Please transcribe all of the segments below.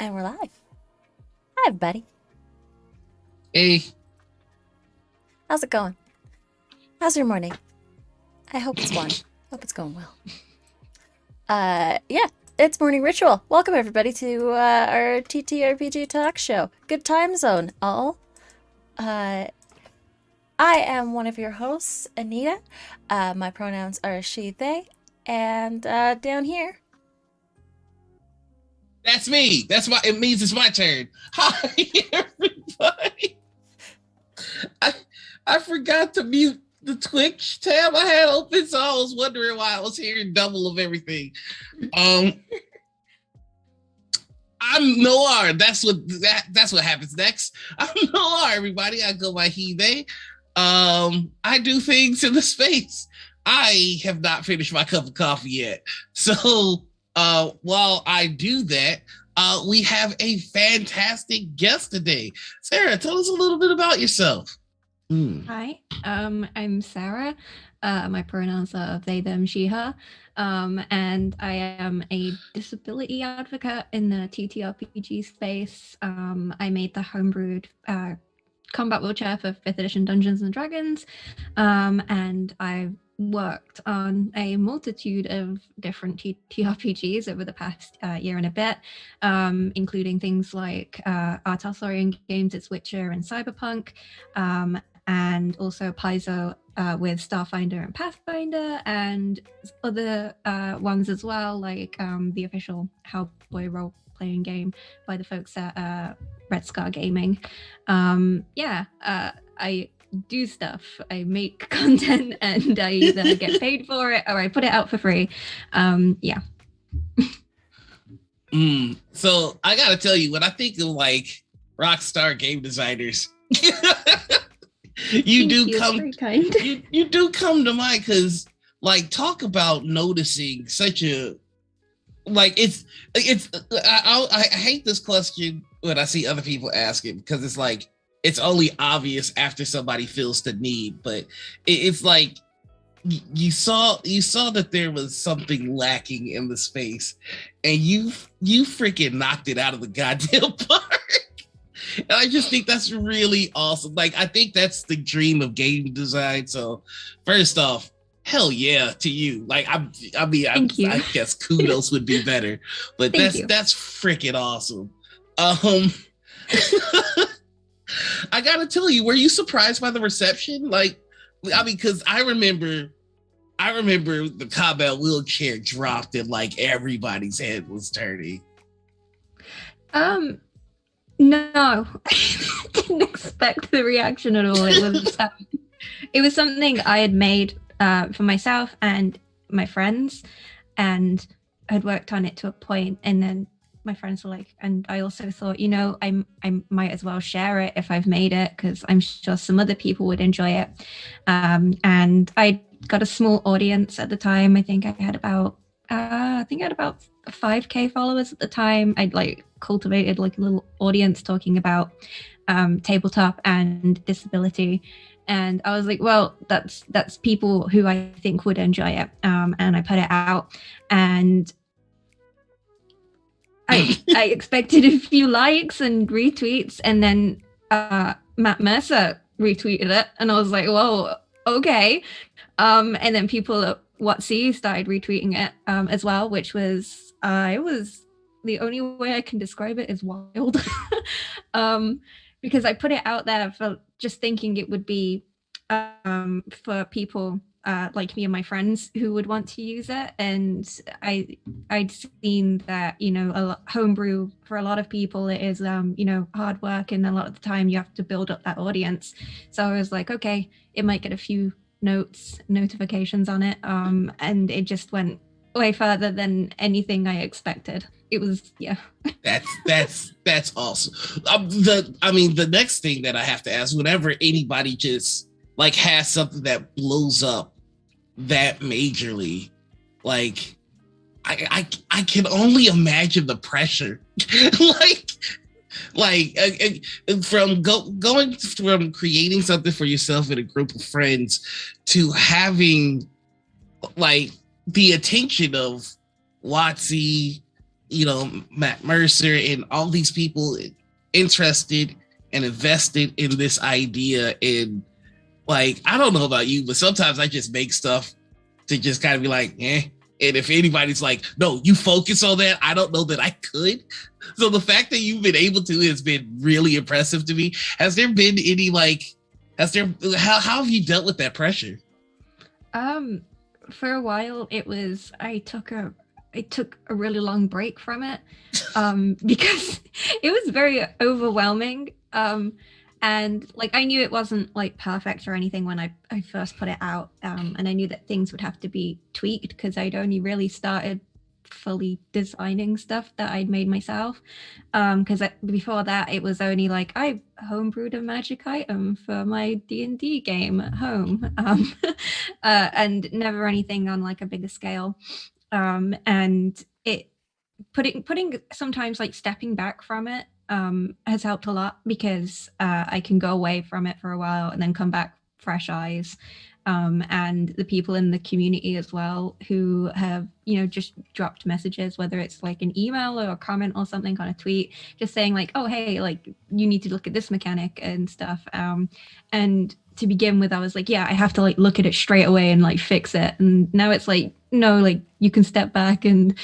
And we're live. Hi, everybody. Hey, How's it going? How's your morning? I hope it's one. Hope it's going well. Yeah, it's Morning Ritual. Welcome, everybody, to our TTRPG talk show. Good time zone, all. Uh, I am one of your hosts, Anita. My pronouns are she, they. And down here, that's me. It means it's my turn. Hi, everybody. I I forgot to mute the Twitch tab I had open, so I was wondering why I was hearing double of everything. Um, I'm Noir. That's what happens next. I'm Noir, everybody. I go by he, they. I do things in the space. I have not finished my cup of coffee yet. So while I do that, we have a fantastic guest today. Sarah, tell us a little bit about yourself. Hi, I'm Sarah. My pronouns are they, them, she, her. And I am a disability advocate in the TTRPG space. I made the homebrewed combat wheelchair for 5th edition Dungeons and Dragons. And I've worked on a multitude of different TTRPGs over the past year and a bit, including things like Arthasorian games, It's Witcher and Cyberpunk, and also Paizo with Starfinder and Pathfinder, and other ones as well, like the official Hellboy role-playing game by the folks at Red Scar Gaming. I do stuff. I make content, and I either get paid for it or I put it out for free. So I gotta tell you, when I think of like Rockstar game designers, you do come to mind, because like, talk about noticing such a, like, I hate this question when I see other people ask it, because it's like it's only obvious after somebody feels the need, but it's like you saw that there was something lacking in the space, and you freaking knocked it out of the goddamn park. And I just think that's really awesome. Like, I think that's the dream of game design. So first off, hell yeah to you. Like, I guess kudos would be better, but that's freaking awesome. I gotta tell you, were you surprised by the reception? Like, I mean, because I remember the combat wheelchair dropped and like everybody's head was turning. No, I didn't expect the reaction at all. It was something I had made for myself and my friends, and I had worked on it to a point, and then my friends were like, and I also thought, I might as well share it if I've made it, because I'm sure some other people would enjoy it. And I got a small audience at the time. I think I had about 5k followers at the time. I'd like cultivated like a little audience talking about tabletop and disability, and I was like, well, that's people who I think would enjoy it. And I put it out, and I expected a few likes and retweets, and then Matt Mercer retweeted it, and I was like, whoa, okay. And then people at WotC started retweeting it as well, which was the only way I can describe it is wild. Because I put it out there for just thinking it would be for people like me and my friends who would want to use it. And I'd seen that, a homebrew for a lot of people, it is, hard work, and a lot of the time you have to build up that audience. So I was like, okay, it might get a few notifications on it. And it just went way further than anything I expected. It was, yeah. That's awesome. The next thing that I have to ask, whenever anybody just like has something that blows up that majorly, like I can only imagine the pressure. Going from creating something for yourself in a group of friends to having like the attention of WotC, Matt Mercer and all these people interested and invested in this idea. And like, I don't know about you, but sometimes I just make stuff to just kind of be like, eh. And if anybody's like, no, you focus on that, I don't know that I could. So the fact that you've been able to has been really impressive to me. Has there been any how have you dealt with that pressure? For a while I took a really long break from it because it was very overwhelming. And like, I knew it wasn't like perfect or anything when I first put it out. And I knew that things would have to be tweaked because I'd only really started fully designing stuff that I'd made myself. Because before that, it was only like, I homebrewed a magic item for my D&D game at home. And never anything on like a bigger scale. And it putting sometimes like stepping back from it has helped a lot because I can go away from it for a while and then come back fresh eyes. And the people in the community as well who have, just dropped messages, whether it's like an email or a comment or something on a tweet, just saying like, oh, hey, like you need to look at this mechanic and stuff. And to begin with, I was like, yeah, I have to like look at it straight away and like fix it. And now it's like, no, like you can step back and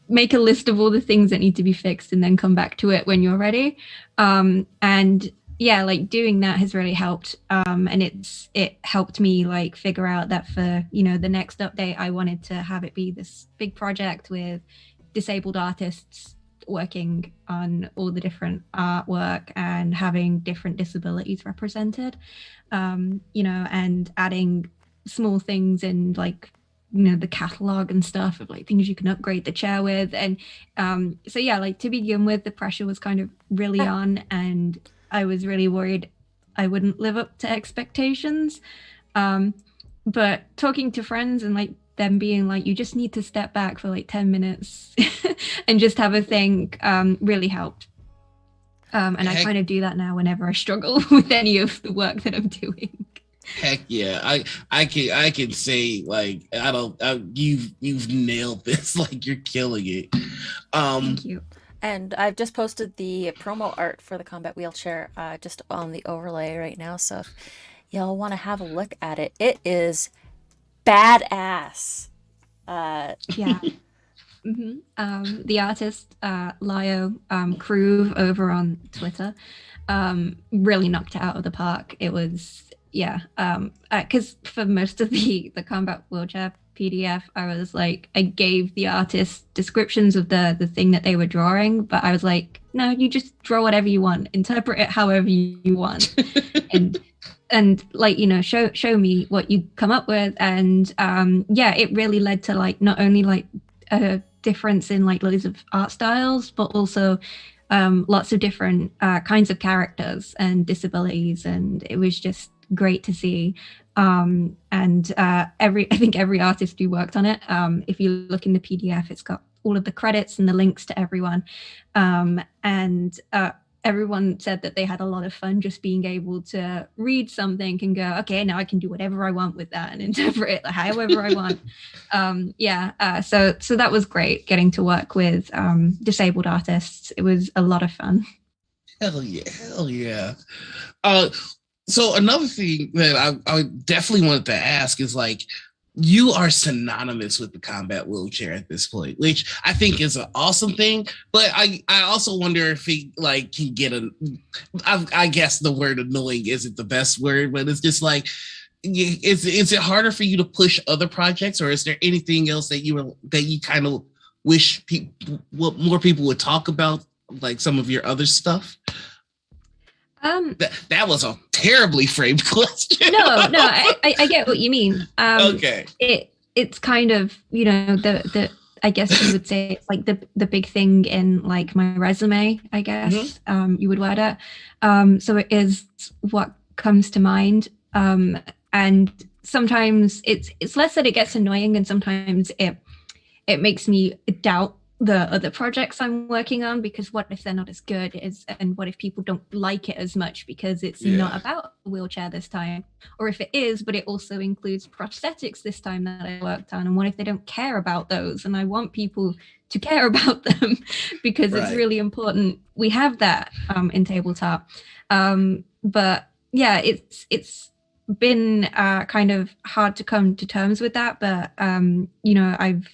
make a list of all the things that need to be fixed and then come back to it when you're ready. And yeah, like doing that has really helped. And it helped me like figure out that for, the next update, I wanted to have it be this big project with disabled artists working on all the different artwork and having different disabilities represented, and adding small things in like, the catalog and stuff of like things you can upgrade the chair with. And so yeah, like to begin with, the pressure was kind of really on, and I was really worried I wouldn't live up to expectations. But talking to friends and like them being like, you just need to step back for like 10 minutes and just have a think, really helped. And I kind of do that now whenever I struggle with any of the work that I'm doing. Heck yeah, I can say like you've nailed this. Like you're killing it. Thank you. And I've just posted the promo art for the combat wheelchair just on the overlay right now. So if y'all want to have a look at it, it is badass. Yeah. Mm-hmm. The artist Lio Crew over on Twitter really knocked it out of the park. It was because for most of the combat wheelchair PDF, I was like, I gave the artist descriptions of the thing that they were drawing, but I was like, no, you just draw whatever you want, interpret it however you want, and like, show me what you come up with. And it really led to like not only like a difference in like loads of art styles, but also lots of different kinds of characters and disabilities, and it was just great to see. I think every artist who worked on it, if you look in the PDF, it's got all of the credits and the links to everyone, and everyone said that they had a lot of fun just being able to read something and go, okay, now I can do whatever I want with that and interpret it however I want. So that was great, getting to work with disabled artists. It was a lot of fun. Hell yeah. So another thing that I definitely wanted to ask is like, you are synonymous with the combat wheelchair at this point, which I think is an awesome thing. But I also wonder if he like can get I guess the word annoying isn't the best word, but it's just like, is it harder for you to push other projects, or is there anything else that you kind of wish more people would talk about, like some of your other stuff? That was a terribly framed question. No, I get what you mean. Okay. It's kind of, the I guess you would say it's like the big thing in like my resume, I guess. Mm-hmm. You would word it. So it is what comes to mind. And sometimes it's less that it gets annoying, and sometimes it makes me doubt the other projects I'm working on, because what if they're not as good and what if people don't like it as much because it's not about a wheelchair this time, or if it is but it also includes prosthetics this time that I worked on, and what if they don't care about those? And I want people to care about them, because it's Right. really important we have that in tabletop. But yeah, it's been kind of hard to come to terms with that, but you know, I've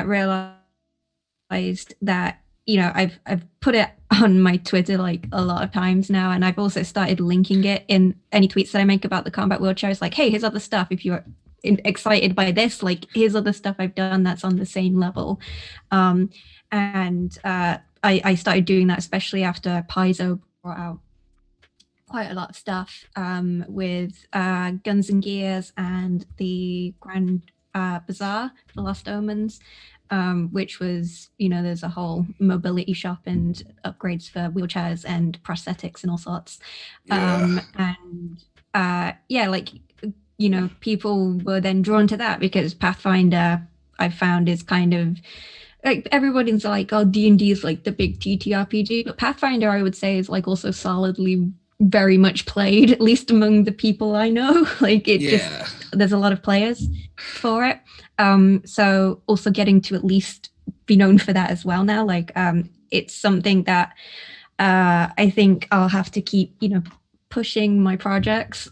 realized that, you know, I've put it on my Twitter like a lot of times now, and I've also started linking it in any tweets that I make about the combat wheelchairs. Like, hey, here's other stuff. If you're excited by this, like, here's other stuff I've done that's on the same level. And I started doing that, especially after Paizo brought out quite a lot of stuff with Guns and Gears and the Grand Bazaar, the Lost Omens, which was, you know, there's a whole mobility shop and upgrades for wheelchairs and prosthetics and all sorts. Yeah. And yeah, like, you know, people were then drawn to that because Pathfinder, I found, is kind of like, everybody's like, oh, D&D is like the big TTRPG, but Pathfinder, I would say, is like also solidly very much played, at least among the people I know. Like, it just, there's a lot of players for it. So also getting to at least be known for that as well now, like, it's something that I think I'll have to keep, you know, pushing my projects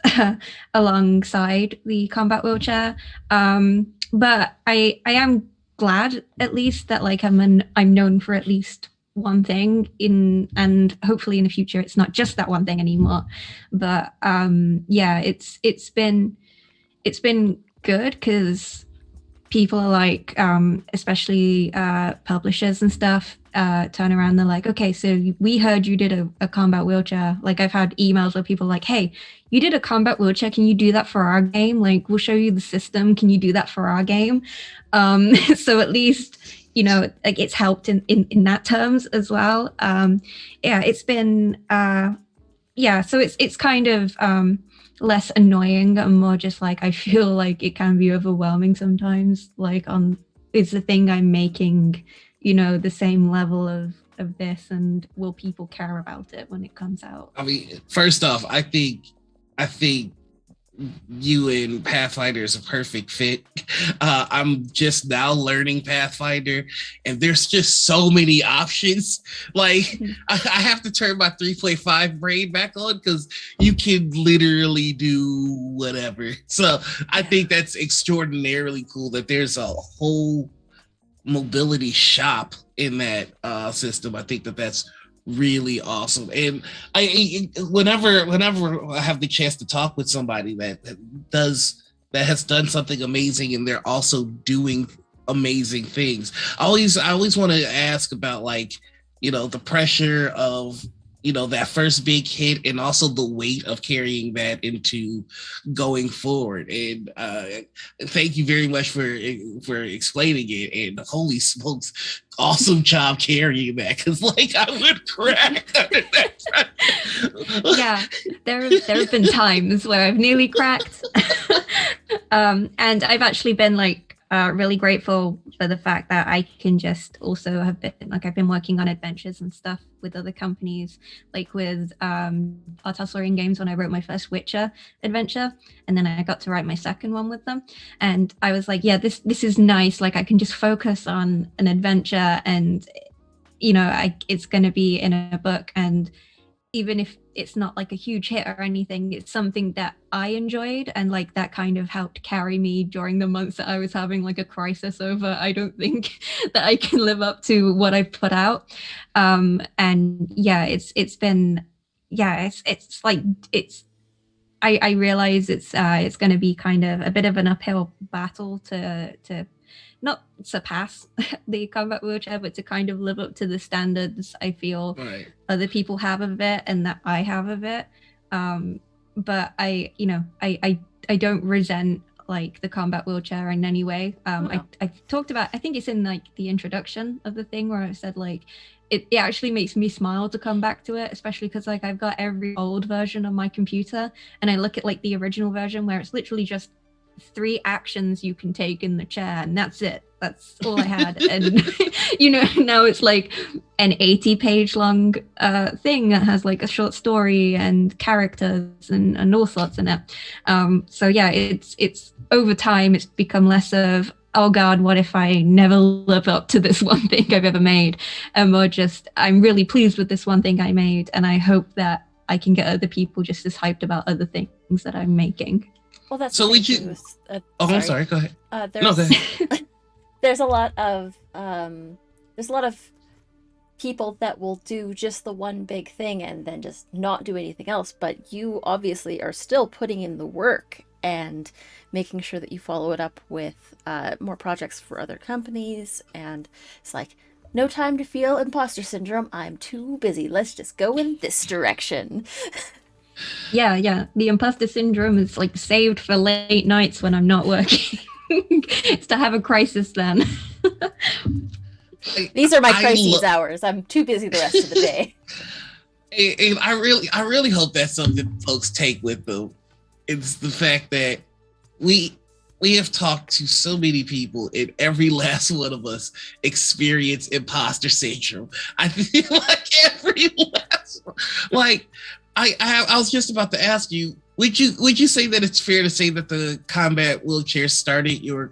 alongside the combat wheelchair. But I am glad at least that, like, I'm known for at least one thing and hopefully in the future it's not just that one thing anymore. But yeah, it's been good because people are like, especially publishers and stuff, turn around, they're like, okay, so we heard you did a combat wheelchair. Like, I've had emails where people are like, hey, you did a combat wheelchair, can you do that for our game? Like, we'll show you the system, can you do that for our game? So at least, you know, like, it's helped in that terms as well. Yeah, it's been yeah, so it's kind of less annoying and more just like, I feel like it can be overwhelming sometimes, like, is the thing I'm making, you know, the same level of this, and will people care about it when it comes out? I mean, first off, I think you and Pathfinder is a perfect fit. I'm just now learning Pathfinder, and there's just so many options. Like, I have to turn my 3.5 brain back on because you can literally do whatever. So I think that's extraordinarily cool that there's a whole mobility shop in that system. I think that's really awesome. And whenever I have the chance to talk with somebody that has done something amazing and they're also doing amazing things, I always want to ask about, like, you know, the pressure of, you know, that first big hit and also the weight of carrying that into going forward. And thank you very much for explaining it. And holy smokes, awesome job carrying that, because, like, I would crack under that. Yeah, there have been times where I've nearly cracked. And I've actually been like really grateful for the fact that I can just also have been like, I've been working on adventures and stuff with other companies, like with Art Hustler Games when I wrote my first Witcher adventure, and then I got to write my second one with them, and I was like, yeah, this is nice, like, I can just focus on an adventure, and, you know, it's going to be in a book, and even if it's not like a huge hit or anything, it's something that I enjoyed, and like that kind of helped carry me during the months that I was having like a crisis over, I don't think that I can live up to what I've put out. And yeah, it's been, yeah, it's like, I realize it's going to be kind of a bit of an uphill battle to not surpass the combat wheelchair, but to kind of live up to the standards I feel other people have of it and that I have of it. But I don't resent like the combat wheelchair in any way. I've talked about, I think it's in like the introduction of the thing where I said like, it actually makes me smile to come back to it, especially because like I've got every old version on my computer and I look at like the original version where it's literally just 3 actions you can take in the chair and that's it. That's all I had. And you know, now it's like an 80-page long thing that has like a short story and characters and all sorts in it. So yeah, it's over time it's become less of oh God, what if I never live up to this one thing I've ever made? And more just, I'm really pleased with this one thing I made, and I hope that I can get other people just as hyped about other things that I'm making. Well, that's So the we thing, can. too. I'm sorry. Go ahead. No, There's go ahead. there's a lot of people that will do just the one big thing and then just not do anything else, but you obviously are still putting in the work and making sure that you follow it up with more projects for other companies. And it's like, no time to feel imposter syndrome, I'm too busy, let's just go in this direction. Yeah, the imposter syndrome is like saved for late nights when I'm not working. It's to have a crisis then. These are my crises hours, I'm too busy the rest of the day. And I really hope that's something folks take with them. It's the fact that we have talked to so many people, and every last one of us experience imposter syndrome. I feel like every last one. Like I was just about to ask you, would you say that it's fair to say that the combat wheelchair started your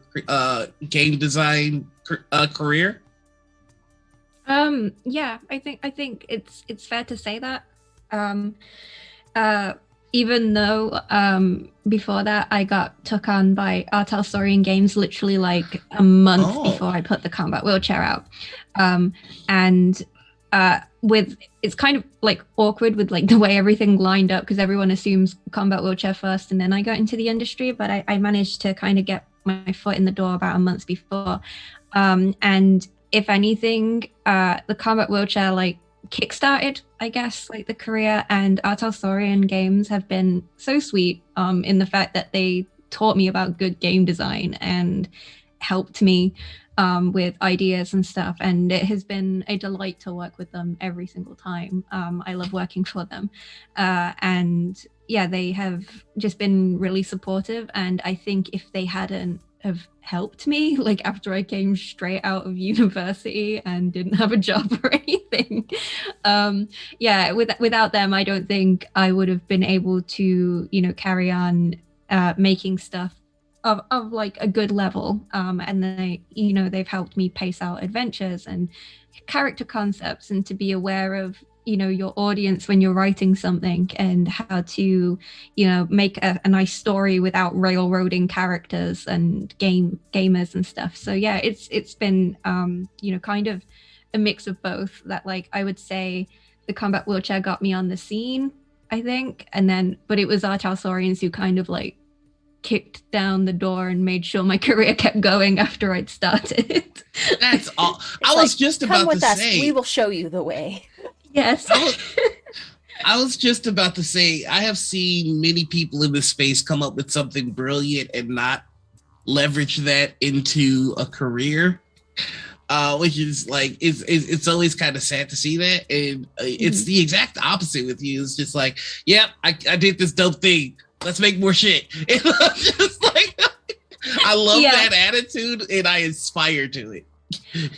game design career? Yeah, I think it's fair to say that. Even though before that I got took on by Artalsorian Games literally like a month before I put the combat wheelchair out. And with it's kind of like awkward with like the way everything lined up, because everyone assumes combat wheelchair first and then I got into the industry, but I managed to kind of get my foot in the door about a month before. And if anything, the combat wheelchair like kickstarted, I guess, like the career, and Artalsorian Games have been so sweet in the fact that they taught me about good game design and helped me with ideas and stuff, and it has been a delight to work with them every single time. I love working for them, and yeah, they have just been really supportive, and I think if they hadn't have helped me like after I came straight out of university and didn't have a job or anything, without them I don't think I would have been able to carry on making stuff of like a good level, and they've helped me pace out adventures and character concepts, and to be aware of your audience when you're writing something, and how to make a nice story without railroading characters and gamers and stuff. So yeah, it's been kind of a mix of both. That like I would say the combat wheelchair got me on the scene, I think, but it was Artalsorians who kind of like kicked down the door and made sure my career kept going after I'd started. That's all. I was just about to say, we will show you the way. Yes. I was just about to say, I have seen many people in this space come up with something brilliant and not leverage that into a career, which is like, it's always kind of sad to see that. And it's the exact opposite with you. It's just like, yep, I did this dope thing. Let's make more shit. And I'm just like, I love that attitude, and I aspire to it.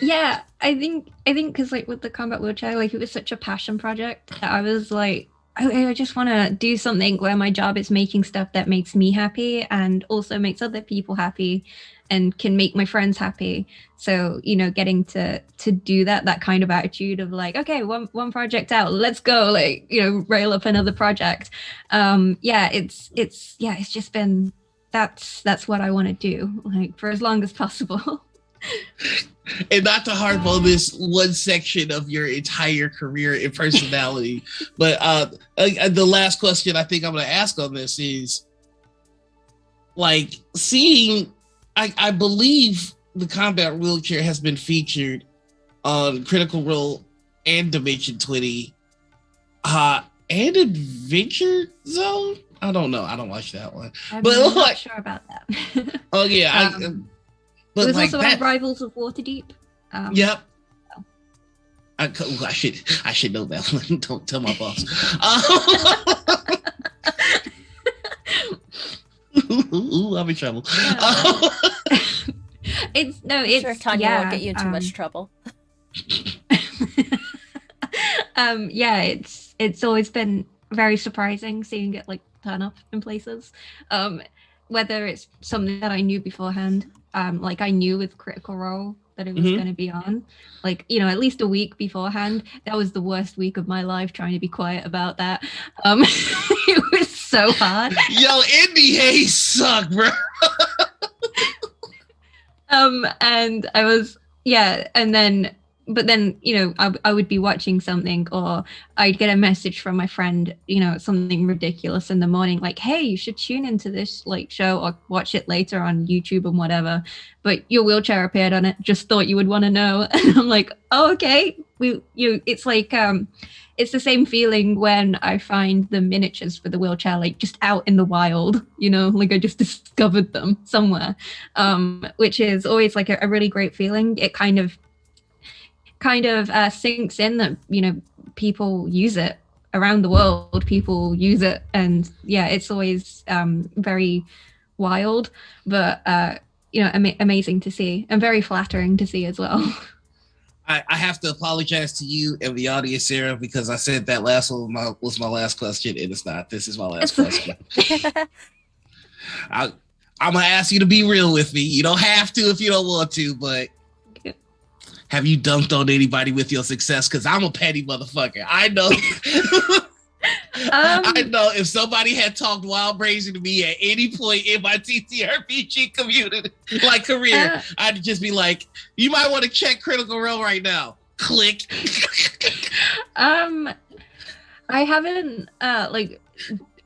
Yeah, I think because like with the combat wheelchair, like it was such a passion project that I was like, I just want to do something where my job is making stuff that makes me happy and also makes other people happy and can make my friends happy. So getting to do that kind of attitude of like, okay, one project out, let's go, like rail up another project. It's just been that's what I want to do, like for as long as possible. And not to harp on this one section of your entire career and personality, but the last question I think I'm going to ask on this is, like, seeing, I believe the combat wheelchair has been featured on Critical Role and Dimension 20, and Adventure Zone. I don't know. I don't watch that one. I'm not sure about that. Oh yeah. But it was like also that, on Rivals of Waterdeep. Yep. I should know that one. Don't tell my boss. I'm in trouble. It's sure Tanya won't get you in too much trouble. It's always been very surprising seeing it like turn up in places, whether it's something that I knew beforehand like I knew with Critical Role that it was going to be on, like, you know, at least a week beforehand. That was the worst week of my life trying to be quiet about that. It was so hard. Yo, NDAs suck, bro. And I was, but then, you know, I would be watching something, or I'd get a message from my friend, you know, something ridiculous in the morning, like, hey, you should tune into this like show or watch it later on YouTube and whatever. But your wheelchair appeared on it. Just thought you would want to know. And I'm like, oh, okay. It's like, it's the same feeling when I find the miniatures for the wheelchair, like just out in the wild, you know, like I just discovered them somewhere, which is always like a really great feeling. It kind of sinks in that, you know, people use it around the world, people use it. And yeah, it's always very wild, but, you know, amazing to see and very flattering to see as well. I have to apologize to you and the audience, Sarah, because I said that last one was my last question, and it's not. This is my last question. I'm going to ask you to be real with me. You don't have to if you don't want to, but have you dunked on anybody with your success? Because I'm a petty motherfucker. I know. I know if somebody had talked wild brazy to me at any point in my TTRPG community, like career, I'd just be like, you might want to check Critical Role right now. Click. I haven't like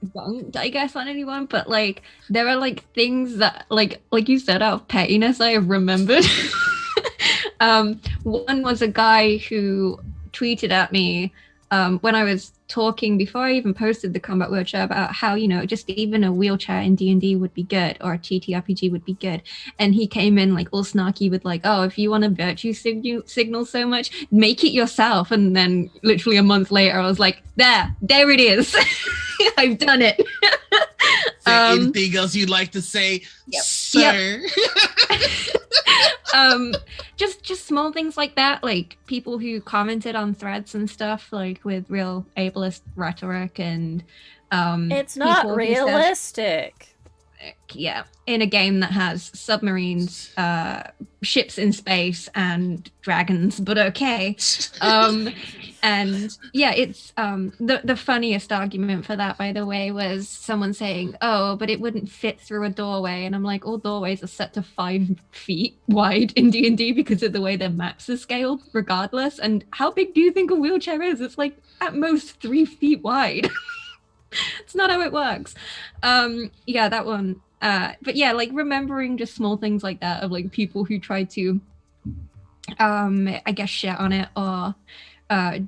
dunked, I guess, on anyone, but like there are like things that like you said, out of pettiness, I have remembered. One was a guy who tweeted at me when I was talking before I even posted the combat wheelchair about how, you know, just even a wheelchair in D&D would be good, or a TTRPG would be good. And he came in like all snarky with like, oh, if you want a virtue signal so much, make it yourself. And then literally a month later, I was like, there it is. I've done it. Anything else you'd like to say, sir? Just small things like that, like people who commented on threads and stuff, like with real ableist rhetoric, and it's not realistic. Yeah, in a game that has submarines, ships in space, and dragons, but okay. And yeah, it's the funniest argument for that, by the way, was someone saying, oh, but it wouldn't fit through a doorway. And I'm like, all doorways are set to 5 feet wide in D&D because of the way their maps are scaled regardless. And how big do you think a wheelchair is? It's like at most 3 feet wide. It's not how it works. Yeah, that one. But yeah, like remembering just small things like that of like people who try to I guess shit on it, or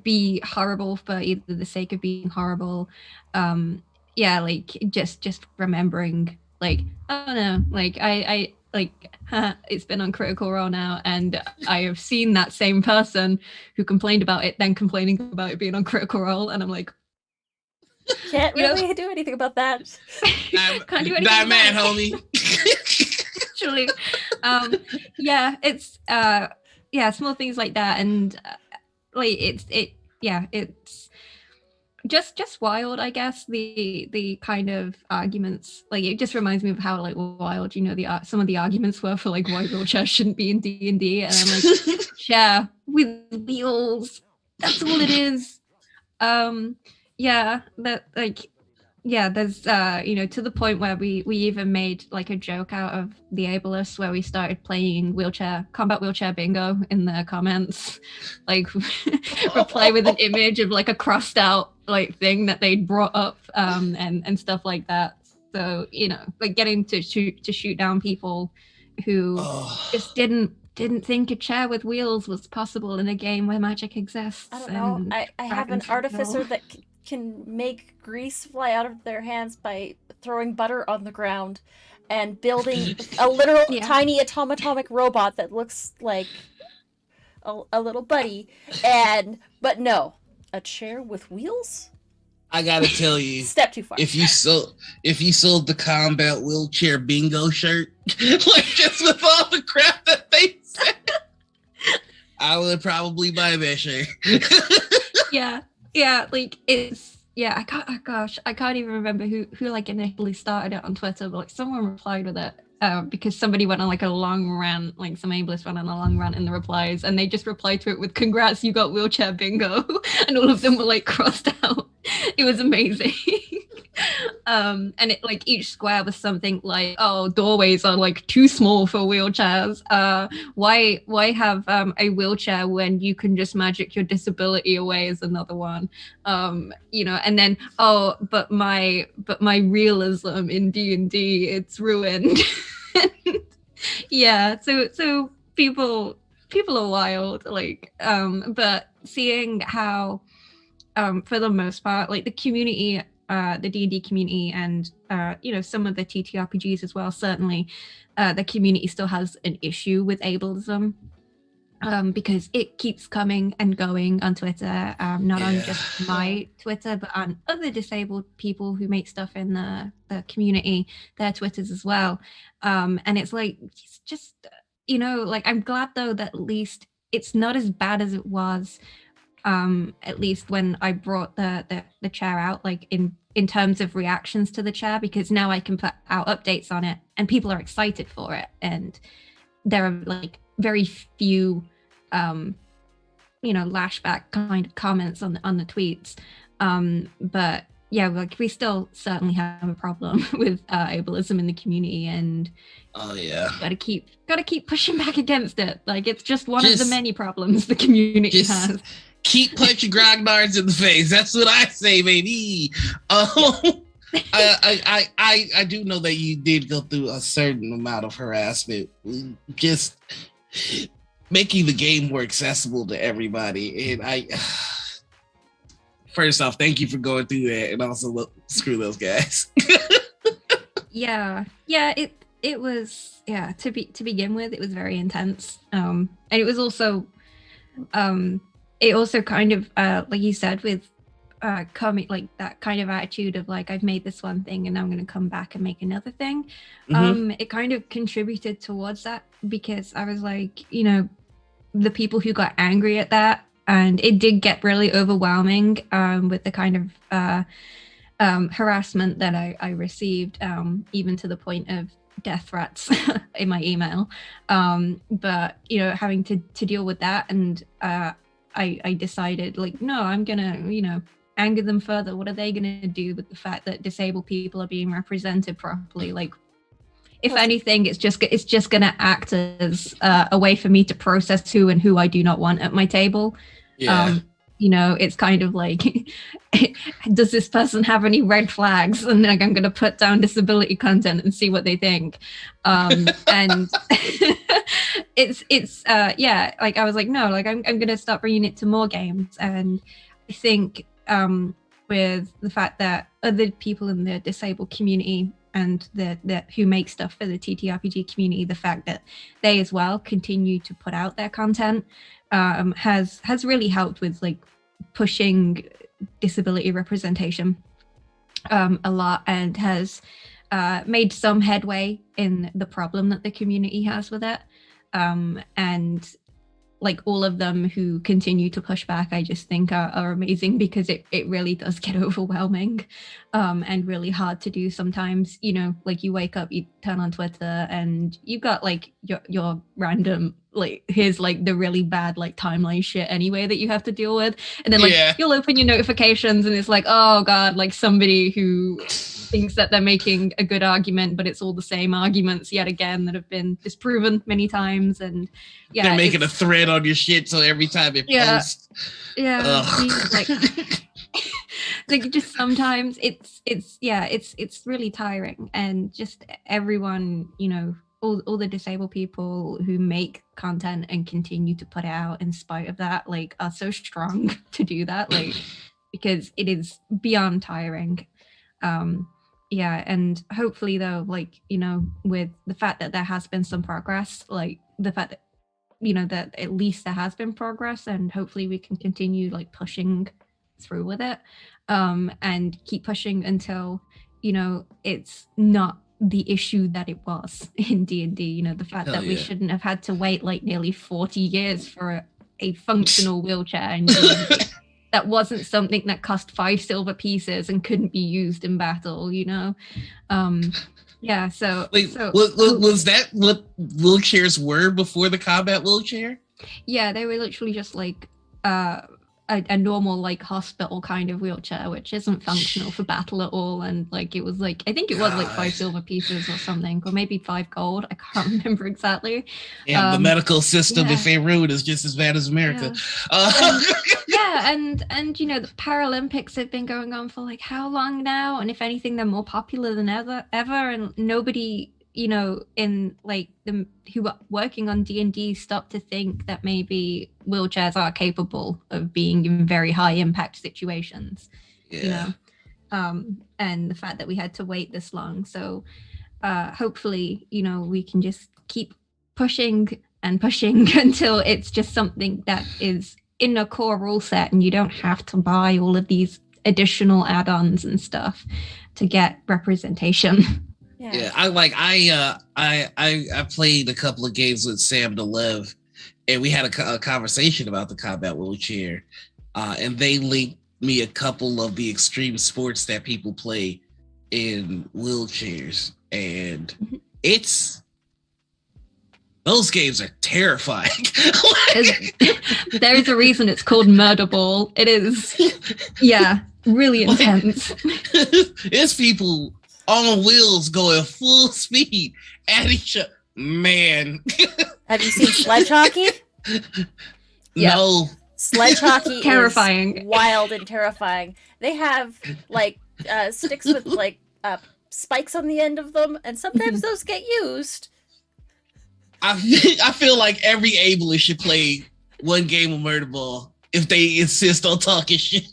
be horrible for either the sake of being horrible. Yeah, like just remembering, like, oh no, like I it's been on Critical Role now, and I have seen that same person who complained about it then complaining about it being on Critical Role, and I'm like, can't really do anything about that. Can't do anything. Not mad, homie. Actually, yeah, it's yeah, small things like that, and like it's just wild, I guess. The kind of arguments, like it just reminds me of how like wild, you know, some of the arguments were for like why wheelchairs shouldn't be in D&D, and I'm like, yeah, with wheels, that's all it is. Yeah, that like, yeah, there's you know, to the point where we even made like a joke out of the ableists, where we started playing combat wheelchair bingo in the comments, like reply with an image of like a crossed out like thing that they'd brought up, and stuff like that. So, you know, like getting to shoot down people who just didn't think a chair with wheels was possible in a game where magic exists. I don't know. I have an artificer that can make grease fly out of their hands by throwing butter on the ground and building a literal tiny atomic robot that looks like a little buddy. But no, a chair with wheels? I gotta tell you, step too far. If you sold the combat wheelchair bingo shirt, like just with all the crap that they said, I would probably buy that shirt. Yeah, like it's I can't even remember who like initially started it on Twitter, but like someone replied with it, because somebody went on like a long rant, like some ableist went on a long rant in the replies, and they just replied to it with "Congrats, you got wheelchair bingo," and all of them were like crossed out. It was amazing. And it like each square was something like, "Oh, doorways are like too small for wheelchairs. Why have a wheelchair when you can just magic your disability away?" Is another one. And then but my realism in D&D, it's ruined. Yeah, so people are wild, like but seeing how for the most part, like the community, the D&D community, and some of the TTRPGs as well, certainly the community still has an issue with ableism, because it keeps coming and going on Twitter, not on just my Twitter, but on other disabled people who make stuff in the community, their Twitters as well. And it's like, it's just, like, I'm glad though that at least it's not as bad as it was, at least when I brought the chair out, like in terms of reactions to the chair, because now I can put out updates on it and people are excited for it. And there are like very few lashback kind of comments on the tweets, but yeah, like we still certainly have a problem with ableism in the community, and gotta keep pushing back against it. Like it's just one of the many problems the community has. Keep punching grognards in the face. That's what I say, baby. I do know that you did go through a certain amount of harassment, just making the game more accessible to everybody. And first off, thank you for going through that, and also screw those guys. Yeah, it was, to begin with, it was very intense, and it was also it also kind of like you said, with coming like that kind of attitude of like, I've made this one thing and I'm going to come back and make another thing. It kind of contributed towards that, because I was like, the people who got angry at that, and it did get really overwhelming with the kind of harassment that I received, even to the point of death threats in my email. But having to deal with that, and I decided, like, no, I'm gonna anger them further. What are they gonna do with the fact that disabled people are being represented properly? Like, if anything, it's just gonna act as a way for me to process who I do not want at my table. It's kind of like, does this person have any red flags? And like, I'm gonna put down disability content and see what they think. And it's like I was like, no, like I'm gonna start bringing it to more games. And I think with the fact that other people in the disabled community and the who make stuff for the TTRPG community, the fact that they as well continue to put out their content has really helped with like pushing disability representation a lot, and has made some headway in the problem that the community has with it. And like all of them who continue to push back, I just think are amazing, because it really does get overwhelming and really hard to do sometimes. Like you wake up, you turn on Twitter, and you've got like your random, like, here's like the really bad like timeline shit anyway that you have to deal with, and then like you'll open your notifications and it's like, oh god, like somebody who thinks that they're making a good argument, but it's all the same arguments yet again that have been disproven many times. And they're making a thread on your shit, so every time it posts, like just sometimes it's really tiring. And just everyone, all the disabled people who make content and continue to put it out in spite of that, like, are so strong to do that, like, because it is beyond tiring. And hopefully though, like, with the fact that there has been some progress, like the fact that that at least there has been progress, and hopefully we can continue like pushing through with it, and keep pushing until it's not the issue that it was in D&D. The fact that we shouldn't have had to wait like nearly 40 years for a functional wheelchair in D&D. That wasn't something that cost 5 silver pieces and couldn't be used in battle. Yeah, so Wait, so was that what wheelchairs were before the combat wheelchair? yeah, they were literally just like a normal like hospital kind of wheelchair, which isn't functional for battle at all. And like it was like I think it was like 5 silver pieces or something, or maybe 5 gold. I can't remember exactly. Yeah, the medical system in yeah. Faerun is just as bad as America. Yeah. And you know, the Paralympics have been going on for like how long now? And if anything, they're more popular than ever. And nobody, you know, in like the who are working on D&D stopped to think that maybe wheelchairs are capable of being in very high impact situations. Yeah. You know, and the fact that we had to wait this long. So hopefully, you know, we can just keep pushing and pushing until it's just something that is in a core rule set, and you don't have to buy all of these additional add-ons and stuff to get representation. Yeah, I played a couple of games with Sam DeLev, and we had a conversation about the combat wheelchair, and they linked me a couple of the extreme sports that people play in wheelchairs, and it's those games are terrifying. There's a reason it's called Murder Ball. It is, yeah, really intense. It's people on wheels going full speed at each other. Man. Have you seen sledge hockey? No. Sledge hockey terrifying. Is wild and terrifying. They have like sticks with like spikes on the end of them, and sometimes those get used. I feel like every ableist should play one game of Murder Ball if they insist on talking shit.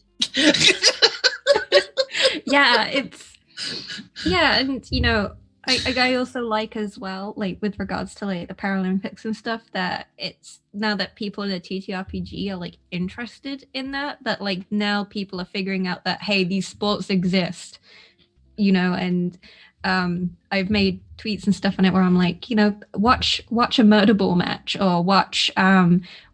Yeah, and you know, I also like as well, like with regards to like the Paralympics and stuff, that it's now that people in the TTRPG are like interested in that like now people are figuring out that hey, these sports exist, you know, and I've made tweets and stuff on it where I'm like, you know, watch a murder ball match or watch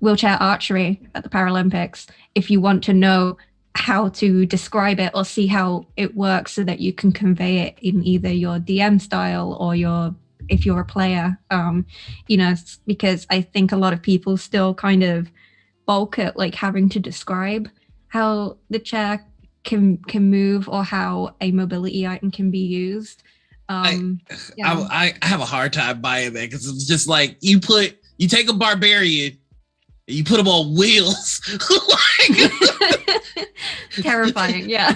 wheelchair archery at the Paralympics if you want to know how to describe it or see how it works so that you can convey it in either your DM style or if you're a player, you know, because I think a lot of people still kind of balk at like having to describe how the chair can move or how a mobility item can be used. I have a hard time buying that because it's just like you take a barbarian and you put them on wheels. Terrifying, yeah.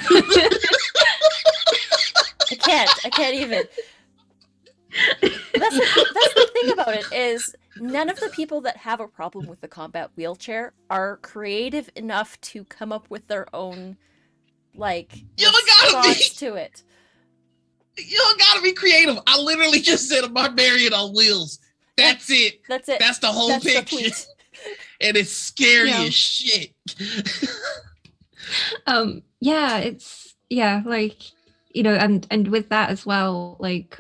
I can't even. That's the thing about it is none of the people that have a problem with the combat wheelchair are creative enough to come up with their own like response to it. You don't gotta be creative. I literally just said a barbarian on wheels. That's it. That's it. That's the whole picture. And it's scary as shit. Like, you know, and with that as well, like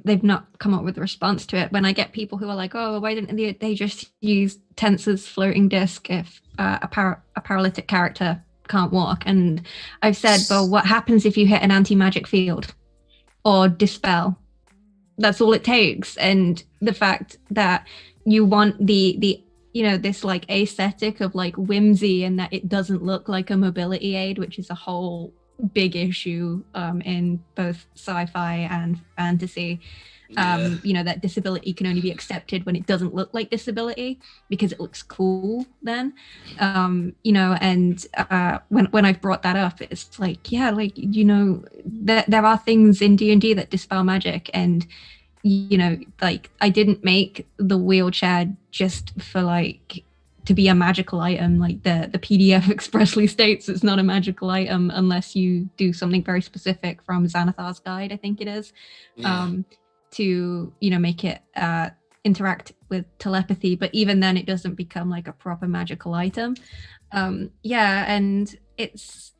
they've not come up with a response to it. When I get people who are like, oh, why didn't they just use Tensor's floating disc if a paralytic character can't walk? And I've said, well, what happens if you hit an anti-magic field or dispel? That's all it takes. And the fact that you want the you know, this like aesthetic of like whimsy and that it doesn't look like a mobility aid, which is a whole big issue in both sci-fi and fantasy. You know, that disability can only be accepted when it doesn't look like disability because it looks cool then. You know, and when I've brought that up, it's like, yeah, like, you know, there are things in D&D that dispel magic, and you know, like I didn't make the wheelchair just for like to be a magical item. Like the PDF expressly states it's not a magical item unless you do something very specific from Xanathar's Guide, I think it is, to, you know, make it interact with telepathy. But even then it doesn't become like a proper magical item. And it's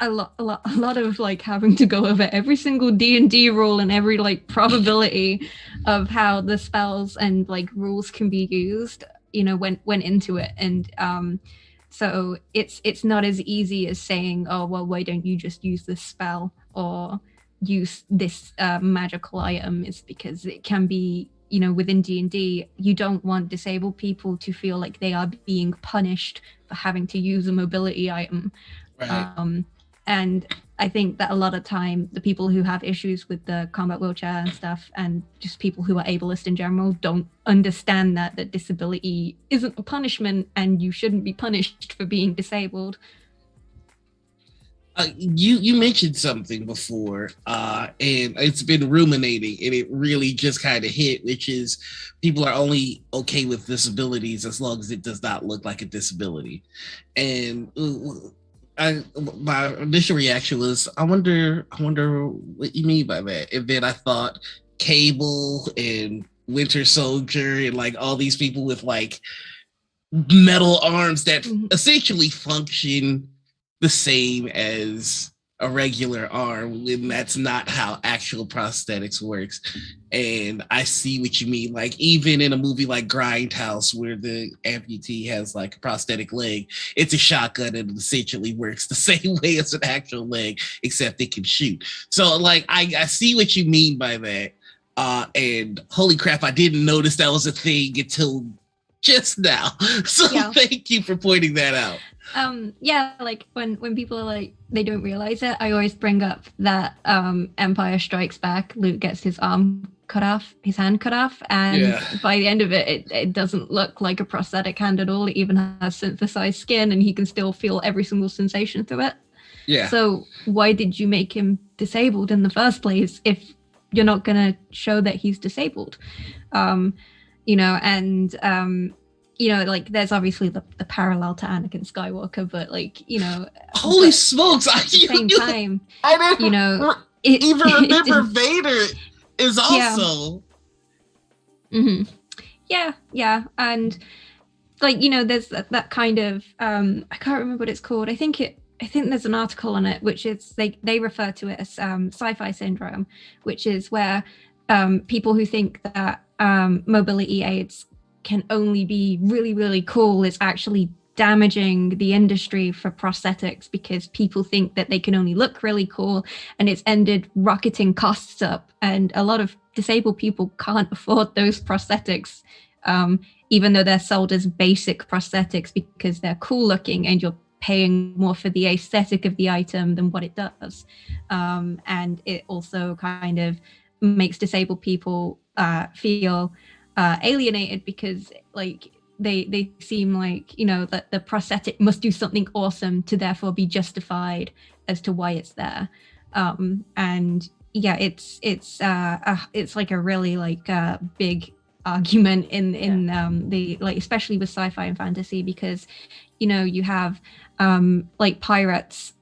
a lot of like having to go over every single D&D rule and every like probability of how the spells and like rules can be used, you know, went into it. And so it's not as easy as saying, oh well, why don't you just use this spell, or use this magical item is because it can be, within D&D, you don't want disabled people to feel like they are being punished for having to use a mobility item. Right. And I think that a lot of time, the people who have issues with the combat wheelchair and stuff, and just people who are ableist in general, don't understand that disability isn't a punishment and you shouldn't be punished for being disabled. You mentioned something before, and it's been ruminating, and it really just kind of hit, which is people are only okay with disabilities as long as it does not look like a disability. And my initial reaction was, I wonder what you mean by that. And then I thought Cable and Winter Soldier and like all these people with like metal arms that essentially function the same as a regular arm, and that's not how actual prosthetics works. And I see what you mean. Like even in a movie like Grindhouse, where the amputee has like a prosthetic leg, it's a shotgun and it essentially works the same way as an actual leg, except it can shoot. So like I see what you mean by that. And holy crap, I didn't notice that was a thing until just now. So thank you for pointing that out. Like when people are like, they don't realize it, I always bring up that Empire Strikes Back, Luke gets his hand cut off, and by the end of it doesn't look like a prosthetic hand at all. It even has synthesized skin, and he can still feel every single sensation through it. So why did you make him disabled in the first place if you're not gonna show that he's disabled? Like there's obviously the parallel to Anakin Skywalker, but like, holy smokes, at the same time, I didn't even remember Vader is also. Yeah. And like, there's that kind of, I can't remember what it's called. I think there's an article on it, which is they refer to it as sci-fi syndrome, which is where people who think that mobility aids can only be really, really cool is actually damaging the industry for prosthetics, because people think that they can only look really cool, and it's ended rocketing costs up, and a lot of disabled people can't afford those prosthetics, even though they're sold as basic prosthetics because they're cool looking and you're paying more for the aesthetic of the item than what it does. And it also kind of makes disabled people feel alienated, because like they seem like, that the prosthetic must do something awesome to therefore be justified as to why it's there. And yeah, it's like a really like big argument in the, like, especially with sci-fi and fantasy, because you have like pirates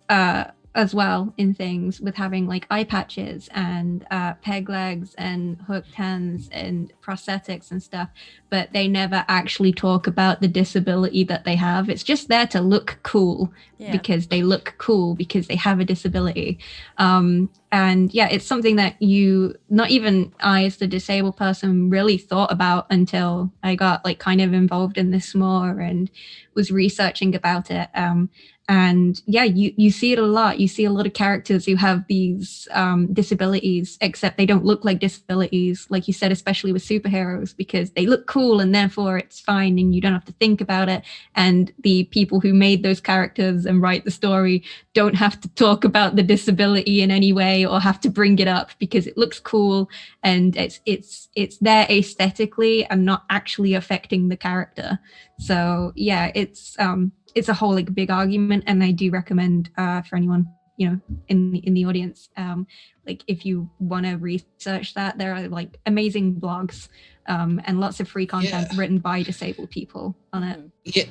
as well in things with having like eye patches and peg legs and hooked hands and prosthetics and stuff, but they never actually talk about the disability that they have. It's just there to look cool because they look cool because they have a disability. And yeah, it's something that not even I as the disabled person really thought about until I got like kind of involved in this more and was researching about it. And yeah, you see it a lot. You see a lot of characters who have these disabilities, except they don't look like disabilities, like you said, especially with superheroes, because they look cool and therefore it's fine and you don't have to think about it. And the people who made those characters and write the story don't have to talk about the disability in any way or have to bring it up, because it looks cool and it's there aesthetically and not actually affecting the character. So yeah, it's a whole like big argument, and I do recommend for anyone in the audience, like if you want to research that, there are like amazing blogs and lots of free content written by disabled people on it. Yeah,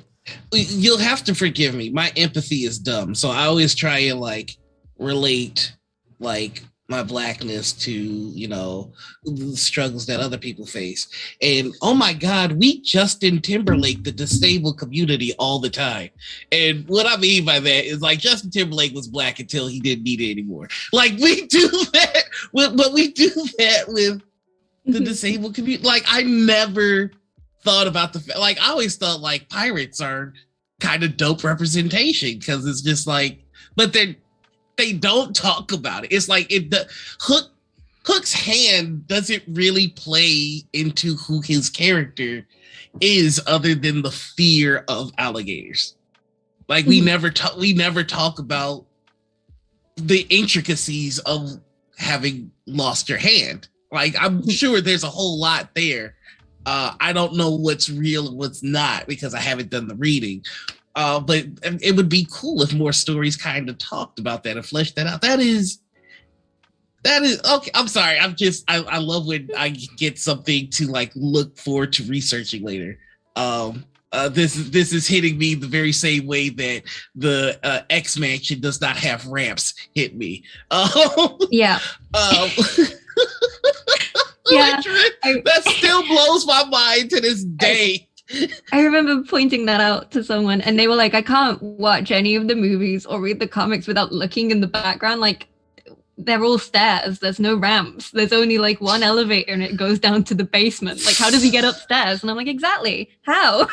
you'll have to forgive me. My empathy is dumb, so I always try and like relate like my blackness to the struggles that other people face. And oh my god, we Justin Timberlake the disabled community all the time. And what I mean by that is like Justin Timberlake was black until he didn't need it anymore. Like we do that but we do that with the disabled community. Like I never thought about like I always thought like pirates are kind of dope representation, because it's just like, but then they don't talk about it. It's like Hook's hand doesn't really play into who his character is, other than the fear of alligators. Like we never talk about the intricacies of having lost your hand. Like I'm sure there's a whole lot there. I don't know what's real and what's not because I haven't done the reading. But it would be cool if more stories kind of talked about that and fleshed that out. That is okay. I'm sorry. I love when I get something to like look forward to researching later. This is hitting me the very same way that the X Mansion does not have ramps hit me. Yeah. Yeah. That still blows my mind to this day. I remember pointing that out to someone and they were like, I can't watch any of the movies or read the comics without looking in the background. Like, they're all stairs. There's no ramps. There's only like one elevator and it goes down to the basement. Like, how does he get upstairs? And I'm like, exactly. How?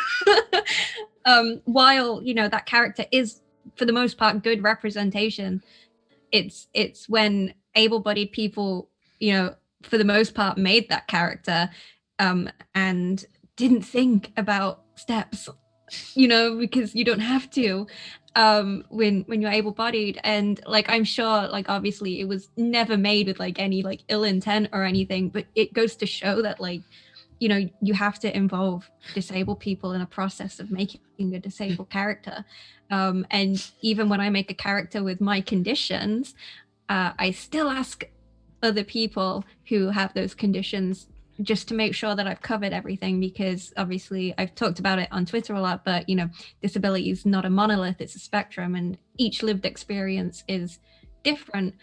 While, you know, that character is, for the most part, good representation, it's when able-bodied people, you know, for the most part, made that character and didn't think about steps, you know, because you don't have to when you're able-bodied. And like, I'm sure, like, obviously it was never made with like any like ill intent or anything, but it goes to show that, like, you know, you have to involve disabled people in a process of making a disabled character. And even when I make a character with my conditions, I still ask other people who have those conditions just to make sure that I've covered everything, because obviously I've talked about it on Twitter a lot, but, you know, disability is not a monolith, it's a spectrum, and each lived experience is different.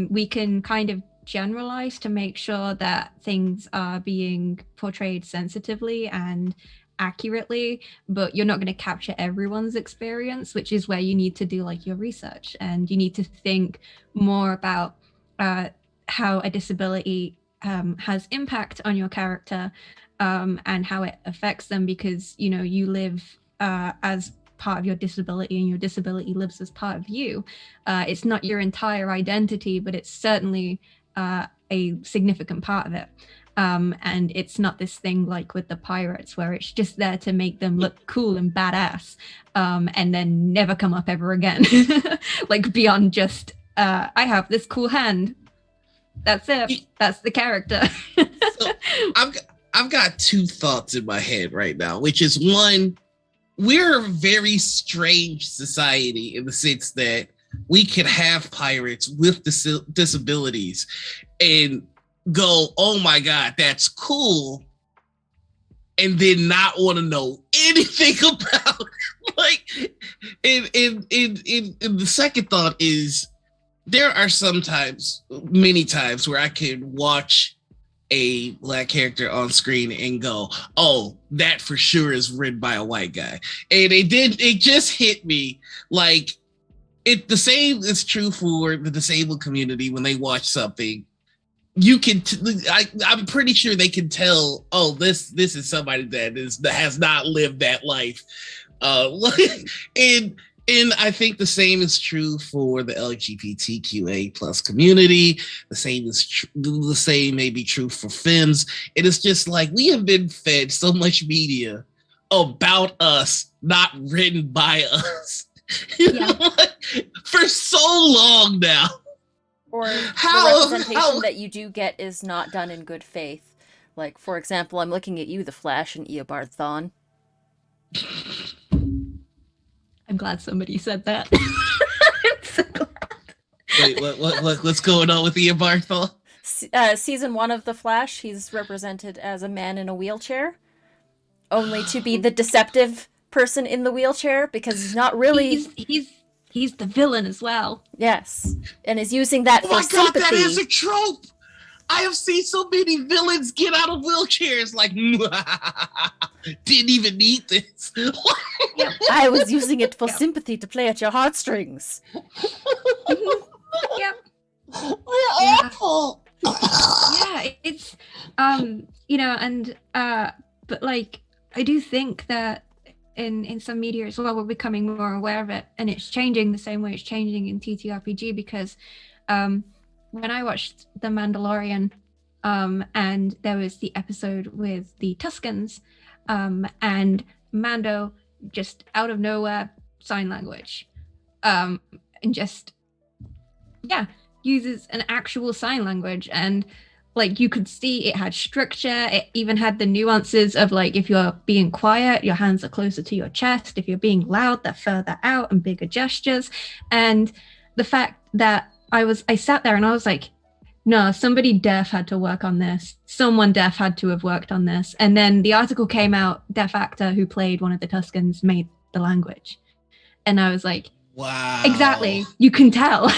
We can kind of generalize to make sure that things are being portrayed sensitively and accurately, but you're not going to capture everyone's experience, which is where you need to do like your research, and you need to think more about how a disability has impact on your character and how it affects them, because, you know, you live as part of your disability and your disability lives as part of you. It's not your entire identity, but it's certainly a significant part of it. And it's not this thing like with the pirates where it's just there to make them look cool and badass and then never come up ever again. Like beyond just I have this cool hand. That's it. That's the character. So I've got two thoughts in my head right now, which is, one, we're a very strange society in the sense that we can have pirates with disabilities and go, oh my God, that's cool, and then not want to know anything about it. Like, and the second thought is, there are many times where I can watch a Black character on screen and go, oh, that for sure is written by a white guy. And it just hit me like the same is true for the disabled community. When they watch something, you can I'm pretty sure they can tell, oh, this is somebody that has not lived that life. And I think the same is true for the LGBTQA plus community. The same may be true for femmes. It is just like, we have been fed so much media about us, not written by us, for so long now. Or the representation that you do get is not done in good faith. Like, for example, I'm looking at you, The Flash, and Eobard Thawne. I'm glad somebody said that. I'm so glad. Wait, what's going on with Eobard Thawne? Season 1 of The Flash, he's represented as a man in a wheelchair, only to be the deceptive person in the wheelchair, because he's not really... He's the villain as well. Yes, and is using that for sympathy. God, that is a trope! I have seen so many villains get out of wheelchairs like, didn't even need this. Yep. I was using it for sympathy to play at your heartstrings. Yep. We're awful. Yeah, it's you know, and but like, I do think that in some media as well. We're becoming more aware of it, and it's changing the same way it's changing in TTRPG, because when I watched The Mandalorian, and there was the episode with the Tuscans, and Mando just out of nowhere sign language, and just uses an actual sign language, and like you could see it had structure. It even had the nuances of like, if you're being quiet, your hands are closer to your chest. If you're being loud, they're further out and bigger gestures. And the fact that I sat there and I was like, no, somebody deaf had to work on this. Someone deaf had to have worked on this. And then the article came out, deaf actor who played one of the Tuscans made the language. And I was like, wow, exactly, you can tell.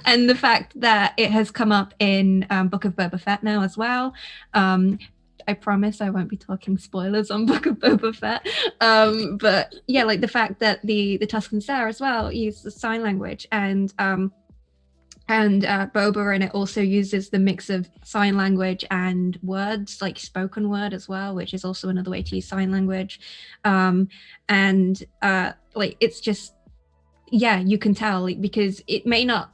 And the fact that it has come up in Book of Boba Fett now as well. I promise I won't be talking spoilers on Book of Boba Fett. But yeah, like the fact that the Tuscans there as well use the sign language, and Boba in it also uses the mix of sign language and words, like spoken word as well, which is also another way to use sign language. Like it's just, yeah, you can tell, like, because it may not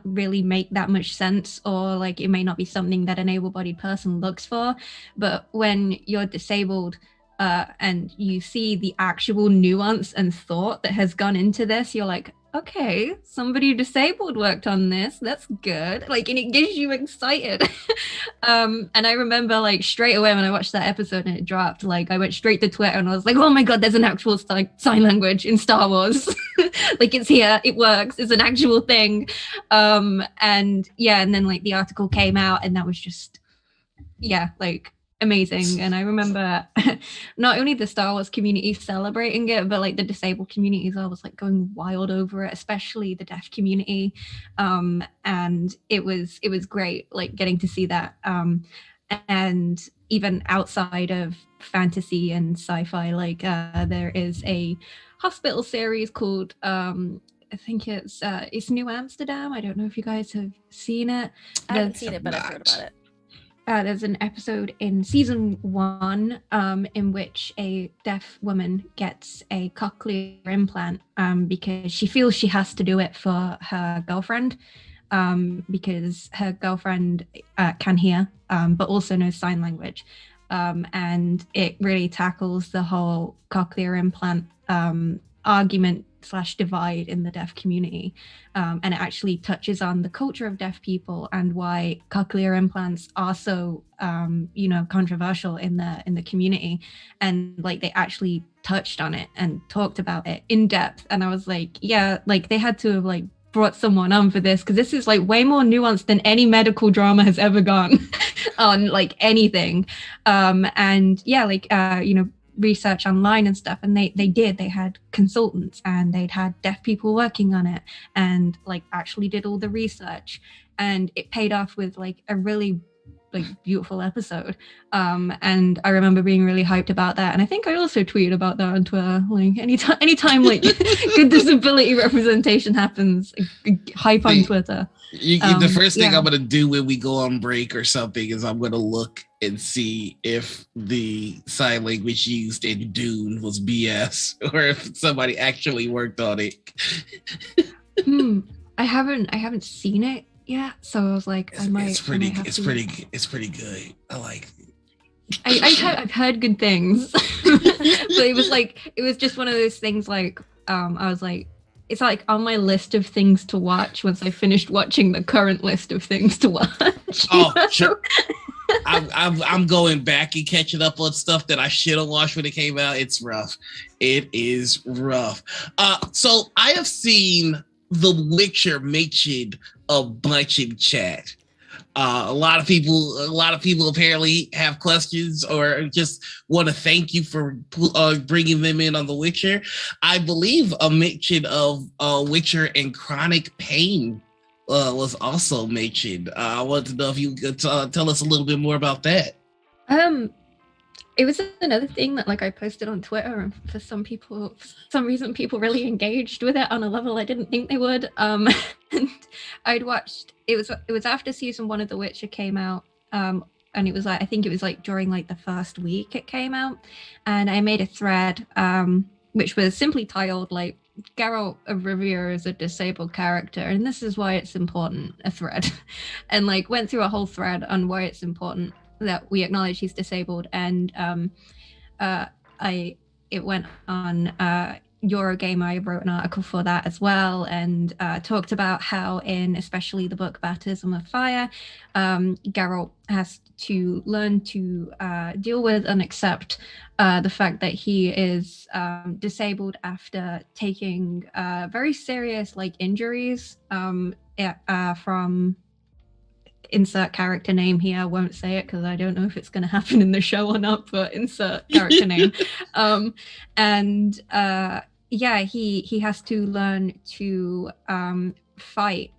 really make that much sense, or like it may not be something that an able-bodied person looks for, but when you're disabled and you see the actual nuance and thought that has gone into this, you're like, okay, somebody disabled worked on this, that's good, like, and it gets you excited. And I remember like straight away when I watched that episode and it dropped, like I went straight to Twitter and I was like, oh my god, there's an actual sign language in Star Wars. Like, it's here, it works, it's an actual thing. And then like the article came out and that was just, like amazing. And I remember not only the Star Wars community celebrating it, but like the disabled community as well was like going wild over it, especially the deaf community. And it was great, like getting to see that. And even outside of fantasy and sci-fi, like there is a hospital series called I think it's New Amsterdam. I don't know if you guys have seen it. I haven't seen it, but I've heard about it. There's an episode in season 1 in which a deaf woman gets a cochlear implant because she feels she has to do it for her girlfriend, because her girlfriend can hear but also knows sign language. And it really tackles the whole cochlear implant argument / divide in the deaf community, and it actually touches on the culture of deaf people and why cochlear implants are so controversial in the community. And like they actually touched on it and talked about it in depth, and I was like, yeah, like they had to have like brought someone on for this, because this is like way more nuanced than any medical drama has ever gone on like anything. Research online and stuff, and they had consultants and they'd had deaf people working on it and like actually did all the research, and it paid off with like a really like beautiful episode. And I remember being really hyped about that, and I think I also tweeted about that on Twitter, like anytime like good disability representation happens, hype on Twitter. The first thing I'm gonna do when we go on break or something is I'm gonna look and see if the sign language used in Dune was BS or if somebody actually worked on it. I haven't seen it yet, so I was like, it's pretty good. I like it. I've heard good things. But it was just one of those things like I was like, it's like on my list of things to watch once I finished watching the current list of things to watch. Oh, sure. I'm going back and catching up on stuff that I should have watched when it came out. It's rough. It is rough. So I have seen The Witcher mentioned a bunch in chat. A lot of people apparently have questions or just want to thank you for bringing them in on The Witcher. I believe a mention of Witcher and chronic pain was also mentioned. I want to know if you could tell us a little bit more about that. It was another thing that like I posted on Twitter, and for some reason people really engaged with it on a level I didn't think they would. And I'd watched it was after season 1 of The Witcher came out. and it was like, I think it was like during like the first week it came out, and I made a thread which was simply titled like Geralt of Rivia is a disabled character and this is why it's important, a thread. And like went through a whole thread on why it's important that we acknowledge he's disabled. And it went on Eurogame. I wrote an article for that as well, and talked about how in especially the book Baptism of Fire, Geralt has to learn to deal with and accept the fact that he is disabled after taking very serious like injuries from insert character name here. I won't say it because I don't know if it's going to happen in the show or not, but insert character name. He has to learn to fight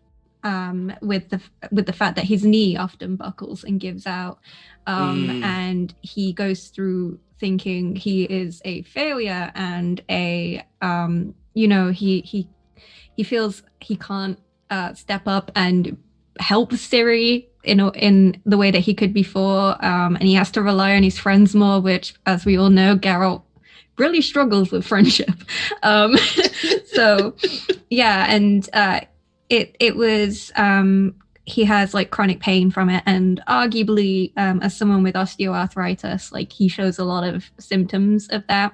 with the fact that his knee often buckles and gives out, and he goes through thinking he is a failure and he feels he can't step up and help Ciri in the way that he could before, and he has to rely on his friends more, which, as we all know, Geralt really struggles with friendship. It was he has like chronic pain from it, and arguably as someone with osteoarthritis, like he shows a lot of symptoms of that.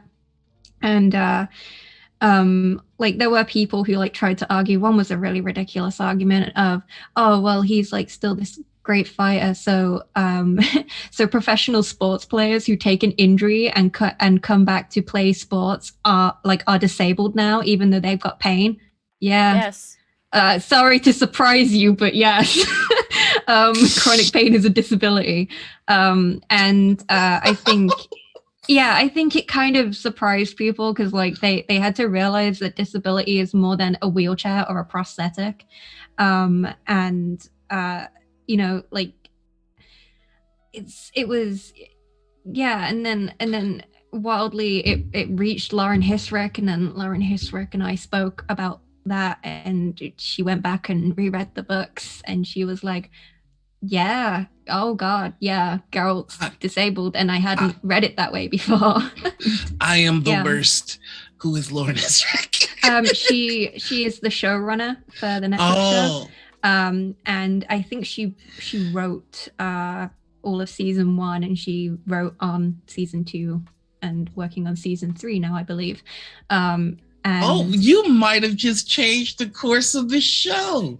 And like there were people who like tried to argue. One was a really ridiculous argument of, oh well, he's like still this great fighter, so so professional sports players who take an injury and come back to play sports are disabled now even though they've got pain. Yes. Sorry to surprise you, but yes. Chronic pain is a disability. I think it kind of surprised people because like they had to realize that disability is more than a wheelchair or a prosthetic. And then wildly it reached Lauren Hisrick, and then Lauren Hisrick and I spoke about that, and she went back and reread the books, and she was like, yeah, oh god, yeah, Geralt's disabled, and I hadn't read it that way before. I am the worst. Who is Lauren Hisrick? She is the showrunner for the Netflix show. And I think she wrote all of season 1, and she wrote on season 2 and working on season 3 now, I believe. You might have just changed the course of the show.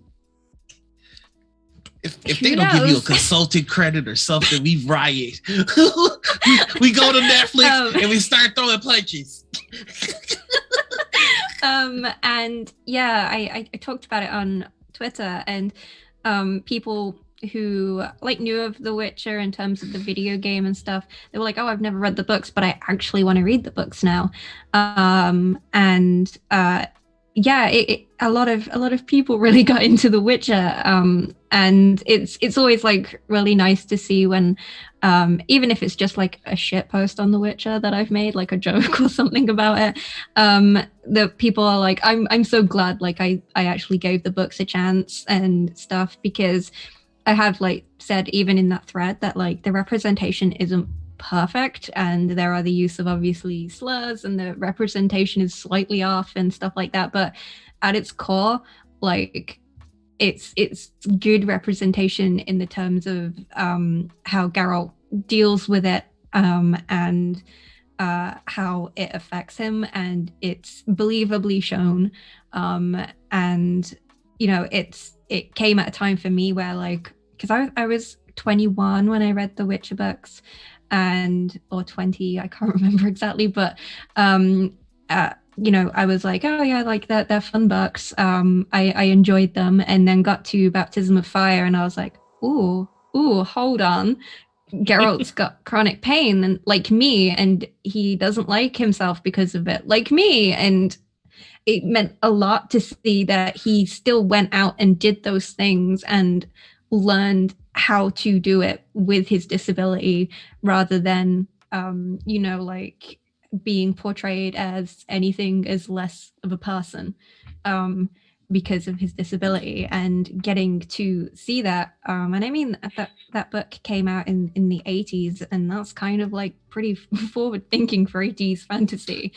If they don't give you a consulting credit or something, we riot. We go to Netflix and we start throwing punches. I talked about it on Twitter, and people who like knew of The Witcher in terms of the video game and stuff, they were like, oh, I've never read the books, but I actually want to read the books now. A lot of people really got into The Witcher, and it's always like really nice to see when even if it's just like a shit post on The Witcher that I've made, like a joke or something about it, the people are like, I'm so glad like I actually gave the books a chance and stuff, because I have like said even in that thread that like the representation isn't perfect, and there are the use of obviously slurs, and the representation is slightly off and stuff like that, but at its core, like it's good representation in the terms of how Geralt deals with it, and how it affects him, and it's believably shown, and it came at a time for me where like, because I was 21 when I read the Witcher books, or 20, I can't remember exactly, but I was like, oh yeah, like they're fun books. I enjoyed them, and then got to Baptism of Fire, and I was like, ooh, hold on, Geralt's got chronic pain, and like me, and he doesn't like himself because of it, like me, and it meant a lot to see that he still went out and did those things and learned how to do it with his disability, rather than like being portrayed as anything as less of a person. because of his disability, and getting to see that. And I mean, that book came out in the 80s, and that's kind of like pretty forward thinking for 80s fantasy.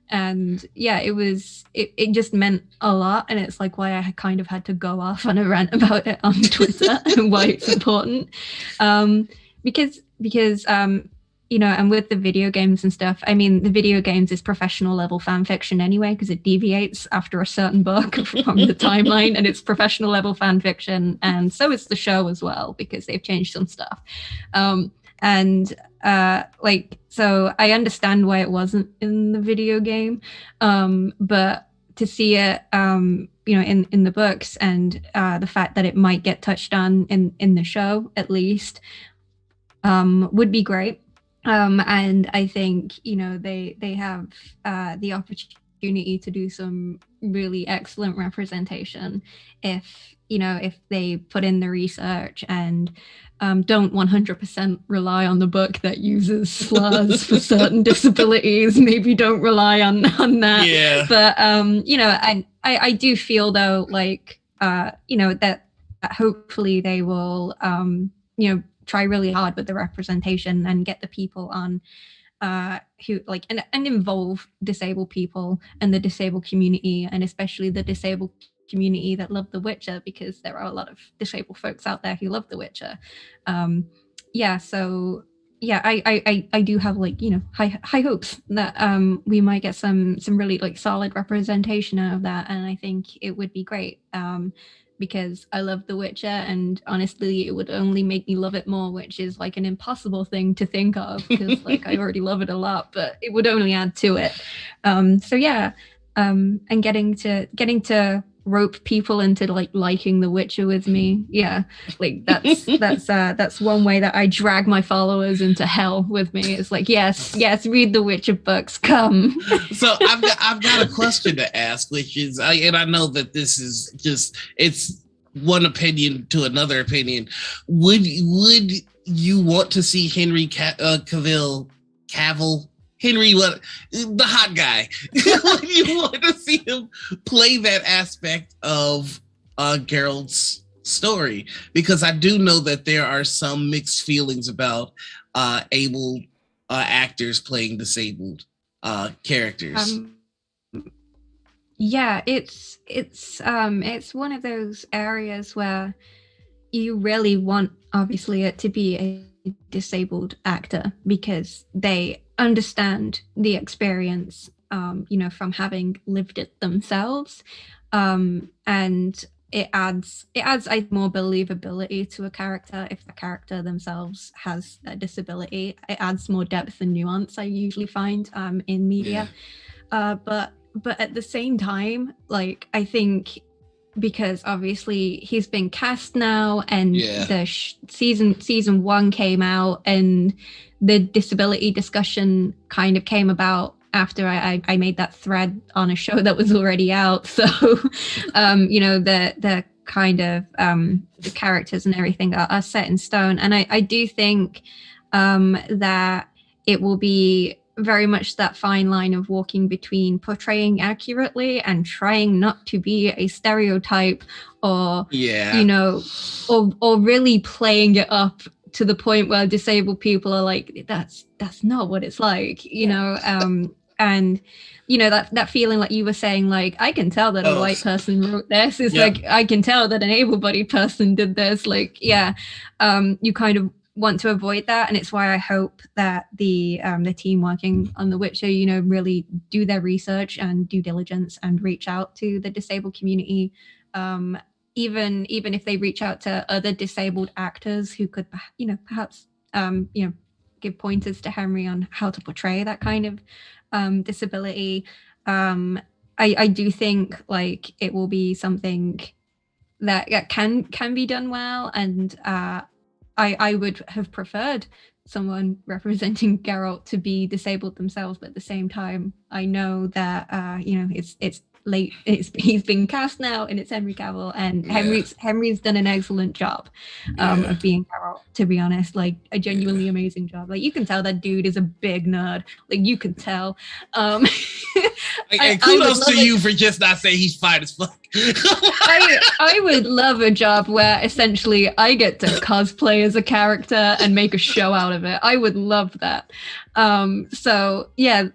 And yeah, it just meant a lot, and it's like why I kind of had to go off on a rant about it on Twitter and why it's important. Because and with the video games and stuff, I mean, the video games is professional level fan fiction anyway, because it deviates after a certain book from the timeline, and it's professional level fan fiction, and so is the show as well, because they've changed some stuff. So I understand why it wasn't in the video game, but to see it, in the books, and the fact that it might get touched on in the show at least, would be great. And I think they have the opportunity to do some really excellent representation if they put in the research and don't 100% rely on the book that uses slurs for certain disabilities. Maybe don't rely on that. Yeah. But I do feel though, like that hopefully they will try really hard with the representation and get the people on who like and involve disabled people and the disabled community, and especially the disabled community that love The Witcher, because there are a lot of disabled folks out there who love The Witcher. I do have high hopes that we might get some really like solid representation out of that, and I think it would be great. Because I love The Witcher, and honestly, it would only make me love it more, which is like an impossible thing to think of, because like I already love it a lot, but it would only add to it. And getting to rope people into like liking The Witcher with me, like that's one way that I drag my followers into hell with me. It's like yes, read The Witcher books, come. So I've got a question to ask, which is, and I know that this is just, it's one opinion to another opinion. Would you want to see Henry Cavill, Henry, what, the hot guy? Would you want to see him play that aspect of Geralt's story? Because I do know that there are some mixed feelings about able actors playing disabled characters. It's one of those areas where you really want, obviously, it to be a disabled actor, because they understand the experience, from having lived it themselves, and it adds more believability to a character if the character themselves has a disability. It adds more depth and nuance, I usually find, in media. But at the same time, like, I think because obviously he's been cast now, and the season 1 came out, and the disability discussion kind of came about after I made that thread on a show that was already out. So the kind of the characters and everything are set in stone, and I do think that it will be very much that fine line of walking between portraying accurately and trying not to be a stereotype, or or really playing it up to the point where disabled people are like, that's not what it's like, and that feeling, like you were saying, like, I can tell that a white person wrote this. It's like, I can tell that an able-bodied person did this. Like, you kind of want to avoid that, and it's why I hope that the team working on The Witcher, really do their research and due diligence and reach out to the disabled community, even if they reach out to other disabled actors who could, perhaps give pointers to Henry on how to portray that kind of disability. I do think like it will be something that can be done well, and I would have preferred someone representing Geralt to be disabled themselves, but at the same time, I know that it's he's been cast now, and it's Henry Cavill, and Henry's done an excellent job of being Geralt, to be honest. Like a genuinely amazing job. Like you can tell that dude is a big nerd. Like you can tell. And kudos to you for just not saying he's fine as fuck. I would love a job where essentially I get to cosplay as a character and make a show out of it. I would love that. So yeah,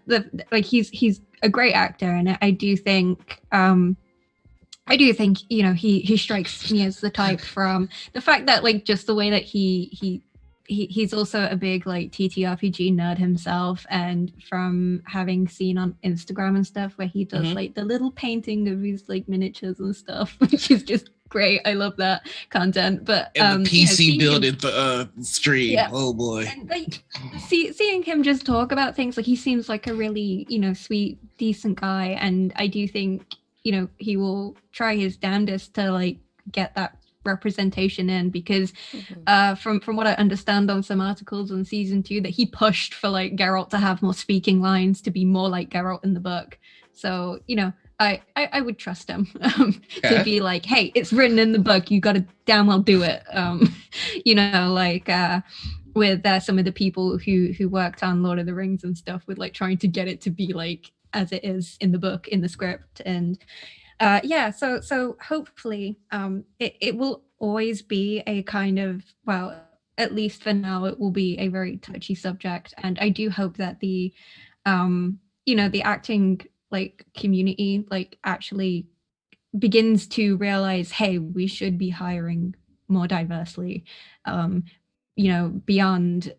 he's a great actor, and I do think you know he strikes me as the type from the fact that like just the way that he's also a big like TTRPG nerd himself, and from having seen on Instagram and stuff where he does like the little painting of his like miniatures and stuff, which is just great. I love that content. But and the PC building stream, oh boy. And, like seeing him just talk about things, like he seems like a really, you know, sweet, decent guy, and I do think, you know, he will try his damnedest to like get that representation in, because from what I understand on some articles on season 2, that he pushed for like Geralt to have more speaking lines, to be more like Geralt in the book. So, you know, I would trust him to be like, hey, it's written in the book, you got to damn well do it. You know, like with some of the people who worked on Lord of the Rings and stuff, with like trying to get it to be like as it is in the book, in the script. And so hopefully it will always be a kind of, well, at least for now, it will be a very touchy subject. And I do hope that the you know, the acting like community like actually begins to realize, hey, we should be hiring more diversely, you know, beyond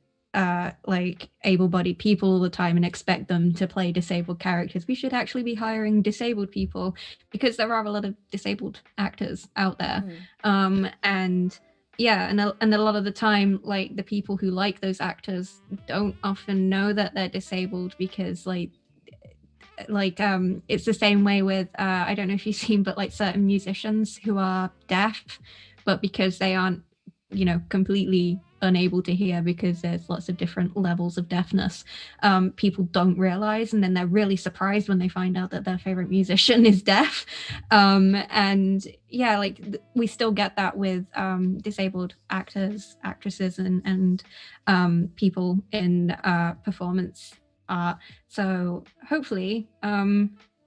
like able-bodied people all the time and expect them to play disabled characters. We should actually be hiring disabled people, because there are a lot of disabled actors out there. And yeah, and a lot of the time, like the people who like those actors don't often know that they're disabled, because like it's the same way with I don't know if you've seen, but like certain musicians who are deaf, but because they aren't, you know, completely unable to hear, because there's lots of different levels of deafness, people don't realize, and then they're really surprised when they find out that their favorite musician is deaf. And yeah, like we still get that with disabled actors, actresses, and people in performance art. So hopefully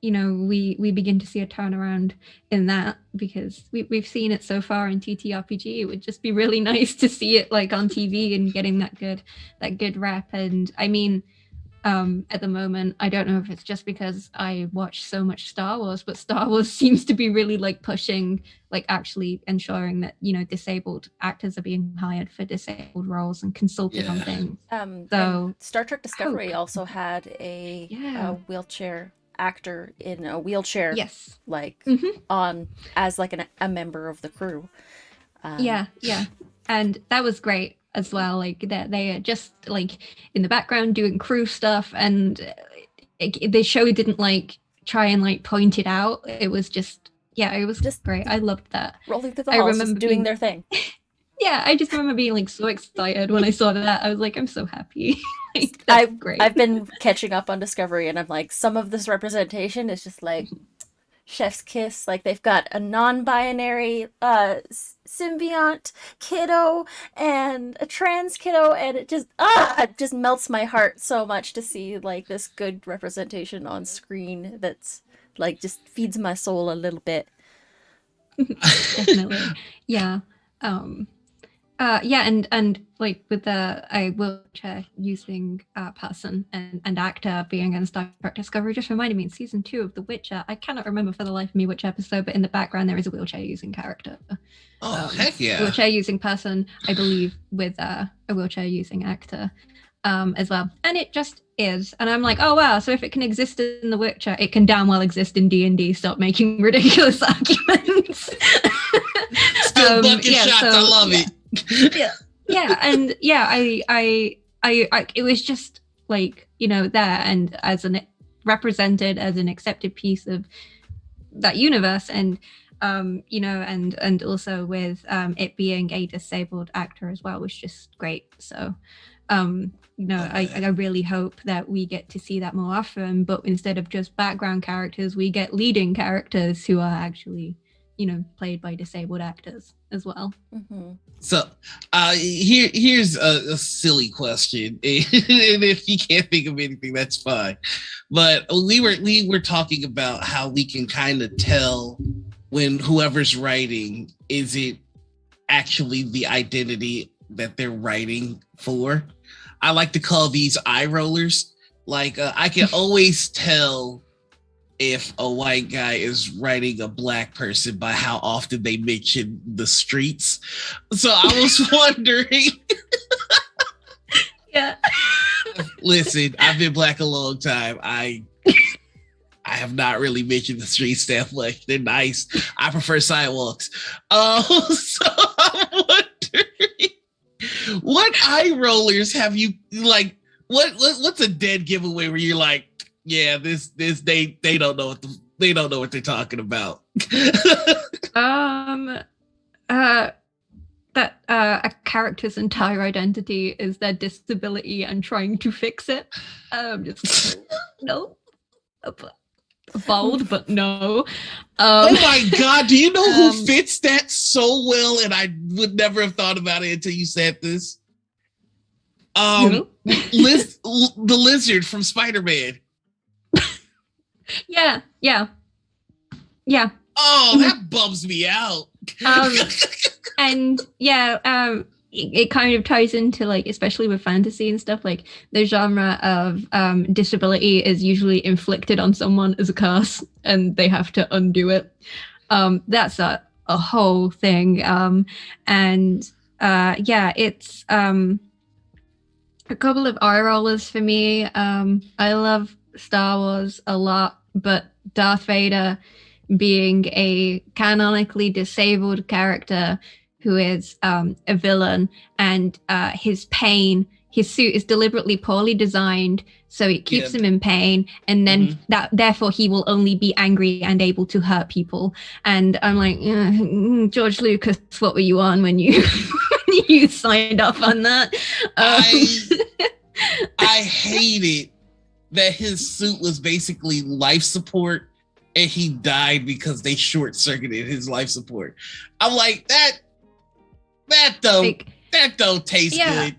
you know, we begin to see a turnaround in that, because we've seen it so far in TTRPG. It would just be really nice to see it like on TV and getting that good rep. And I mean, at the moment, I don't know if it's just because I watch so much Star Wars, but Star Wars seems to be really like pushing, like actually ensuring that, you know, disabled actors are being hired for disabled roles and consulted on things. So Star Trek Discovery also had a wheelchair actor in a wheelchair, like on as like a member of the crew. And that was great as well. Like they are just like in the background doing crew stuff, and the show didn't like try and like point it out. It was just it was just great. I loved that. Rolling through the halls, just doing their thing. Yeah, I just remember being like so excited when I saw that. I was like, I'm so happy. Like, that's great. I've been catching up on Discovery, and I'm like, some of this representation is just like chef's kiss. Like they've got a non-binary symbiont kiddo and a trans kiddo, and it just melts my heart so much to see like this good representation on screen. That's like just feeds my soul a little bit. Definitely. Yeah. And like with a wheelchair using person and actor being in Star Trek Discovery just reminded me in season 2 of The Witcher. I cannot remember for the life of me which episode, but in the background there is a wheelchair using character. Heck yeah! Wheelchair using person, I believe, with a wheelchair using actor as well, and it just is. And I'm like, oh wow! So if it can exist in The Witcher, it can damn well exist in D&D. Stop making ridiculous arguments. Still bucket shots. I love it. And I it was just like, you know, there, and as an represented as an accepted piece of that universe, and you know, and also with it being a disabled actor as well was just great. So I really hope that we get to see that more often, but instead of just background characters, we get leading characters who are actually, played by disabled actors as well. Mm-hmm. So here's a silly question, and if you can't think of anything, that's fine. But we were talking about how we can kind of tell when whoever's writing isn't actually the identity that they're writing for. I like to call these eye rollers. Like I can always tell if a white guy is writing a black person by how often they mention the streets. So I was wondering. Yeah. Listen, I've been black a long time. I have not really mentioned the streets that much. They're nice. I prefer sidewalks. So I'm wondering, what eye rollers have you like? What's a dead giveaway where you're like, yeah, this they don't know what they're talking about. That a character's entire identity is their disability and trying to fix it. Just no. Bold, but no. Oh my God, do you know who fits that so well? And I would never have thought about it until you said this. The lizard from Spider-Man. Yeah. Oh, that bums me out. And yeah, it kind of ties into, like, especially with fantasy and stuff, like the genre of disability is usually inflicted on someone as a curse and they have to undo it. That's a whole thing. It's a couple of eye rollers for me. I love Star Wars a lot, but Darth Vader being a canonically disabled character who is a villain, and his suit is deliberately poorly designed so it keeps him in pain, and then therefore he will only be angry and able to hurt people. And I'm like, George Lucas, what were you on when you you signed off on that? I hated that his suit was basically life support and he died because they short-circuited his life support. I'm like, that don't taste good.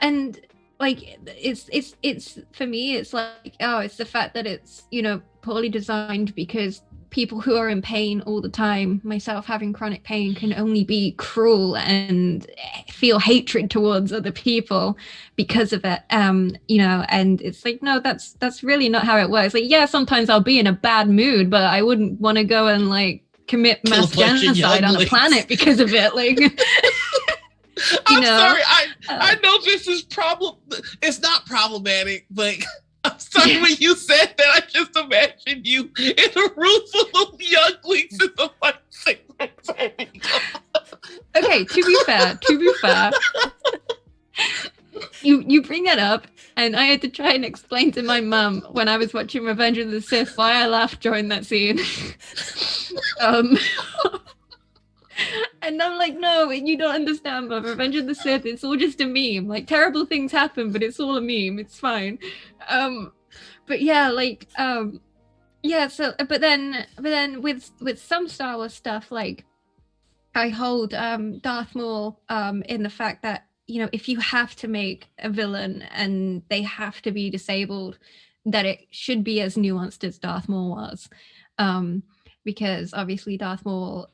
And like it's for me, it's like, it's the fact that it's, poorly designed, because people who are in pain all the time, myself having chronic pain, can only be cruel and feel hatred towards other people because of it. And it's like, no, that's really not how it works. Like, yeah, sometimes I'll be in a bad mood, but I wouldn't want to go and like commit mass genocide on a planet because of it. Like, I'm sorry. I know this is it's not problematic, but I'm sorry when you said that. I just imagined you in a room full of younglings in the lightsaber. Okay, to be fair, you bring that up, and I had to try and explain to my mum when I was watching Revenge of the Sith why I laughed during that scene. And I'm like, no, you don't understand, but Revenge of the Sith, it's all just a meme. Like, terrible things happen, but it's all a meme. It's fine. But yeah, like, so, but then with some Star Wars stuff, like, I hold Darth Maul in the fact that, if you have to make a villain and they have to be disabled, that it should be as nuanced as Darth Maul was. Because obviously Darth Maul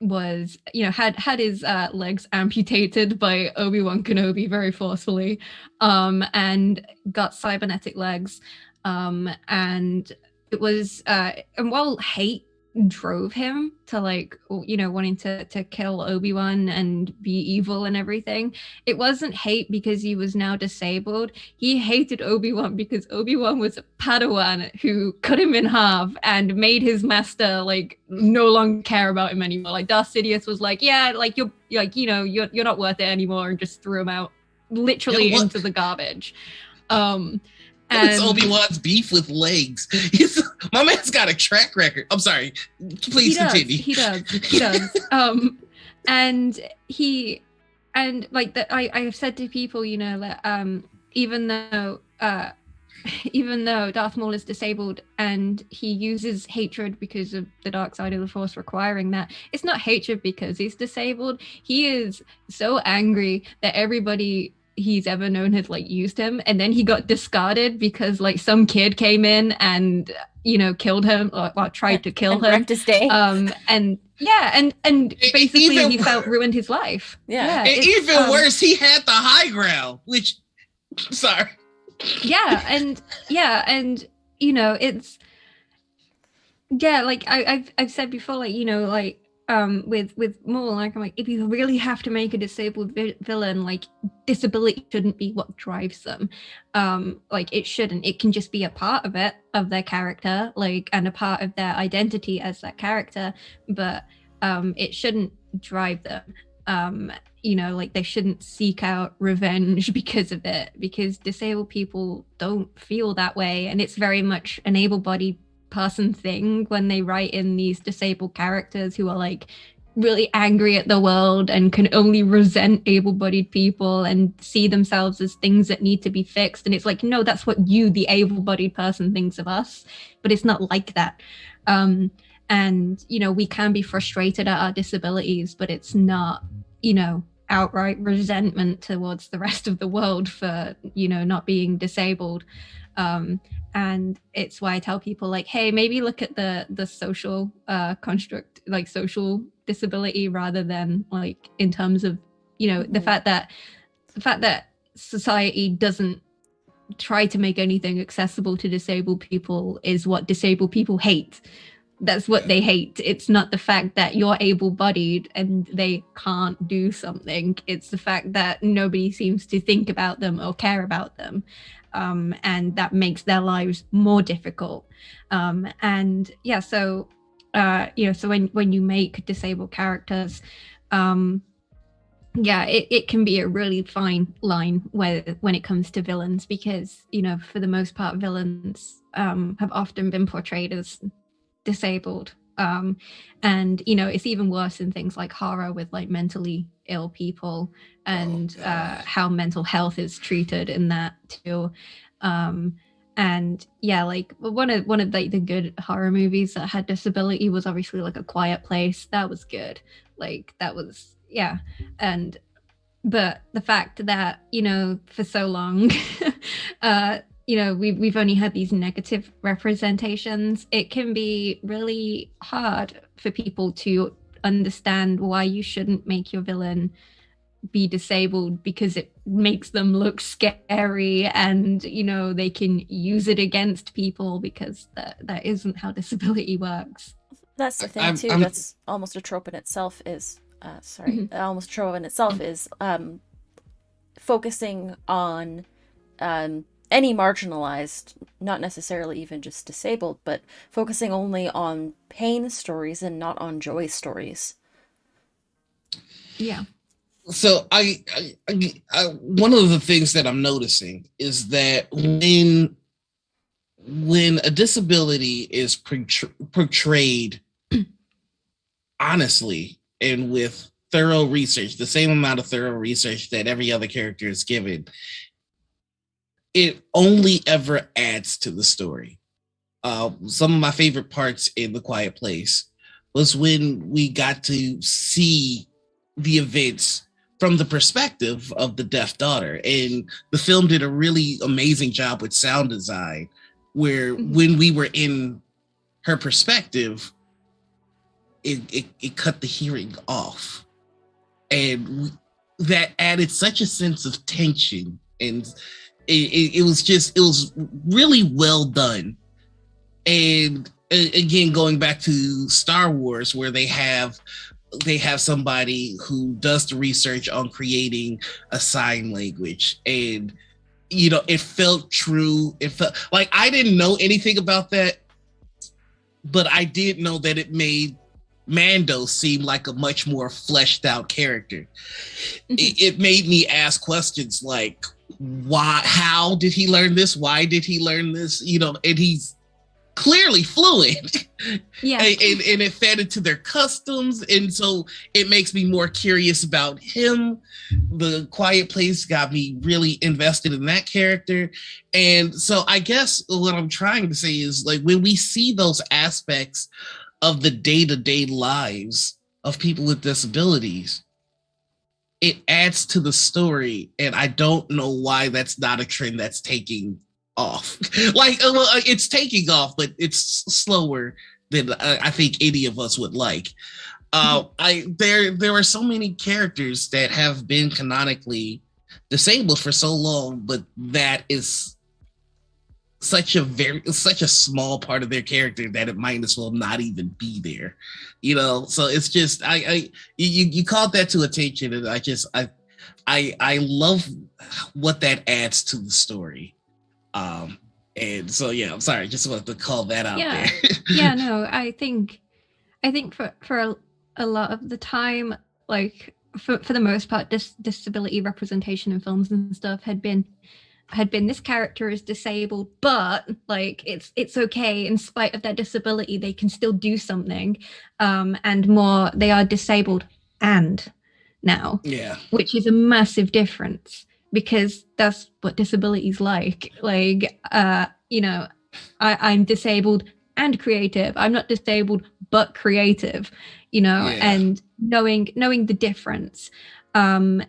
was, had his legs amputated by Obi-Wan Kenobi very forcefully, and got cybernetic legs. And it was, and while hate drove him to, like, wanting to kill Obi-Wan and be evil and everything, it wasn't hate because he was now disabled. He hated Obi-Wan because Obi-Wan was a Padawan who cut him in half and made his master, like, no longer care about him anymore. Like, Darth Sidious was like, yeah, like, you're not worth it anymore, and just threw him out literally into the garbage. It's Obi-Wan's beef with legs. My man's got a track record. I'm sorry. Please continue. He does. And he and like that, I've said to people, you know, that even though even though Darth Maul is disabled and he uses hatred because of the dark side of the Force requiring that, it's not hatred because he's disabled. He is so angry that everybody he's ever known has like used him, and then he got discarded because like some kid came in and, you know, killed him or tried to kill him, wrecked his day. And yeah, and basically he felt ruined his life. Yeah. And even worse, he had the high ground, which sorry. And you know, it's like I've said before, like, you know, like with Maul, like I'm like, if you really have to make a disabled villain, like disability shouldn't be what drives them. Like it shouldn't. It can just be a part of it, of their character, like, and a part of their identity as that character, but it shouldn't drive them. You know, like they shouldn't seek out revenge because of it, because disabled people don't feel that way, and it's very much an able-bodied person thing when they write in these disabled characters who are like really angry at the world and can only resent able-bodied people and see themselves as things that need to be fixed. And it's like, no, that's what you, the able-bodied person, thinks of us, but it's not like that. And you know, we can be frustrated at our disabilities, but it's not, you know, outright resentment towards the rest of the world for, you know, not being disabled. And it's why I tell people, like, hey, maybe look at the social construct, like social disability, rather than like in terms of, you know, the fact that society doesn't try to make anything accessible to disabled people is what disabled people hate. That's what they hate. It's not the fact that you're able-bodied and they can't do something. It's the fact that nobody seems to think about them or care about them. And that makes their lives more difficult. And yeah, so you know, so when you make disabled characters, yeah, it can be a really fine line when it comes to villains, because, you know, for the most part, villains have often been portrayed as disabled. And, you know, it's even worse in things like horror with like mentally ill people and how mental health is treated in that too. And yeah, like one of like the good horror movies that had disability was obviously like A Quiet Place. That was good. Like that was, yeah. And but the fact that, you know, for so long you know, we've only had these negative representations, it can be really hard for people to understand why you shouldn't make your villain be disabled, because it makes them look scary, and, you know, they can use it against people, because that isn't how disability works. That's the thing too. That's almost a trope in itself is almost a trope in itself is focusing on any marginalized, not necessarily even just disabled, but focusing only on pain stories and not on joy stories. Yeah. So I one of the things that I'm noticing is that when a disability is portrayed honestly and with thorough research, the same amount of thorough research that every other character is given, it only ever adds to the story. Some of my favorite parts in The Quiet Place was when we got to see the events from the perspective of the deaf daughter. And the film did a really amazing job with sound design, where when we were in her perspective, it cut the hearing off. And that added such a sense of tension, and it was really well done. And again, going back to Star Wars, where they have somebody who does the research on creating a sign language, and, you know, it felt true. It felt like I didn't know anything about that, but I did know that it made Mando seem like a much more fleshed out character. It made me ask questions like, why, how did he learn this? Why did he learn this? You know, and he's clearly fluid. Yeah. and it fed into their customs, and so it makes me more curious about him. The Quiet Place got me really invested in that character. And so I guess what I'm trying to say is, like, when we see those aspects of the day-to-day lives of people with disabilities, it adds to the story, and I don't know why that's not a trend that's taking off. Like, well, it's taking off, but it's slower than I think any of us would like. There are so many characters that have been canonically disabled for so long, but that is such a small part of their character that it might as well not even be there, so it's just you called that to attention, and I love what that adds to the story. And so I'm sorry, I just wanted to call that out there. No, I think for a lot of the time, like for the most part, disability representation in films and stuff had been this character is disabled, but like it's okay, in spite of their disability they can still do something, and more they are disabled and now, which is a massive difference, because that's what disability is like I'm disabled and creative. I'm not disabled but creative, and knowing the difference. And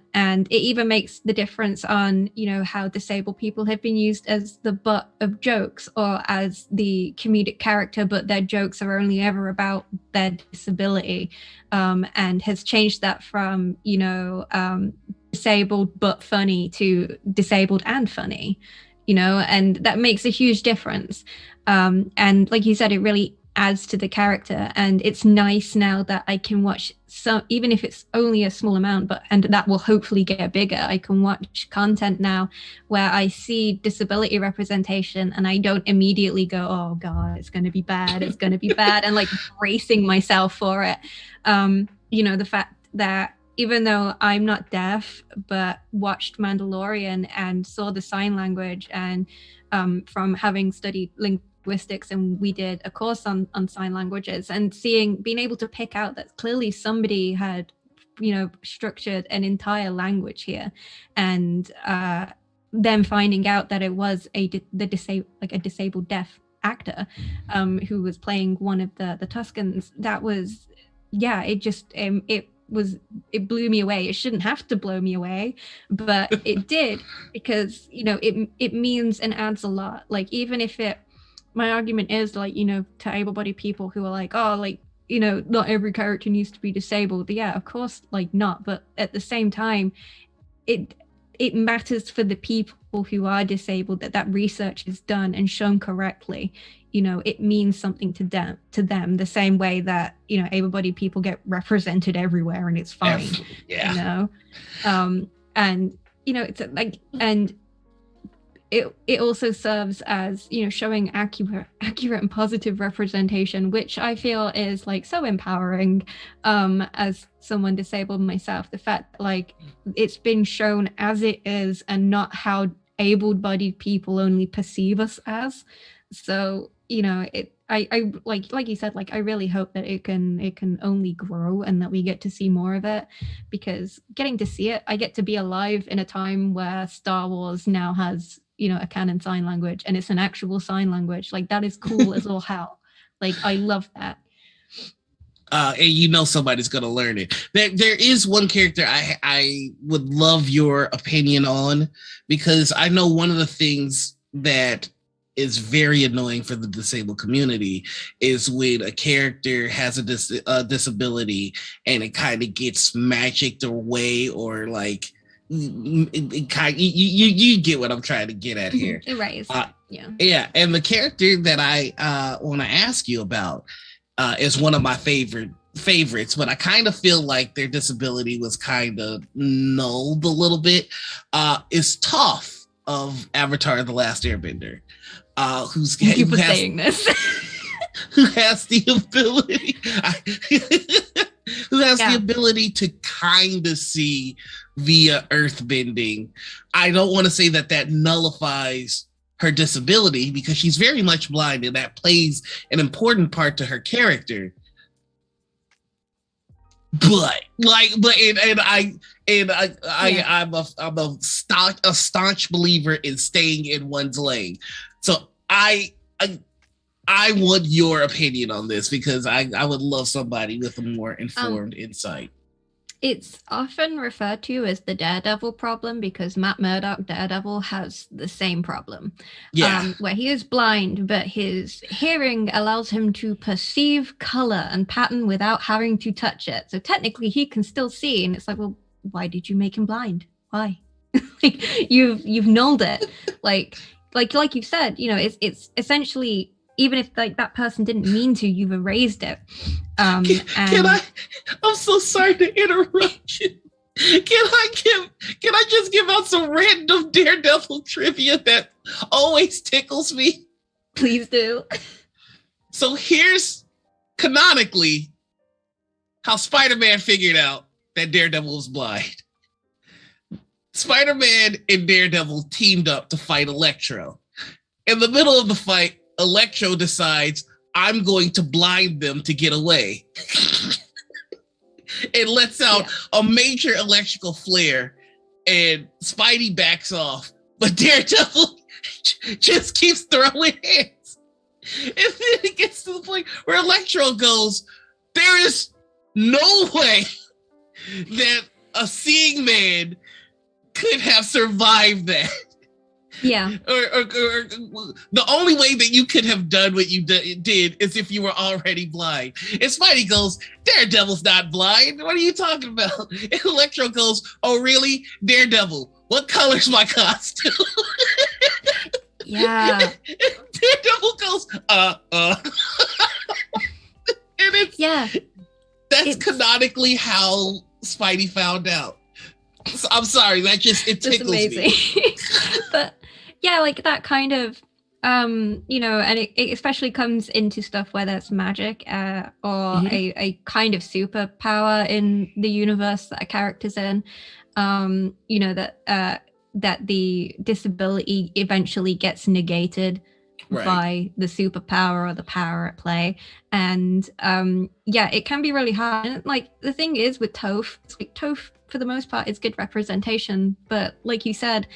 it even makes the difference on, how disabled people have been used as the butt of jokes or as the comedic character, but their jokes are only ever about their disability, and has changed that from, disabled but funny to disabled and funny, and that makes a huge difference. And like you said, it really adds to the character, and it's nice now that I can watch some, even if it's only a small amount, and that will hopefully get bigger. I can watch content now where I see disability representation and I don't immediately go, oh god, it's going to be bad, and like bracing myself for it. The fact that even though I'm not deaf, but watched Mandalorian and saw the sign language, and from having studied linguistics, and we did a course on sign languages, and being able to pick out that clearly somebody had structured an entire language here, and then finding out that it was a disabled deaf actor who was playing one of the Tuscans. That was it blew me away. It shouldn't have to blow me away, but it did, because it means and adds a lot. Like, even if my argument is like, to able-bodied people who are like, oh, like, not every character needs to be disabled. Yeah, of course, like, not. But at the same time, it matters for the people who are disabled that research is done and shown correctly. It means something to them the same way that, able-bodied people get represented everywhere and it's fine. And, it's like, and it also serves as, showing accurate and positive representation, which I feel is like so empowering, as someone disabled myself. The fact like it's been shown as it is and not how able-bodied people only perceive us as. So, I like you said, like, I really hope that it can only grow and that we get to see more of it, because getting to see it, I get to be alive in a time where Star Wars now has, a canon sign language, and it's an actual sign language. Like, that is cool as all hell. Like, I love that. And somebody's gonna learn it. There is one character I would love your opinion on, because I know one of the things that is very annoying for the disabled community is when a character has a disability and it kind of gets magicked away, or like it kind of, you get what I'm trying to get at here. Right. And the character that I want to ask you about is one of my favorites, but I kind of feel like their disability was kind of nulled a little bit, is Toph of Avatar: The Last Airbender. Who has the ability the ability to kind of see via earthbending. I don't want to say that nullifies her disability because she's very much blind, and that plays an important part to her character. But I'm a staunch believer in staying in one's lane. So I want your opinion on this because I would love somebody with a more informed insight. It's often referred to as the Daredevil problem because Matt Murdock, Daredevil, has the same problem. Yeah. Where he is blind, but his hearing allows him to perceive color and pattern without having to touch it. So technically he can still see, and it's like, well, why did you make him blind? Why? Like you've nulled it. like you said, you know, it's essentially, even if like that person didn't mean to, you've erased it. I'm so sorry to interrupt you. Can I just give out some random Daredevil trivia that always tickles me? Please do. So here's canonically how Spider-Man figured out that Daredevil was blind. Spider-Man and Daredevil teamed up to fight Electro. In the middle of the fight, Electro decides, I'm going to blind them to get away. It lets out a major electrical flare, and Spidey backs off, but Daredevil just keeps throwing hands. And then it gets to the point where Electro goes, there is no way that a seeing man could have survived that. Yeah. Or the only way that you could have done what you did is if you were already blind. And Spidey goes, Daredevil's not blind. What are you talking about? And Electro goes, oh, really? Daredevil, what color's my costume? Yeah. Daredevil goes, And that's canonically how Spidey found out. So, I'm sorry, it tickles me. But yeah, like that kind of you know, and it especially comes into stuff where there's magic or a kind of superpower in the universe that a character's in. You know, that the disability eventually gets negated by the superpower or the power at play. And it can be really hard. And like the thing is with Toph, it's like Toph for the most part is good representation, but like you said,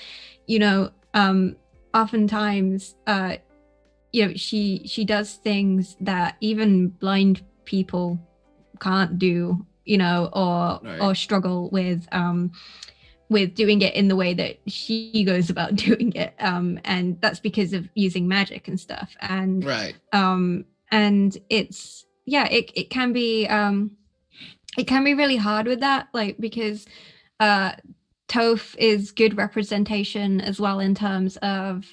you know, oftentimes you know, she does things that even blind people can't do, you know, or struggle with doing it in the way that she goes about doing it, and that's because of using magic and stuff. And and it's it can be really hard with that, like, because Toph is good representation as well in terms of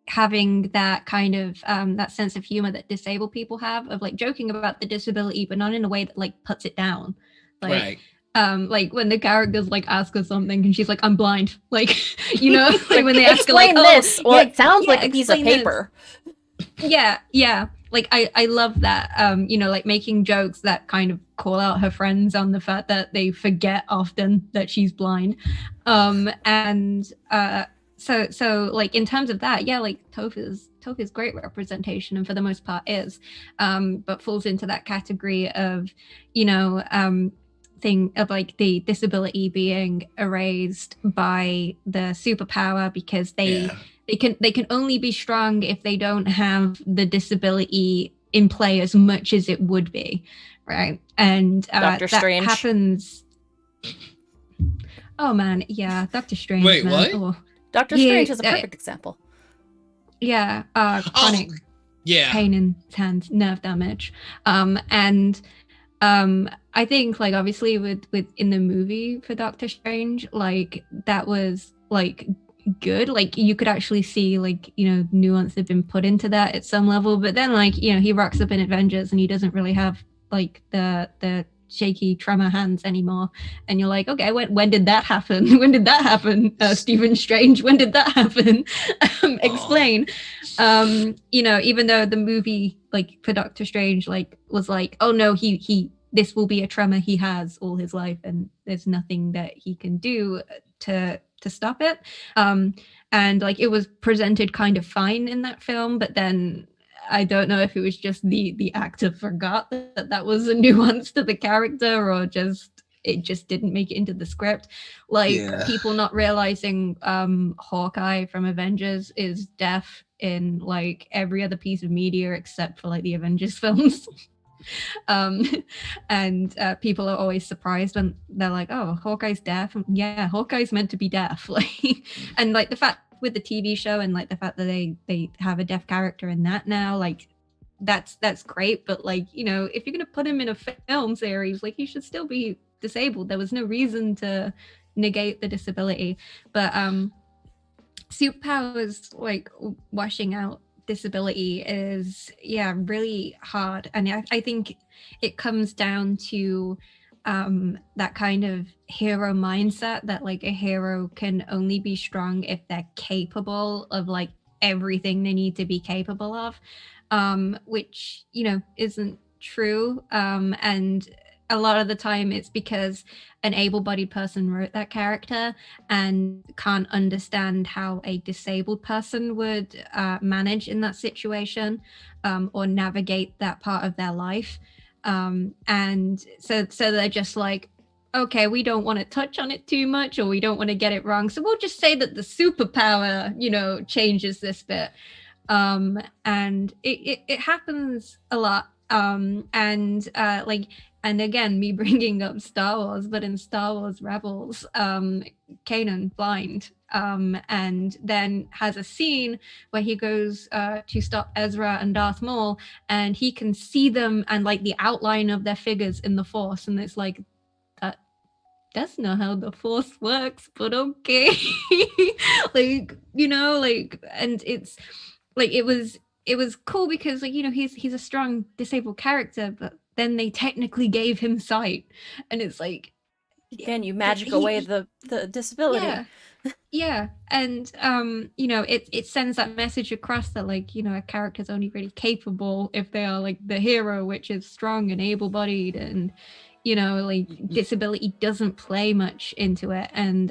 having that kind of that sense of humor that disabled people have, of like joking about the disability but not in a way that like puts it down, like like when the characters like ask her something and she's like, I'm blind, like, you know, like when they ask her like, this, it sounds like a piece of paper. Like I love that, you know, like making jokes that kind of call out her friends on the fact that they forget often that she's blind. So like in terms of that, like Toph is great representation, and for the most part is, but falls into that category of, you know, thing of like the disability being erased by the superpower because they can only be strong if they don't have the disability in play as much as it would be, right? And Doctor Strange happens. Oh man, yeah, Doctor Strange. Wait, man. what? Oh. Doctor Strange is a perfect example. Yeah, chronic pain in his hands, nerve damage, and I think like obviously with in the movie for Doctor Strange, like that was like good, like you could actually see like, you know, nuance had been put into that at some level, but then like, you know, he rocks up in Avengers and he doesn't really have like the shaky tremor hands anymore, and you're like, okay, when did that happen? Stephen Strange, when did that happen? Explain. You know, even though the movie like for Doctor Strange like was like, oh no, he this will be a tremor he has all his life and there's nothing that he can do to stop it. and like it was presented kind of fine in that film, but then I don't know if it was just the actor forgot that was a nuance to the character, or just it just didn't make it into the script. Like people not realizing Hawkeye from Avengers is deaf in like every other piece of media except for like the Avengers films. And people are always surprised when they're like, oh, Hawkeye's deaf. Yeah, Hawkeye's meant to be deaf. Like, and like the fact with the TV show, and like the fact that they have a deaf character in that now, like that's great. But like, you know, if you're gonna put him in a film series, like he should still be disabled. There was no reason to negate the disability. But superpowers, like washing out disability, is really hard. And I think it comes down to that kind of hero mindset, that like a hero can only be strong if they're capable of like everything they need to be capable of, which, you know, isn't true. And a lot of the time it's because an able-bodied person wrote that character and can't understand how a disabled person would manage in that situation, or navigate that part of their life. And so they're just like, okay, we don't want to touch on it too much, or we don't want to get it wrong, so we'll just say that the superpower, you know, changes this bit. And it happens a lot. And again, me bringing up Star Wars, but in Star Wars Rebels, Kanan blind, and then has a scene where he goes to stop Ezra and Darth Maul, and he can see them and like the outline of their figures in the Force, and it's like, that's not how the Force works, but okay. Like, you know, like, and it's like it was cool because, like, you know, he's a strong disabled character, but then they technically gave him sight, and it's like, again, you magic away the disability. Yeah. And you know, it sends that message across that, like, you know, a character's only really capable if they are like the hero, which is strong and able-bodied, and, you know, like disability doesn't play much into it. And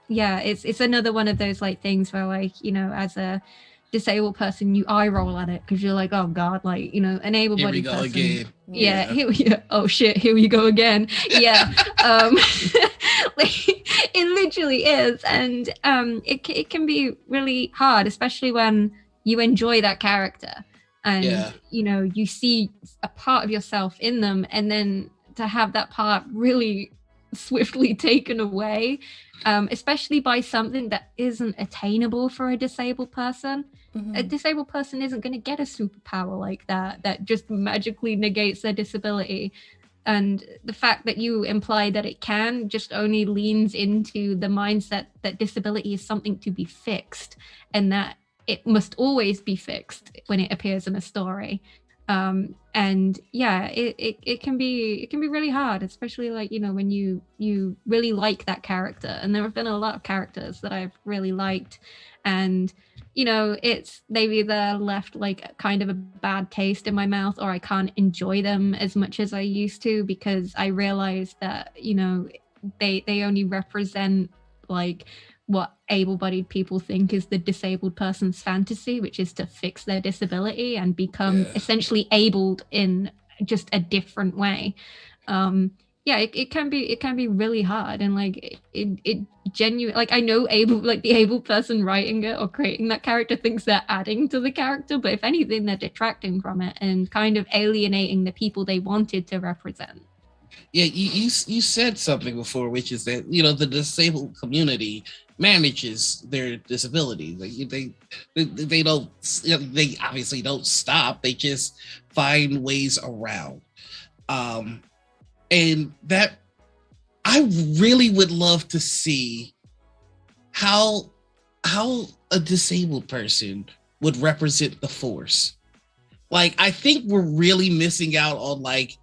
it's another one of those like things where, like, you know, as a disabled person, you eye roll at it because you're like, oh god, like, you know, an able-bodied person again. Oh shit, here we go again. Like, it literally is. And it can be really hard, especially when you enjoy that character and you know, you see a part of yourself in them, and then to have that part really swiftly taken away, especially by something that isn't attainable for a disabled person. Mm-hmm. A disabled person isn't going to get a superpower like that just magically negates their disability. And the fact that you imply that it can just only leans into the mindset that disability is something to be fixed, and that it must always be fixed when it appears in a story. And it can be really hard, especially, like, you know, when you really like that character. And there have been a lot of characters that I've really liked, and, you know, they've either left like kind of a bad taste in my mouth, or I can't enjoy them as much as I used to, because I realize that, you know, they only represent like what able-bodied people think is the disabled person's fantasy, which is to fix their disability and become essentially abled in just a different way. It can be really hard, and like it genuinely, like, I know the able person writing it or creating that character thinks they're adding to the character, but if anything, they're detracting from it and kind of alienating the people they wanted to represent. Yeah, you said something before, which is that, you know, the disabled community manages their disability. Like, they don't, they obviously don't stop. They just find ways around. And that, I really would love to see how a disabled person would represent the Force. Like, I think we're really missing out on, like,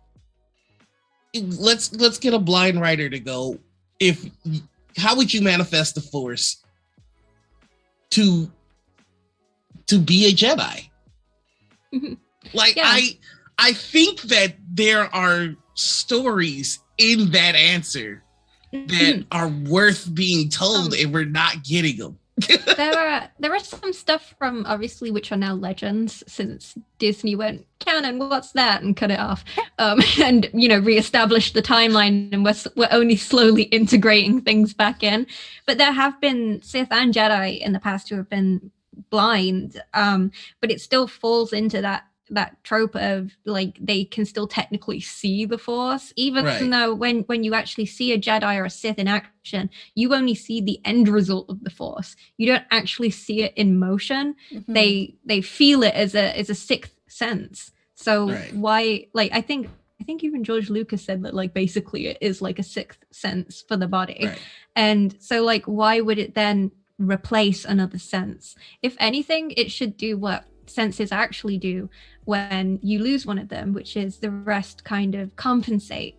let's get a blind writer to go, how would you manifest the Force to be a Jedi? Mm-hmm. Like, I think that there are stories in that answer that are worth being told, and we're not getting them. There are some stuff from obviously which are now legends since Disney went canon. What's that? And cut it off, and reestablished the timeline, and we're only slowly integrating things back in. But there have been Sith and Jedi in the past who have been blind, but it still falls into that trope of like they can still technically see the Force, even though when you actually see a Jedi or a Sith in action, you only see the end result of the Force. You don't actually see it in motion. Mm-hmm. They feel it as a sixth sense. So why, like, I think even George Lucas said that, like, basically it is like a sixth sense for the body. And so, like, why would it then replace another sense? If anything, it should do what senses actually do when you lose one of them, which is the rest kind of compensate.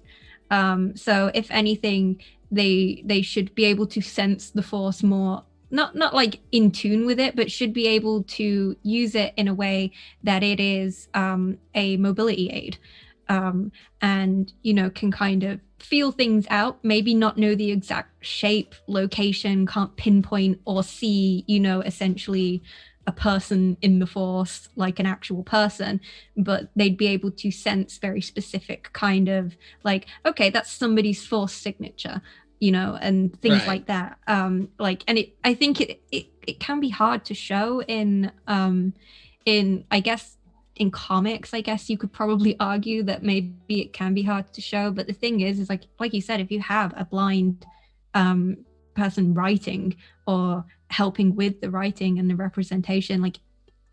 So if anything, they should be able to sense the Force more, not like in tune with it, but should be able to use it in a way that it is a mobility aid, and can kind of feel things out, maybe not know the exact shape, location, can't pinpoint or see, essentially a person in the Force, like an actual person, but they'd be able to sense very specific kind of like, okay, that's somebody's Force signature, and things like that. I think it can be hard to show in I guess in comics. I guess you could probably argue that maybe it can be hard to show, but the thing is like you said, if you have a blind person writing or helping with the writing and the representation, like,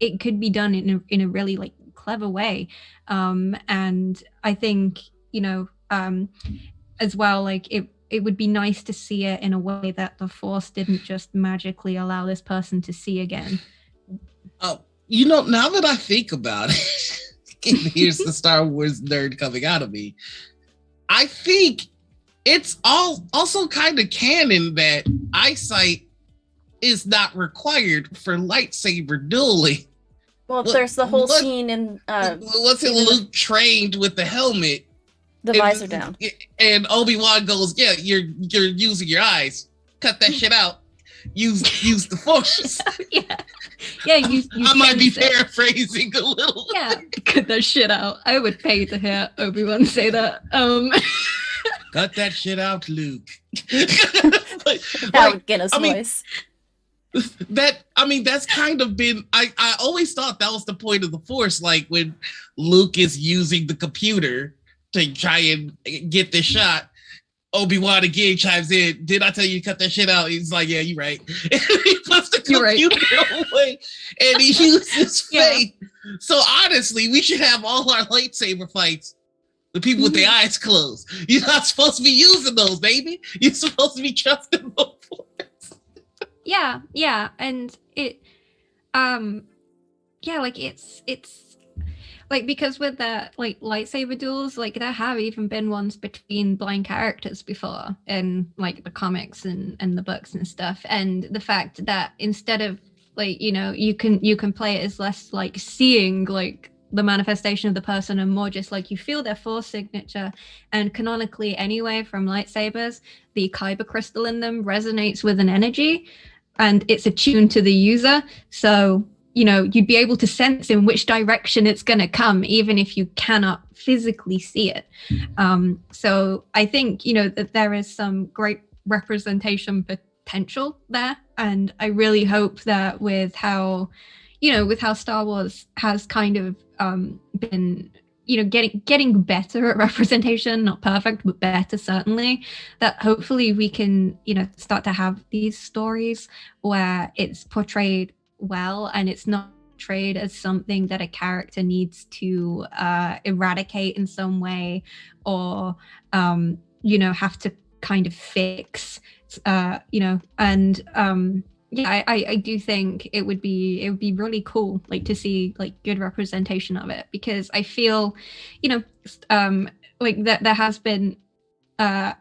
it could be done in a really, like, clever way, and I think as well, like, it would be nice to see it in a way that the Force didn't just magically allow this person to see again. Now that I think about it, and here's the Star Wars nerd coming out of me, I think it's also kind of canon that eyesight is not required for lightsaber dueling. Well, there's the whole scene in wasn't Luke trained with the helmet, the visor down, and Obi-Wan goes, "Yeah, you're using your eyes. Cut that shit out. Use the Force." Yeah. I might be paraphrasing a little. Yeah, cut that shit out. I would pay to hear Obi-Wan say that. Cut that shit out, Luke. That would get his voice. That's kind of been, I always thought that was the point of the Force, like when Luke is using the computer to try and get the shot, Obi-Wan again chimes in, "Did I tell you to cut that shit out?" He's like, "Yeah, you're right." And he puts the computer away and he uses faith. So honestly, we should have all our lightsaber fights the people with their eyes closed. You're not supposed to be using those, baby. You're supposed to be trusting the Force. Yeah, and it, like, it's like, because with the, like, lightsaber duels, like, there have even been ones between blind characters before in, like, the comics and the books and stuff, and the fact that instead of, like, you can play it as less like seeing, like, the manifestation of the person, and more just like you feel their Force signature. And canonically anyway, from lightsabers, the kyber crystal in them resonates with an energy and it's attuned to the user, so you'd be able to sense in which direction it's going to come, even if you cannot physically see it. So I think that there is some great representation potential there, and I really hope that with how Star Wars has kind of been getting better at representation, not perfect, but better certainly, that hopefully we can start to have these stories where it's portrayed well and it's not portrayed as something that a character needs to eradicate in some way, or have to kind of fix, I do think it would be really cool, like, to see, like, good representation of it, because I feel like that there has been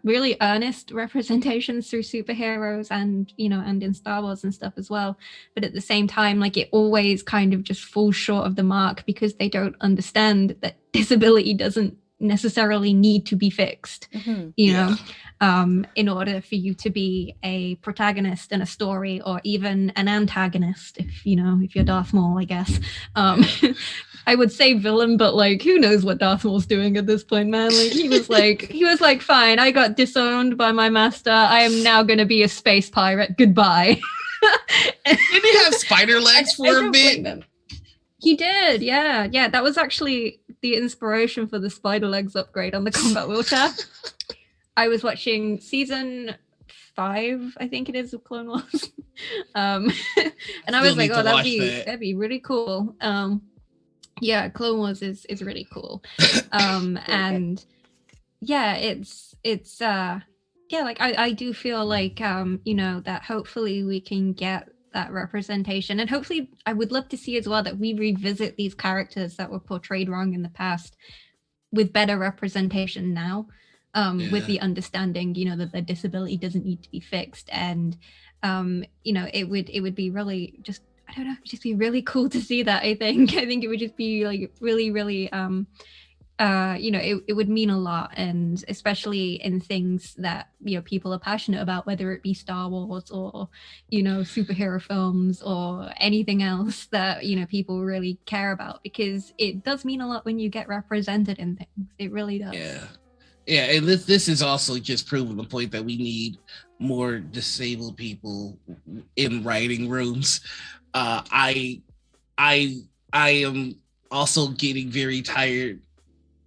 really earnest representations through superheroes and and in Star Wars and stuff as well, but at the same time, like, it always kind of just falls short of the mark because they don't understand that disability doesn't necessarily need to be fixed, Mm-hmm. you know, in order for you to be a protagonist in a story, or even an antagonist, if you're Darth Maul, I guess. I would say villain, but like, who knows what Darth Maul's doing at this point, man? Like, he was like, fine, I got disowned by my master. I am now going to be a space pirate. Goodbye. Didn't he have spider legs for a bit? He did, yeah. That was actually the inspiration for the spider legs upgrade on the combat wheelchair. I was watching season 5, I think it is, of Clone Wars, and I was like, oh, that'd be really cool. Yeah, Clone Wars is really cool. And yeah, it's like I do feel like that hopefully we can get that representation, and hopefully I would love to see as well that we revisit these characters that were portrayed wrong in the past with better representation now, with the understanding that their disability doesn't need to be fixed, and it would be really just, I don't know, just be really cool to see that. I think it would just be like really, really it would mean a lot, and especially in things that people are passionate about, whether it be Star Wars or superhero films or anything else that people really care about, because it does mean a lot when you get represented in things. It really does. And this is also just proving the point that we need more disabled people in writing rooms. I am also getting very tired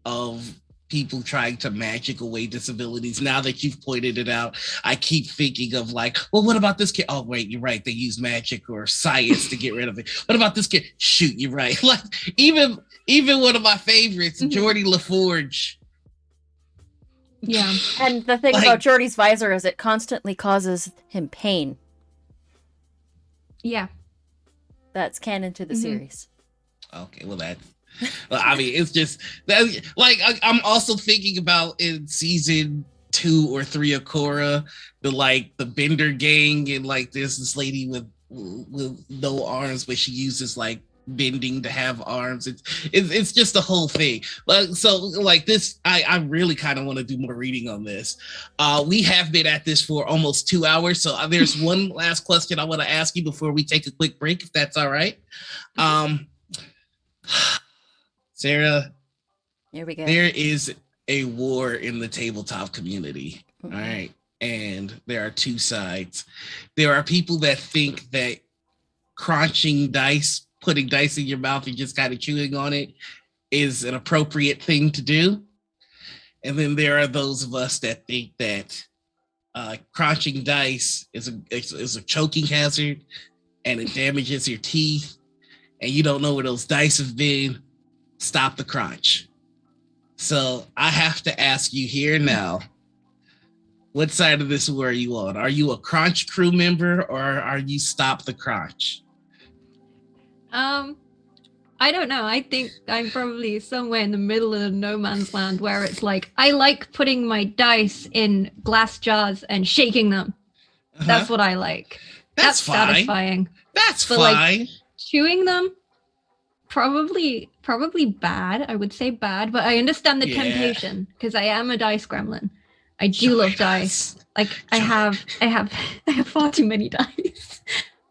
of people trying to magic away disabilities. Now that you've pointed it out, I keep thinking of like, well, what about this kid? Oh, wait, you're right. They use magic or science to get rid of it. What about this kid? Shoot, you're right. Like even one of my favorites, Geordie LaForge. Yeah. And the thing about Geordie's visor is it constantly causes him pain. Yeah. That's canon to the series. Okay, well I mean, it's just that, like, I'm also thinking about in season 2 or 3 of Korra, the Bender gang, and like there's this lady with no arms, but she uses like bending to have arms. It's just the whole thing. So like this, I really kind of want to do more reading on this. We have been at this for almost 2 hours, so there's one last question I want to ask you before we take a quick break, if that's all right. Sarah, here we go. There is a war in the tabletop community. All right. And there are two sides. There are people that think that crunching dice, putting dice in your mouth and just kind of chewing on it is an appropriate thing to do. And then there are those of us that think that crunching dice is a choking hazard, and it damages your teeth, and you don't know where those dice have been. Stop the crunch. So I have to ask you here now, what side of this war are you on? Are you a crunch crew member, or are you stop the crunch? I don't know. I think I'm probably somewhere in the middle of no man's land, where it's like, I like putting my dice in glass jars and shaking them. That's what I like. That's fine. Satisfying. That's but fine. Like, chewing them, probably bad. I would say bad, but I understand the temptation, because I am a dice gremlin. I do love dice. Like I have far too many dice.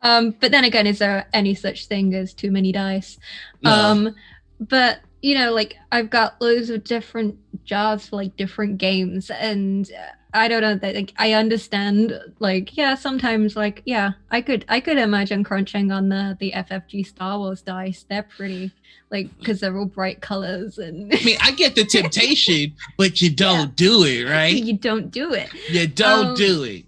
But then again, is there any such thing as too many dice? No. But like I've got loads of different jars for like different games, and I don't know, like I understand, like sometimes like I could imagine crunching on the FFG Star Wars dice. They're pretty, like, because they're all bright colors, and I mean, I get the temptation, but you don't do it, right? You don't do it. You don't do it.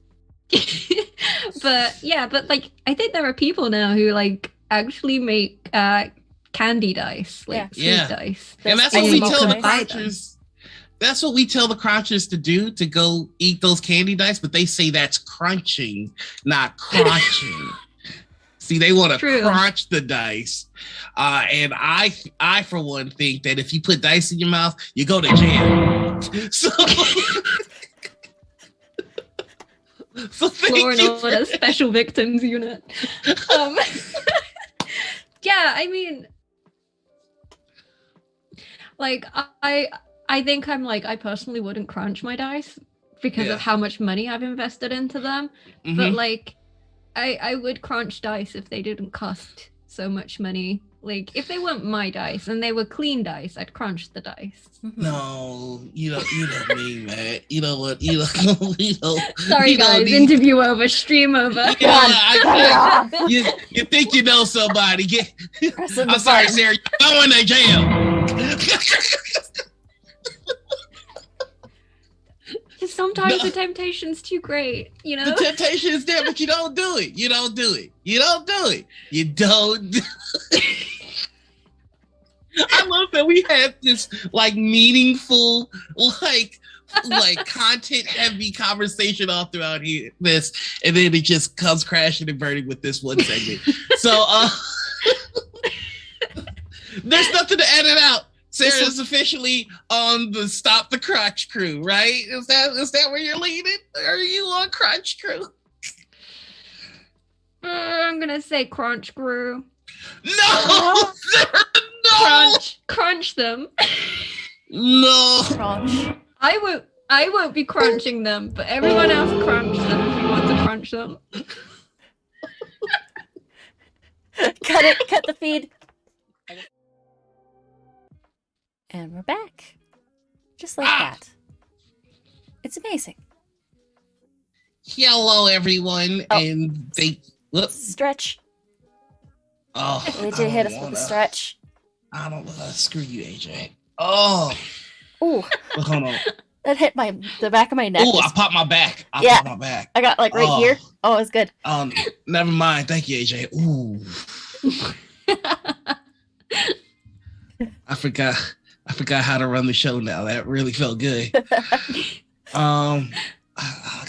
but like I think there are people now who like actually make candy dice, like sweet dice, and that's what we tell the crunchers. That's what we tell the crunchers to do, to go eat those candy dice, but they say that's crunching, not crunching. See, they want to crunch the dice. And I, for one, think that if you put dice in your mouth, you go to jail. So Law and Order Special Victims Unit. I mean, like I think I personally wouldn't crunch my dice because of how much money I've invested into them. Mm-hmm. But like, I would crunch dice if they didn't cost so much money. Like, if they weren't my dice and they were clean dice, I'd crunch the dice. No, you don't mean that. You know what? Sorry, guys. Interview over, stream over. You think you know somebody? I'm sorry, button. Sarah. You're going to jail. Sometimes the temptation's too great, you know? The temptation is there, but you don't do it. You don't do it. I love that we had this like meaningful, like content heavy conversation all throughout here. This, and then it just comes crashing and burning with this one segment. So there's nothing to edit out. Sarah is officially on the Stop the Crunch crew, right? Is that where you're leading? Are you on Crunch crew? I'm gonna say crunch crew. No, Sarah, no. Crunch them. No. Crunch. I won't be crunching them, but everyone else crunch them if you want to crunch them. Cut the feed. And we're back. Just like that. It's amazing. Hello, everyone, and Stretch. Oh, AJ hit us with a stretch. I don't screw you, AJ. Oh. Ooh. Well, hold on. That hit the back of my neck. Oh, I popped my back. Popped my back. I got like right here. Oh, it's good. Never mind. Thank you, AJ. Ooh. I forgot how to run the show now. That really felt good. I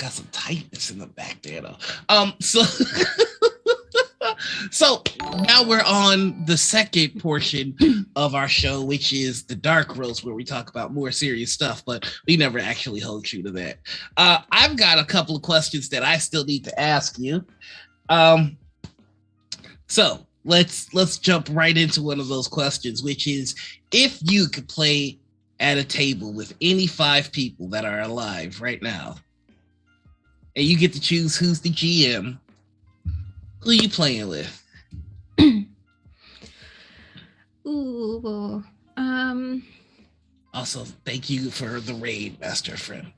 got some tightness in the back there though. So now we're on the second portion of our show, which is the dark roast, where we talk about more serious stuff, but we never actually hold true to that. I've got a couple of questions that I still need to ask you. So let's jump right into one of those questions, which is, if you could play at a table with any 5 people that are alive right now, and you get to choose who's the GM, who you playing with? Ooh. Also, thank you for the raid, Master Friend.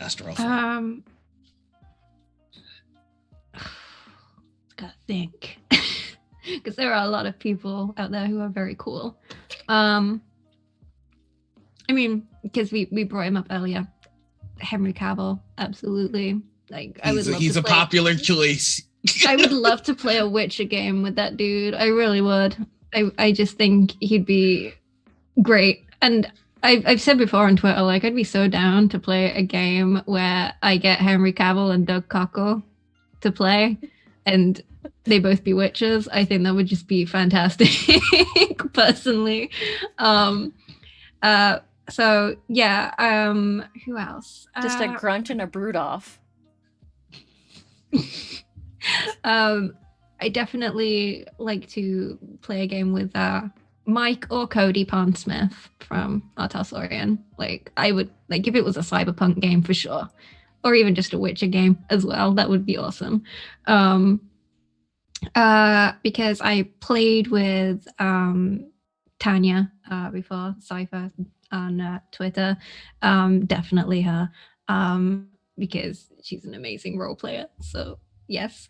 Master Gotta think. Because there are a lot of people out there who are very cool. I mean, because we brought him up earlier. Henry Cavill, absolutely. Like, he's a popular choice. I would love to play a Witcher game with that dude. I really would. I just think he'd be great. And I've said before on Twitter, like, I'd be so down to play a game where I get Henry Cavill and Doug Cockle to play, and they both be witches. I think that would just be fantastic, personally. So yeah. Who else? Just a grunt and a brood off. I definitely like to play a game with Mike or Cody Pondsmith from Artasaurian. Like, I would, like, if it was a cyberpunk game, for sure, or even just a Witcher game as well, that would be awesome. Because I played with Tanya before, Cypher, on Twitter. Definitely her, because she's an amazing role player. So yes.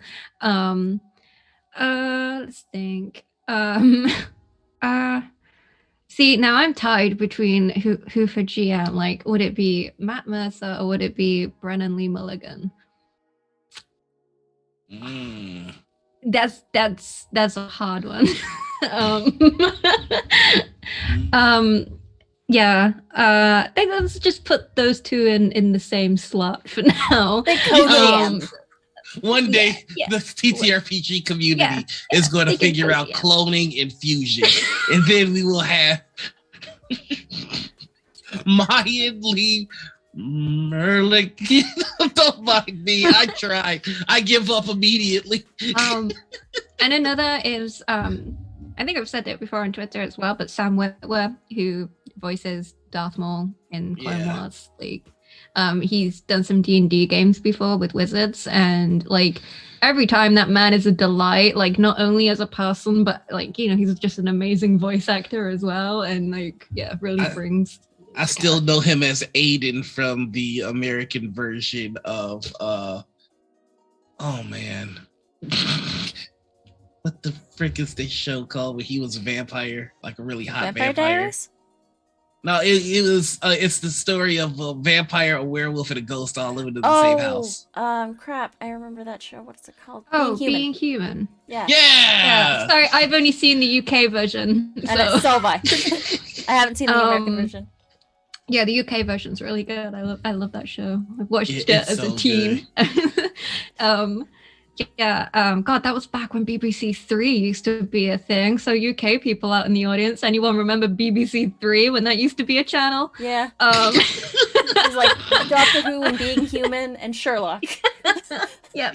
Let's think. See, now I'm tied between who for GM. Like, would it be Matt Mercer or would it be Brennan Lee Mulligan? That's a hard one. Yeah. Let's just put those two in the same slot for now. One day, the TTRPG community is going to figure out cloning and fusion, and then we will have Mayan Lee Merlick. Don't mind me. I tried. I give up immediately. And another is, I think I've said it before on Twitter as well, but Sam Witwer, who voices Darth Maul in Clone Yeah. Wars. Like, he's done some D&D games before with Wizards, and like every time that man is a delight. Like, not only as a person, but like, you know, he's just an amazing voice actor as well, and like, yeah, really brings. I still know him as Aiden from the American version of oh man. What the frick is this show called where he was a vampire, like a really hot vampire? Diaries? No, it was it's the story of a vampire, a werewolf, and a ghost all living in the same house. Crap, I remember that show. What's it called? Being Human. Yeah. Sorry, I've only seen the UK version. And so have I. I haven't seen the American version. Yeah, the UK version's really good. I love that show. I've watched it as a so teen. God, that was back when BBC Three used to be a thing. So UK people out in the audience, anyone remember BBC Three when that used to be a channel? Yeah. It was like Doctor Who and Being Human and Sherlock. Yeah.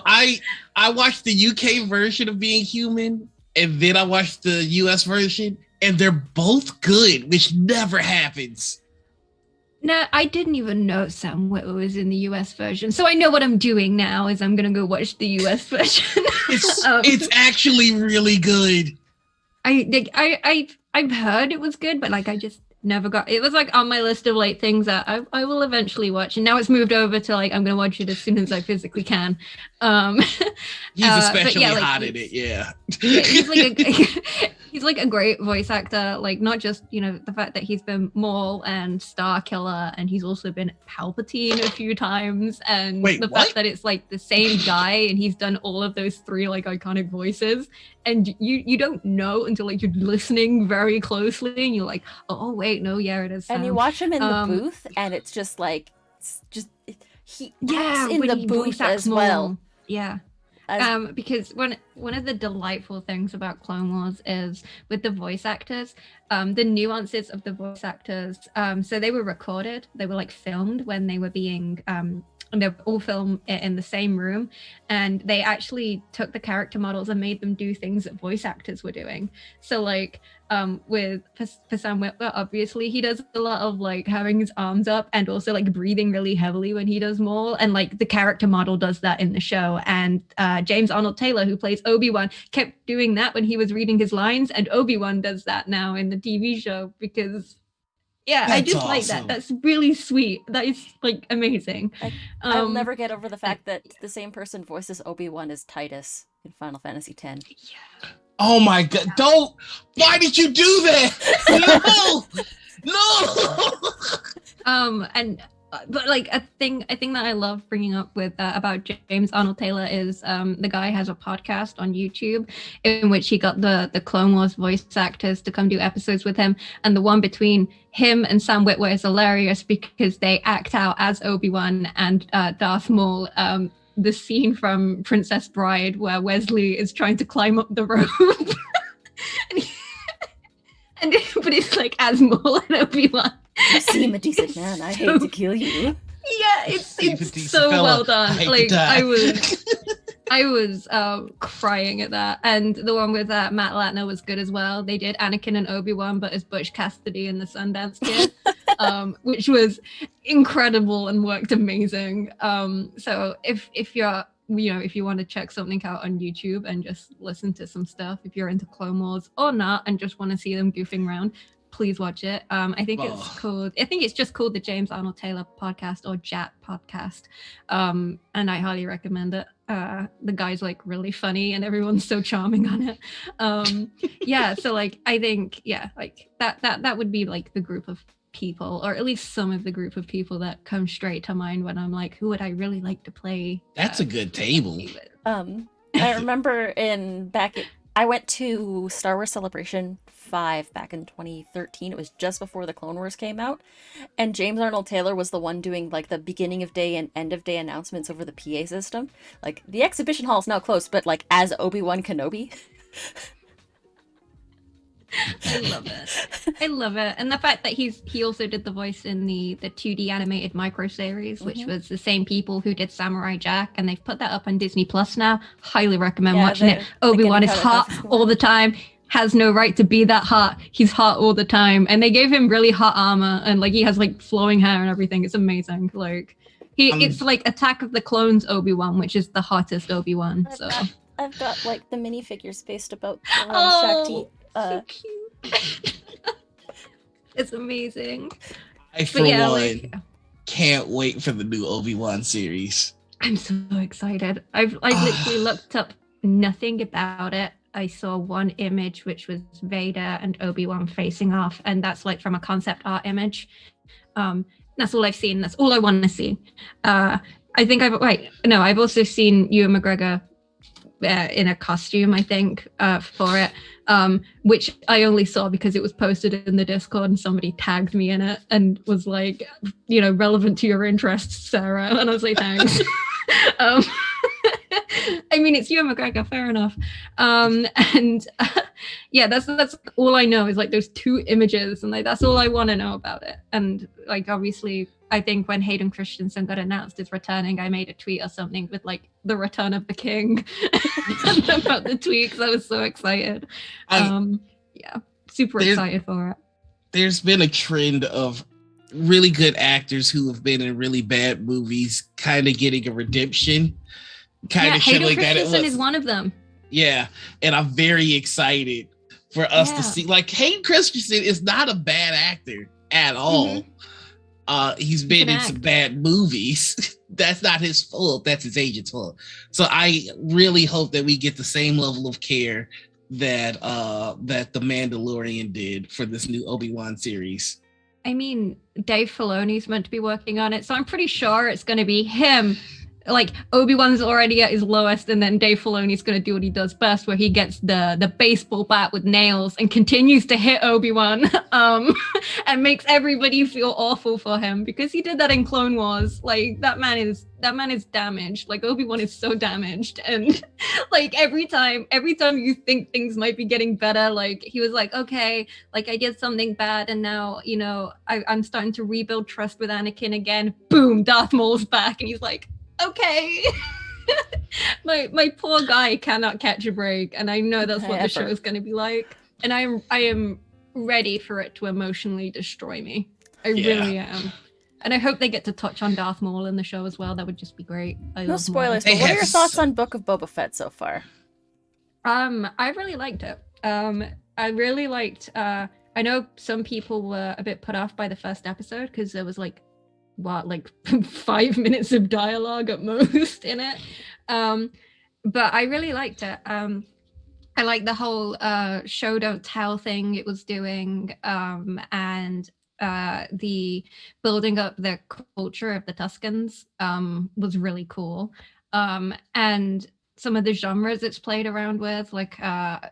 I watched the UK version of Being Human, and then I watched the US version, and they're both good, which never happens. No, I didn't even know Sam Witwer was in the US version. So I know what I'm doing now is I'm gonna go watch the US version. It's actually really good. I've heard it was good, but like I just never got it. Was like on my list of like things that I will eventually watch, and now it's moved over to like I'm gonna watch it as soon as I physically can. He's especially like, hot in it, yeah. He's like a great voice actor, like not just, you know, the fact that he's been Maul and Starkiller, and he's also been Palpatine a few times, and fact that it's like the same guy and he's done all of those three like iconic voices, and you don't know until like you're listening very closely and you're like, oh wait, no, yeah, it is Sam. And you watch him in the booth and it's just like he acts in the booth as well. Yeah. Because one of the delightful things about Clone Wars is with the voice actors, the nuances of the voice actors. So they were recorded, they were like filmed when they were being, they were all filmed in the same room, and they actually took the character models and made them do things that voice actors were doing. So like for Sam Witwer, obviously he does a lot of like having his arms up and also like breathing really heavily when he does Maul, and like the character model does that in the show. And James Arnold Taylor, who plays Obi-Wan, kept doing that when he was reading his lines, and Obi-Wan does that now in the TV show because I just awesome. Like that. That's really sweet. That is like amazing. I'll never get over the fact that the same person voices Obi-Wan as Titus in Final Fantasy X. Yeah. Oh my god! Don't! Why did you do that? No! But like a thing that I love bringing up with about James Arnold Taylor is the guy has a podcast on YouTube in which he got the Clone Wars voice actors to come do episodes with him, and the one between him and Sam Witwer is hilarious because they act out as Obi-Wan and Darth Maul. The scene from Princess Bride where Wesley is trying to climb up the rope. But it's like as Maul and Obi-Wan. You seem a decent man. I hate to kill you. Yeah, it's so well done. Like I was crying at that. And the one with Matt Latner was good as well. They did Anakin and Obi-Wan, but as Butch Cassidy in the Sundance Kid, which was incredible and worked amazing. So if you're, you know, if you want to check something out on YouTube and just listen to some stuff, if you're into Clone Wars or not and just want to see them goofing around, please watch it. I think it's just called the James Arnold Taylor podcast or JAT podcast. And I highly recommend it. The guy's like really funny and everyone's so charming on it. So like I think like that would be like the group of people, or at least some of the group of people that come straight to mind when I'm like, who would I really like to play? That's a good table. I remember I went to Star Wars Celebration 5 back in 2013. It was just before the Clone Wars came out, and James Arnold Taylor was the one doing like the beginning of day and end of day announcements over the PA system. Like, the exhibition hall is now closed, but like as Obi-Wan Kenobi. I love it. And the fact that he also did the voice in the 2D animated micro series, which was the same people who did Samurai Jack, and they've put that up on Disney Plus now. Highly recommend watching it. Obi-Wan is hot all the time. has no right to be that hot. He's hot all the time. And they gave him really hot armor, and like he has like flowing hair and everything. It's amazing. Like it's like Attack of the Clones Obi-Wan, which is the hottest Obi-Wan. I've got like the minifigures based about Shakti. So cute. It's amazing. I for one can't wait for the new Obi-Wan series. I'm so excited. I've literally looked up nothing about it. I saw one image which was Vader and Obi-Wan facing off, and that's like from a concept art image. That's all I've seen. That's all I want to see. I think I've also seen Ewan McGregor in a costume, I think, for it, which I only saw because it was posted in the Discord and somebody tagged me in it and was like, relevant to your interests, Sarah. And I was like, thanks. I mean, it's Ewan McGregor, fair enough. That's all I know is like those two images, and like that's all I want to know about it. And like obviously, I think when Hayden Christensen got announced as returning, I made a tweet or something with like the return of the king about the tweet because I was so excited. Super excited for it. There's been a trend of really good actors who have been in really bad movies kind of getting a redemption. Hayden Christensen is one of them. Yeah, and I'm very excited for us to see. Like, Hayden Christensen is not a bad actor at all. Mm-hmm. He's been in some bad movies. That's not his fault. That's his agent's fault. So I really hope that we get the same level of care that The Mandalorian did for this new Obi-Wan series. I mean, Dave Filoni's meant to be working on it, so I'm pretty sure it's going to be him. Like, Obi-Wan's already at his lowest, and then Dave Filoni's going to do what he does best, where he gets the baseball bat with nails and continues to hit Obi-Wan and makes everybody feel awful for him, because he did that in Clone Wars. Like, that man is damaged. Like, Obi-Wan is so damaged, and like every time you think things might be getting better, like he was like, okay, like I did something bad, and now I'm starting to rebuild trust with Anakin again. Boom, Darth Maul's back, and he's like, okay. my poor guy cannot catch a break, and I know that's what the show is going to be like, and I am ready for it to emotionally destroy me. I really am. And I hope they get to touch on Darth Maul in the show as well. That would just be great. No spoilers, but what are your thoughts on Book of Boba Fett so far? I really liked it. I really liked I know some people were a bit put off by the first episode because there was like 5 minutes of dialogue at most in it, but I really liked it. I like the whole show don't tell thing it was doing, and the building up the culture of the Tuscans was really cool, and some of the genres it's played around with, like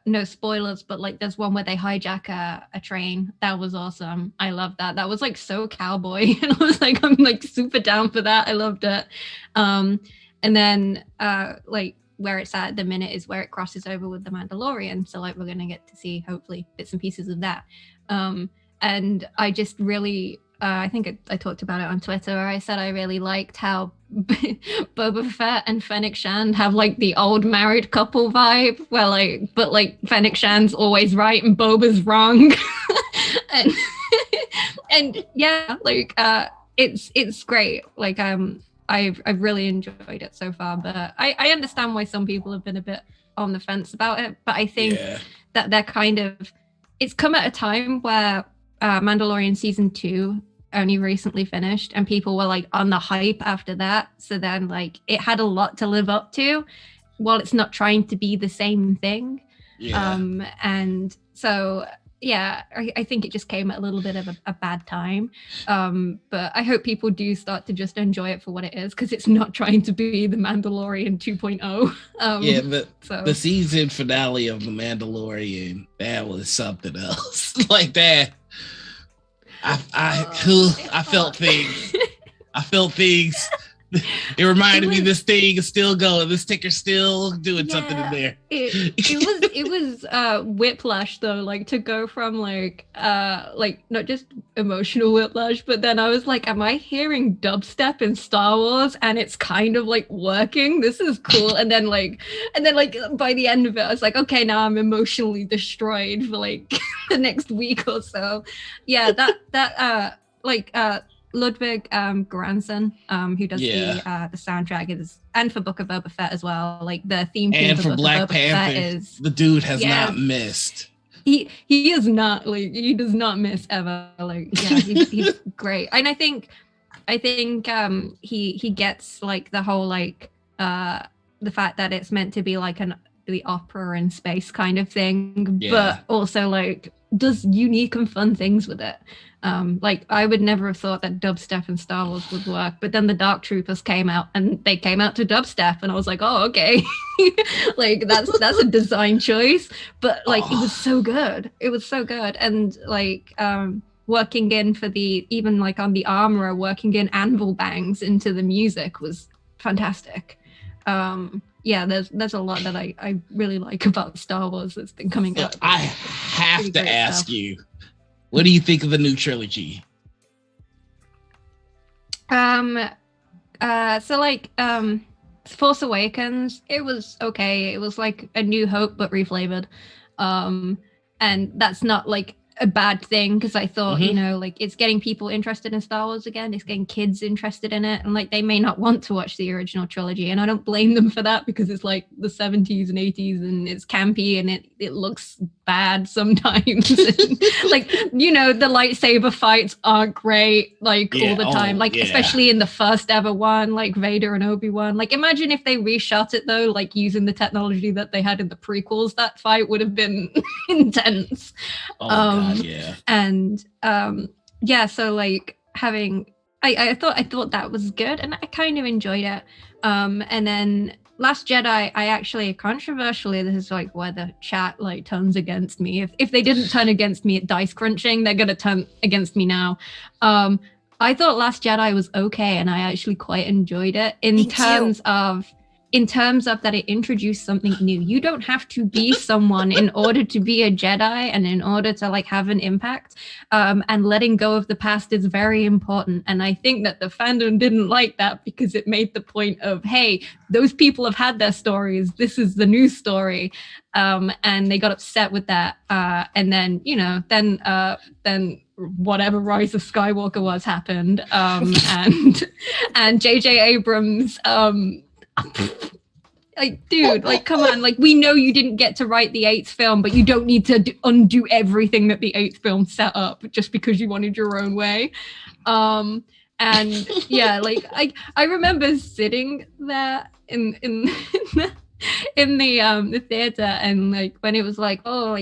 no spoilers, but like there's one where they hijack a train. That was awesome. I loved that. That was like so cowboy, and I was like, I'm like super down for that. I loved it. And then like where it's at the minute is where it crosses over with the Mandalorian, so like we're gonna get to see hopefully bits and pieces of that. And I just really I think I talked about it on Twitter, where I said I really liked how Boba Fett and Fennec Shand have like the old married couple vibe, where but Fennec Shand's always right and Boba's wrong. and yeah, like it's great. Like I've really enjoyed it so far, but I understand why some people have been a bit on the fence about it. But I think that they're kind of, it's come at a time where Mandalorian season 2 only recently finished, and people were like on the hype after that. So then like it had a lot to live up to while it's not trying to be the same thing. And so yeah, I think it just came at a little bit of a bad time. But I hope people do start to just enjoy it for what it is, because it's not trying to be the Mandalorian 2.0. The season finale of The Mandalorian, that was something else. Like that. I felt things. I felt things It reminded me this thing is still going. This ticker's still doing something in there. It was whiplash though, like to go from like not just emotional whiplash, but then I was like, am I hearing dubstep in Star Wars? And it's kind of like working. This is cool. And then by the end of it, I was like, okay, now I'm emotionally destroyed for like the next week or so. Yeah, that Ludwig Göransson, who does the soundtrack, is, and for Book of Boba Fett as well. Like the theme tune and for Book Black of Boba Panther, Fett is, the dude has not missed. He is not, like, he does not miss ever. Like, yeah, he's great. And I think he gets like the whole like the fact that it's meant to be like the opera in space kind of thing, but also like does unique and fun things with it. Like I would never have thought that dubstep in Star Wars would work, but then the Dark Troopers came out and they came out to dubstep, and I was like, oh, okay. Like that's a design choice, but like it was so good. It was so good. And like working in for the, even like on the armorer, working in anvil bangs into the music was fantastic. Yeah, there's a lot that I really like about Star Wars that's been coming out. I have to ask you, what do you think of the new trilogy? Force Awakens, it was okay. It was like A New Hope but reflavored. And that's not like a bad thing, because I thought, you know, like it's getting people interested in Star Wars again. It's getting kids interested in it, and like they may not want to watch the original trilogy, and I don't blame them for that, because it's like the 70s and 80s and it's campy and it looks bad sometimes. And, like, you know, the lightsaber fights aren't great like all the time, like especially in the first ever one, like Vader and Obi-Wan. Like imagine if they reshot it though, like using the technology that they had in the prequels. That fight would have been intense. And so like having I thought that was good, and I kind of enjoyed it. And then Last Jedi, I actually, controversially, this is like where the chat like turns against me. If they didn't turn against me at dice crunching, they're gonna turn against me now. I thought Last Jedi was okay, and I actually quite enjoyed it in terms of that it introduced something new. You don't have to be someone in order to be a Jedi and in order to like have an impact. And letting go of the past is very important. And I think that the fandom didn't like that, because it made the point of, hey, those people have had their stories. This is the new story. And they got upset with that. And then, you know, then whatever Rise of Skywalker was happened. And J.J. Abrams, like, dude, like, come on, like, we know you didn't get to write the 8th film, but you don't need to undo everything that the 8th film set up just because you wanted your own way. And yeah, like I remember sitting there in the theater, and like when it was like, oh,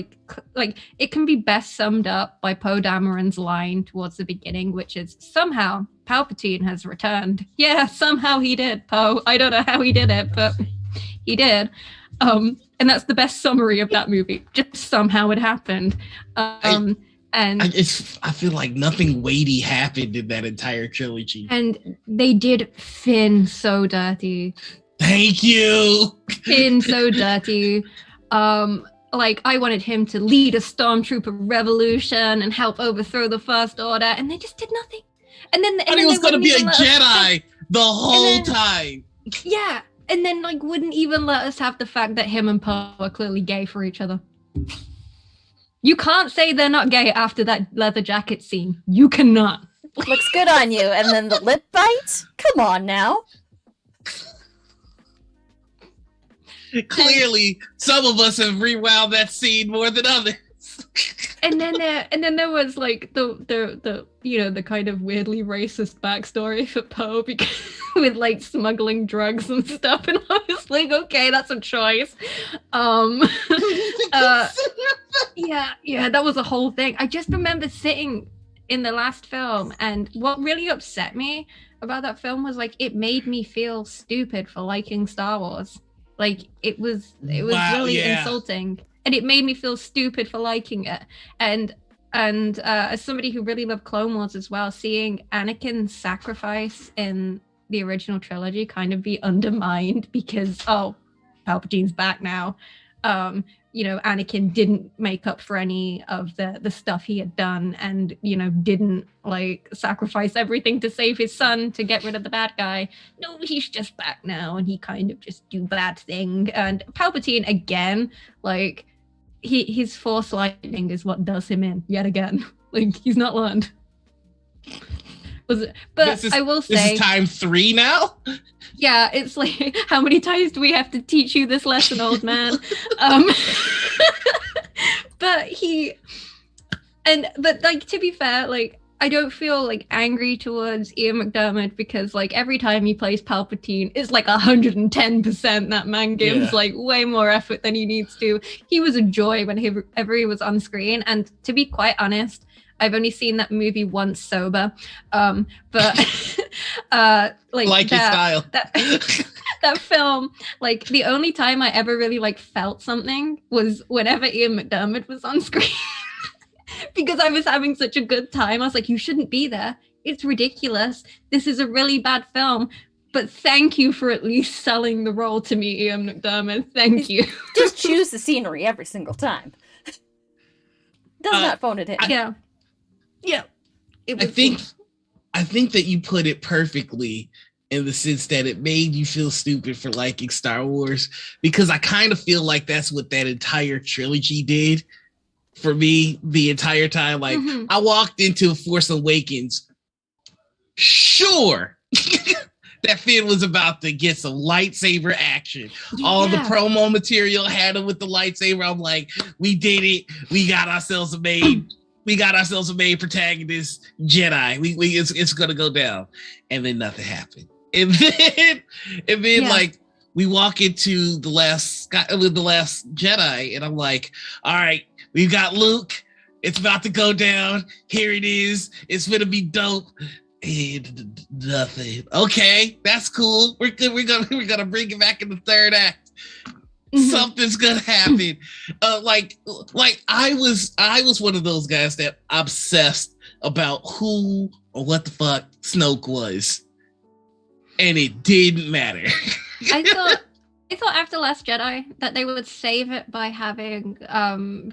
like it can be best summed up by Poe Dameron's line towards the beginning, which is, somehow Palpatine has returned. Yeah, somehow he did, Poe. I don't know how he did it, but he did. And that's the best summary of that movie. Just somehow it happened. And I feel like nothing weighty happened in that entire trilogy. And they did Finn so dirty. Thank you. Finn so dirty. Like, I wanted him to lead a stormtrooper revolution and help overthrow the First Order, and they just did nothing. And then he was going to be a Jedi the whole time. Yeah, and then like wouldn't even let us have the fact that him and Poe are clearly gay for each other. You can't say they're not gay after that leather jacket scene. You cannot. Looks good on you. And then the lip bite? Come on now. Clearly, some of us have rewound that scene more than others. And then there was like the you know, the kind of weirdly racist backstory for Poe, because with like smuggling drugs and stuff, and I was like, okay, that's a choice. Yeah, that was a whole thing. I just remember sitting in the last film, and what really upset me about that film was like it made me feel stupid for liking Star Wars. Like it was really insulting, and it made me feel stupid for liking it. And as somebody who really loved Clone Wars as well, seeing Anakin's sacrifice in the original trilogy kind of be undermined because Palpatine's back now. Anakin didn't make up for any of the stuff he had done, and didn't like sacrifice everything to save his son to get rid of the bad guy. No, he's just back now, and he kind of just do bad thing. And Palpatine again, like his Force lightning is what does him in yet again. Like he's not learned. I will say, this is time 3 now. Yeah, it's like, how many times do we have to teach you this lesson, old man? But like, to be fair, like, I don't feel like angry towards Ian McDiarmid because like every time he plays Palpatine, it's like 110% that man gives like way more effort than he needs to. He was a joy whenever he was on screen, and to be quite honest, I've only seen that movie once sober, but like his style. That film, like the only time I ever really like felt something was whenever Ian McDiarmid was on screen, because I was having such a good time. I was like, you shouldn't be there. It's ridiculous. This is a really bad film. But thank you for at least selling the role to me, Ian McDiarmid. Thank you. Just choose the scenery every single time. Does not phone it in. Yeah. I think that you put it perfectly in the sense that it made you feel stupid for liking Star Wars, because I kind of feel like that's what that entire trilogy did for me the entire time. Like I walked into Force Awakens, sure, that Finn was about to get some lightsaber action. All the promo material had him with the lightsaber. I'm like, we did it. We got ourselves a main protagonist Jedi. It's gonna go down, and then nothing happened. And then like we walk into the last Jedi, and I'm like, all right, we've got Luke. It's about to go down. Here it is. It's gonna be dope. And nothing. Okay, that's cool. We're good. We're gonna bring it back in the third act. Something's gonna happen. Like I was one of those guys that obsessed about who or what the fuck Snoke was, and it didn't matter. I thought after Last Jedi that they would save it by having,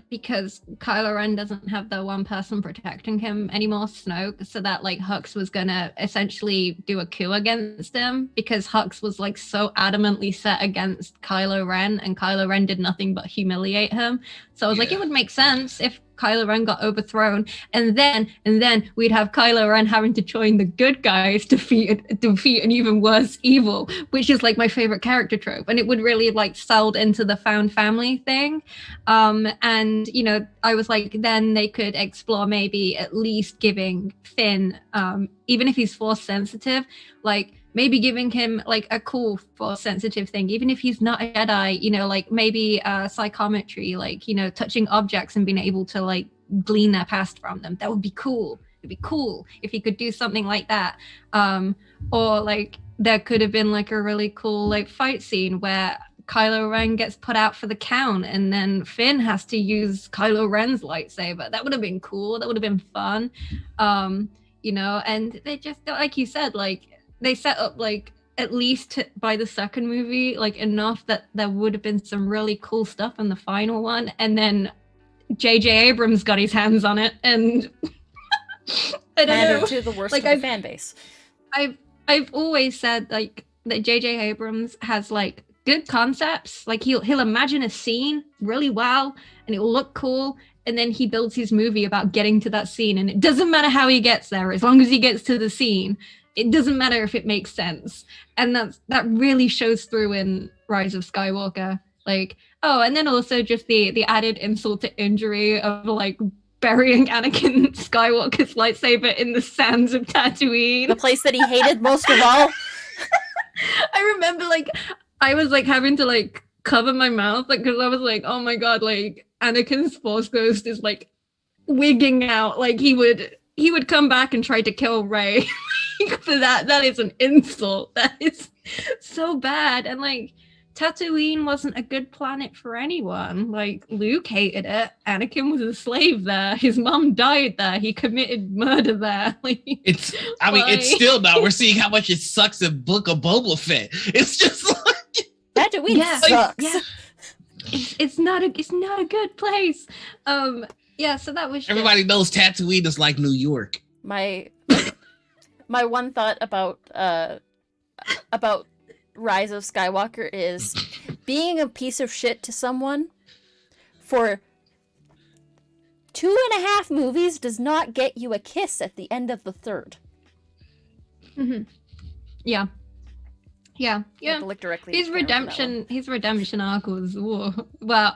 because Kylo Ren doesn't have the one person protecting him anymore, Snoke, so that like Hux was gonna essentially do a coup against him, because Hux was like so adamantly set against Kylo Ren, and Kylo Ren did nothing but humiliate him. So I was like, it would make sense if Kylo Ren got overthrown, and then we'd have Kylo Ren having to join the good guys to defeat an even worse evil, which is like my favorite character trope, and it would really like sold into the found family thing. And I was like, then they could explore maybe at least giving Finn, even if he's Force sensitive, like maybe giving him like a cool Force sensitive thing, even if he's not a Jedi, like maybe psychometry, like, touching objects and being able to like glean their past from them. That would be cool. It'd be cool if he could do something like that. Or like there could have been like a really cool like fight scene where Kylo Ren gets put out for the count, and then Finn has to use Kylo Ren's lightsaber. That would have been cool. That would have been fun. And they just, like you said, like they set up like at least by the second movie, like enough that there would have been some really cool stuff in the final one. And then J.J. Abrams got his hands on it, and I don't know, to the worst of the fan base. I've always said like that J.J. Abrams has like good concepts. Like he'll imagine a scene really well, and it will look cool. And then he builds his movie about getting to that scene, and it doesn't matter how he gets there, as long as he gets to the scene. It doesn't matter if it makes sense. And that really shows through in Rise of Skywalker. Like, and then also just the added insult to injury of like burying Anakin Skywalker's lightsaber in the sands of Tatooine. The place that he hated most of all. I remember like I was like having to like cover my mouth, like, because I was like, oh my god, like Anakin's Force Ghost is like wigging out. Like he would come back and try to kill Rey. That is an insult. That is so bad. And like, Tatooine wasn't a good planet for anyone. Like, Luke hated it. Anakin was a slave there. His mom died there. He committed murder there. Like, it's still not. We're seeing how much it sucks in Book of Boba Fett. It's just like Tatooine sucks. Yeah. It's not a good place. Yeah, so that was everybody knows Tatooine is like New York. My one thought about Rise of Skywalker is being a piece of shit to someone for 2.5 movies does not get you a kiss at the end of the third. Mm-hmm. Yeah. Look directly His redemption arc was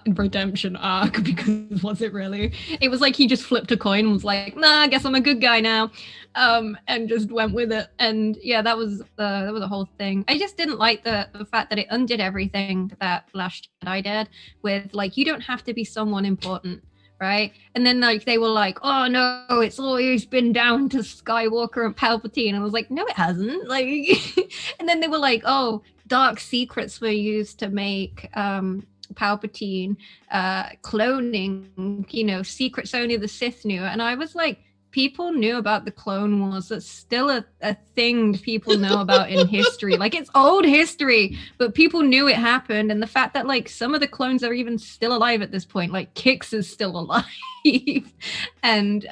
redemption arc, because was it really? It was like he just flipped a coin and was like, nah, I guess I'm a good guy now, and just went with it. And yeah, that was a whole thing. I just didn't like the fact that it undid everything that Last Jedi did, with like, you don't have to be someone important. Right? And then like they were like, oh no, it's always been down to Skywalker and Palpatine. And I was like, no, it hasn't. Like, and then they were like, oh, dark secrets were used to make Palpatine cloning, secrets only the Sith knew. And I was like, people knew about the Clone Wars. That's still a thing people know about in history. Like, it's old history, but people knew it happened. And the fact that like some of the clones are even still alive at this point, like Kix is still alive. And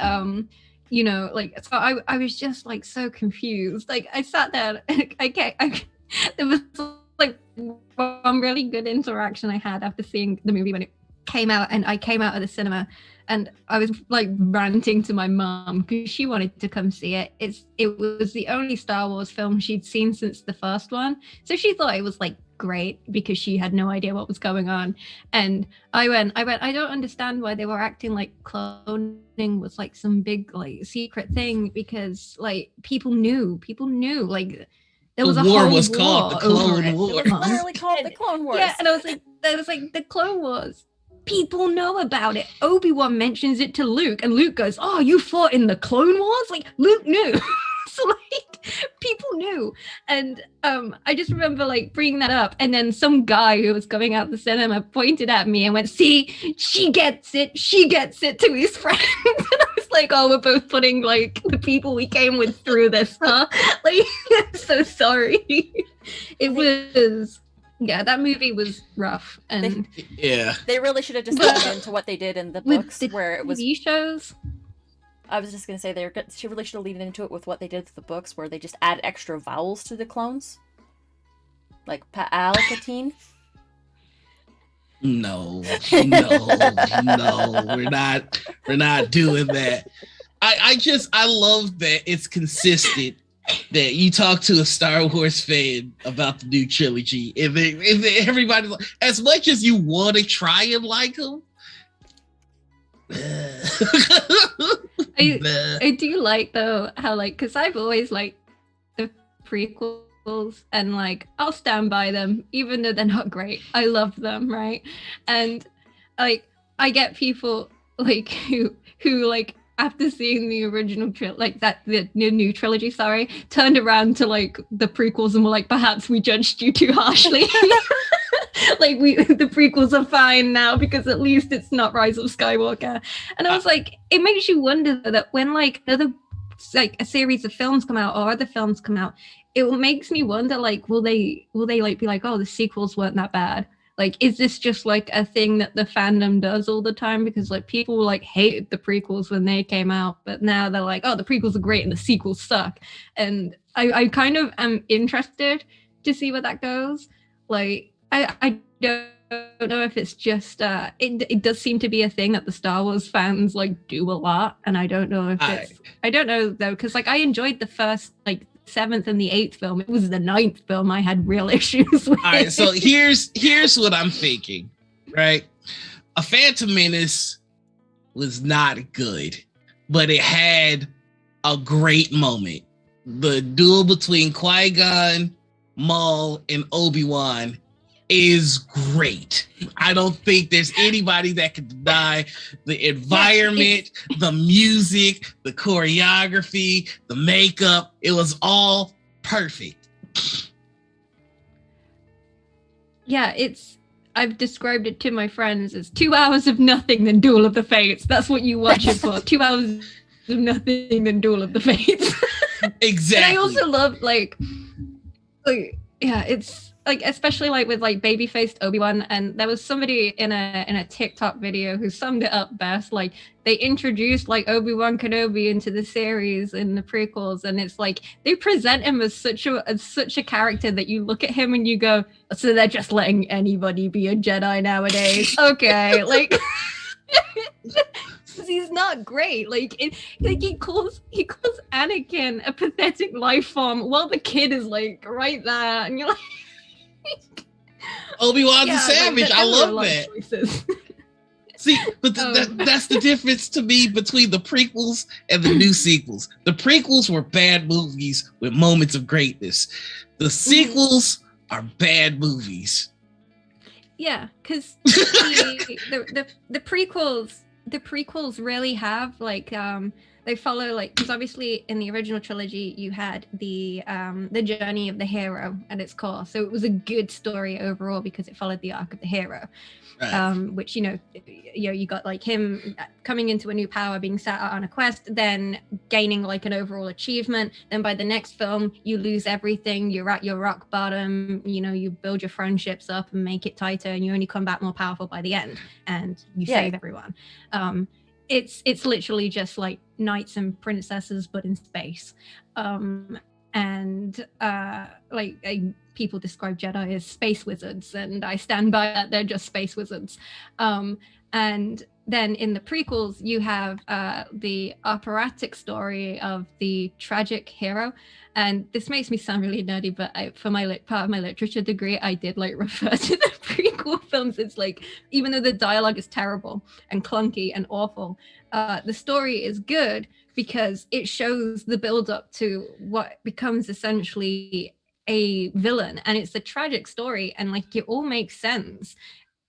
like, so I was just like so confused. Like, I sat there and there was like one really good interaction I had after seeing the movie when it came out, and I came out of the cinema and I was like ranting to my mom because she wanted to come see it. It was the only Star Wars film she'd seen since the first one, so she thought it was like great because she had no idea what was going on. And I went, I don't understand why they were acting like cloning was like some big like secret thing, because like people knew like there was a war whole was called the Clone Wars. It was literally called the Clone Wars. Yeah, and I was like the Clone Wars. People know about it. Obi-Wan mentions it to Luke, and Luke goes, oh, you fought in the Clone Wars? Like, Luke knew. So like, people knew. And I just remember like bringing that up, and then some guy who was coming out the cinema pointed at me and went, see, she gets it to his friends. And I was like, oh, we're both putting like the people we came with through this, huh? Like, I'm so sorry. It was... Yeah, that movie was rough, and they really should have just gone into what they did in the books, where it was TV shows. I was just gonna say she really should have leaned into it with what they did with the books, where they just add extra vowels to the clones, like Palpatine. No, we're not doing that. I love that it's consistent. That you talk to a Star Wars fan about the new trilogy, if everybody, as much as you want to try and like them, I do like though how like, because I've always liked the prequels, and like I'll stand by them even though they're not great. I love them, right? And like I get people like who like, after seeing the original the new trilogy, turned around to like the prequels and were like, perhaps we judged you too harshly. Like the prequels are fine now because at least it's not Rise of Skywalker. And I was like, it makes you wonder that when like another like a series of films come out or other films come out, it makes me wonder like, will they like be like, oh, the sequels weren't that bad? Like, is this just like a thing that the fandom does all the time? Because like people like hated the prequels when they came out, but now they're like, oh, the prequels are great and the sequels suck. And I kind of am interested to see where that goes. Like, I don't know if it's just it does seem to be a thing that the Star Wars fans like do a lot, and I don't know if I don't know though, because like I enjoyed the first like 7th and the 8th film. It was the 9th film I had real issues with. All right, so here's what I'm thinking, right? A Phantom Menace was not good, but it had a great moment. The duel between Qui-Gon, Maul, and Obi-Wan is great. I don't think there's anybody that can deny the environment, the music, the choreography, the makeup. It was all perfect. yeah, I've described it to my friends as 2 hours of nothing than Duel of the Fates. That's what you watch it for. 2 hours of nothing than Duel of the Fates. Exactly. And I also love like yeah, it's like especially like with like baby-faced Obi-Wan, and there was somebody in a TikTok video who summed it up best. Like they introduced like Obi-Wan Kenobi into the series in the prequels, and it's like they present him as such a character that you look at him and you go, so they're just letting anybody be a Jedi nowadays. Okay, like he's not great. Like he calls Anakin a pathetic life form while the kid is like right there, and you're like Obi-Wan's a savage. I love that. See, but that's the difference to me between the prequels and the new sequels. The prequels were bad movies with moments of greatness. The sequels are bad movies. Yeah, because the prequels really have like they follow like, because obviously in the original trilogy you had the journey of the hero at its core, so it was a good story overall because it followed the arc of the hero. Right. Which you got like him coming into a new power, being set out on a quest, then gaining like an overall achievement. Then by the next film, you lose everything. You're at your rock bottom. You build your friendships up and make it tighter, and you only come back more powerful by the end, and you save everyone. It's literally just like knights and princesses, but in space. People describe Jedi as space wizards, and I stand by that. They're just space wizards. And then in the prequels, you have the operatic story of the tragic hero. And this makes me sound really nerdy, but for my part of my literature degree, I did like refer to the prequel films. It's like, even though the dialogue is terrible and clunky and awful, the story is good because it shows the build up to what becomes essentially a villain, and it's a tragic story, and like it all makes sense,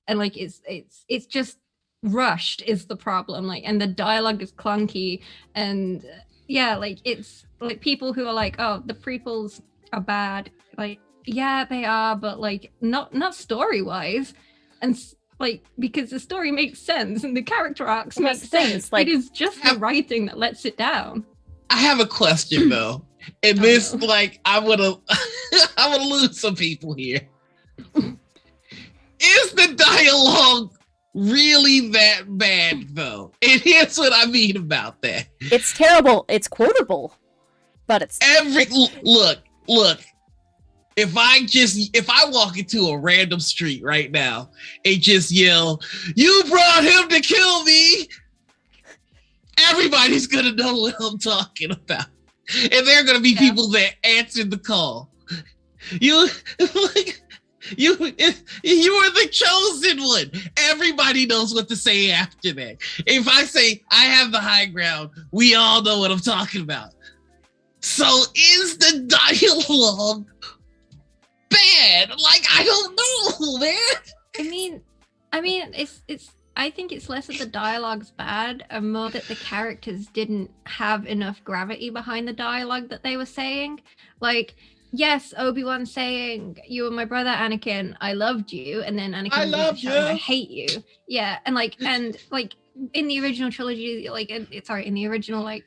and like it's just rushed is the problem, like, and the dialogue is clunky, and like it's like people who are like, oh, the prequels are bad, like, yeah, they are, but like not story wise, and like because the story makes sense and the character arcs make sense. Like, it is just the writing that lets it down. I have a question though. And this, like, I would lose some people here. Is the dialogue really that bad though? And here's what I mean about that. It's terrible. It's quotable, but it's look. If I walk into a random street right now and just yell, "You brought him to kill me," everybody's gonna know what I'm talking about. And there are going to be people that answered the call. You were the chosen one. Everybody knows what to say after that. If I say I have the high ground, we all know what I'm talking about. So is the dialogue bad? Like, I don't know, man. I mean, it's. I think it's less that the dialogue's bad and more that the characters didn't have enough gravity behind the dialogue that they were saying. Like, yes, Obi-Wan saying, "You were my brother, Anakin. I loved you," and then Anakin, "I love you. I hate you." Yeah, and like in the original trilogy, in the original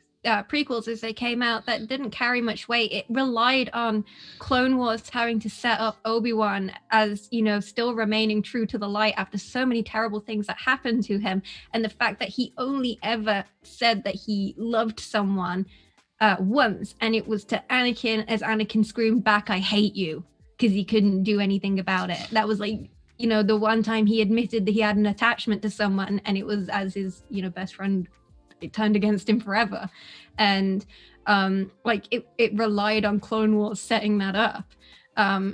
prequels as they came out, that didn't carry much weight. It relied on Clone Wars having to set up Obi-Wan as, still remaining true to the light after so many terrible things that happened to him, and the fact that he only ever said that he loved someone once, and it was to Anakin, as Anakin screamed back, "I hate you," because he couldn't do anything about it. That was like, the one time he admitted that he had an attachment to someone, and it was as his best friend. It turned against him forever, and it relied on Clone Wars setting that up.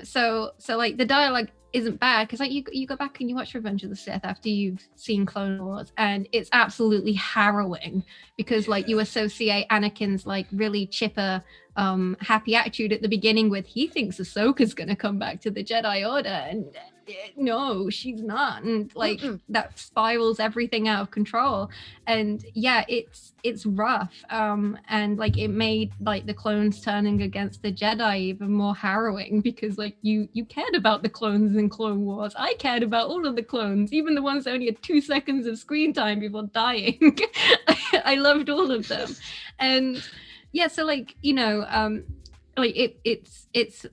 So like the dialogue isn't bad because like you go back and you watch Revenge of the Sith after you've seen Clone Wars, and it's absolutely harrowing because like you associate Anakin's like really chipper happy attitude at the beginning with he thinks Ahsoka's gonna come back to the Jedi Order, and no, she's not, and like that spirals everything out of control. And yeah, it's rough, and like it made like the clones turning against the Jedi even more harrowing, because like you cared about the clones in Clone Wars. I cared about all of the clones, even the ones that only had 2 seconds of screen time before dying. I loved all of them. And yeah, so like, you know, like it's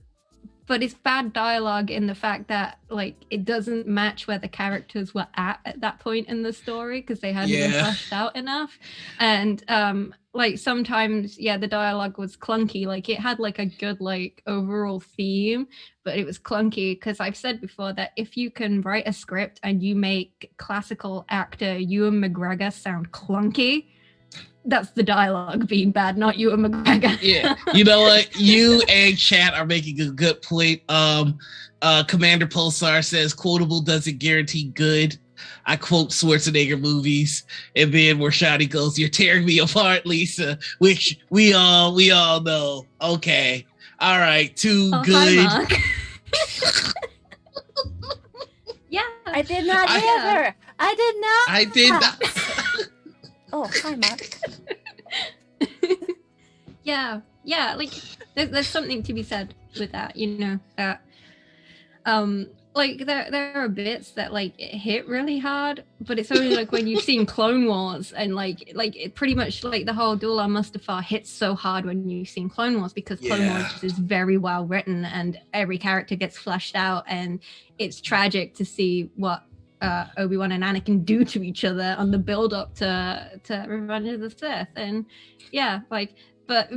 but it's bad dialogue in the fact that like it doesn't match where the characters were at that point in the story, because they hadn't been fleshed out enough. And like sometimes the dialogue was clunky. Like it had like a good like overall theme, but it was clunky, because I've said before that if you can write a script and you make classical actor Ewan McGregor sound clunky, that's the dialogue being bad, not Ewan McGregor. Yeah, you know what? You and chat are making a good point. Commander Pulsar says quotable doesn't guarantee good. I quote Schwarzenegger movies, and then where Shotty goes, "You're tearing me apart, Lisa," which we all know. Okay, all right, too good. Hi, Mark. Yeah, I did not hear her. I did not. I did not. Oh, hi, Mark. yeah, like there's something to be said with that, you know, that like there are bits that like hit really hard, but it's only like when you've seen Clone Wars, and like it pretty much like the whole Duel on Mustafar hits so hard when you've seen Clone Wars, because Clone Wars is very well written and every character gets fleshed out, and it's tragic to see what Obi-Wan and Anakin do to each other on the build up to Revenge of the Sith. And yeah, like but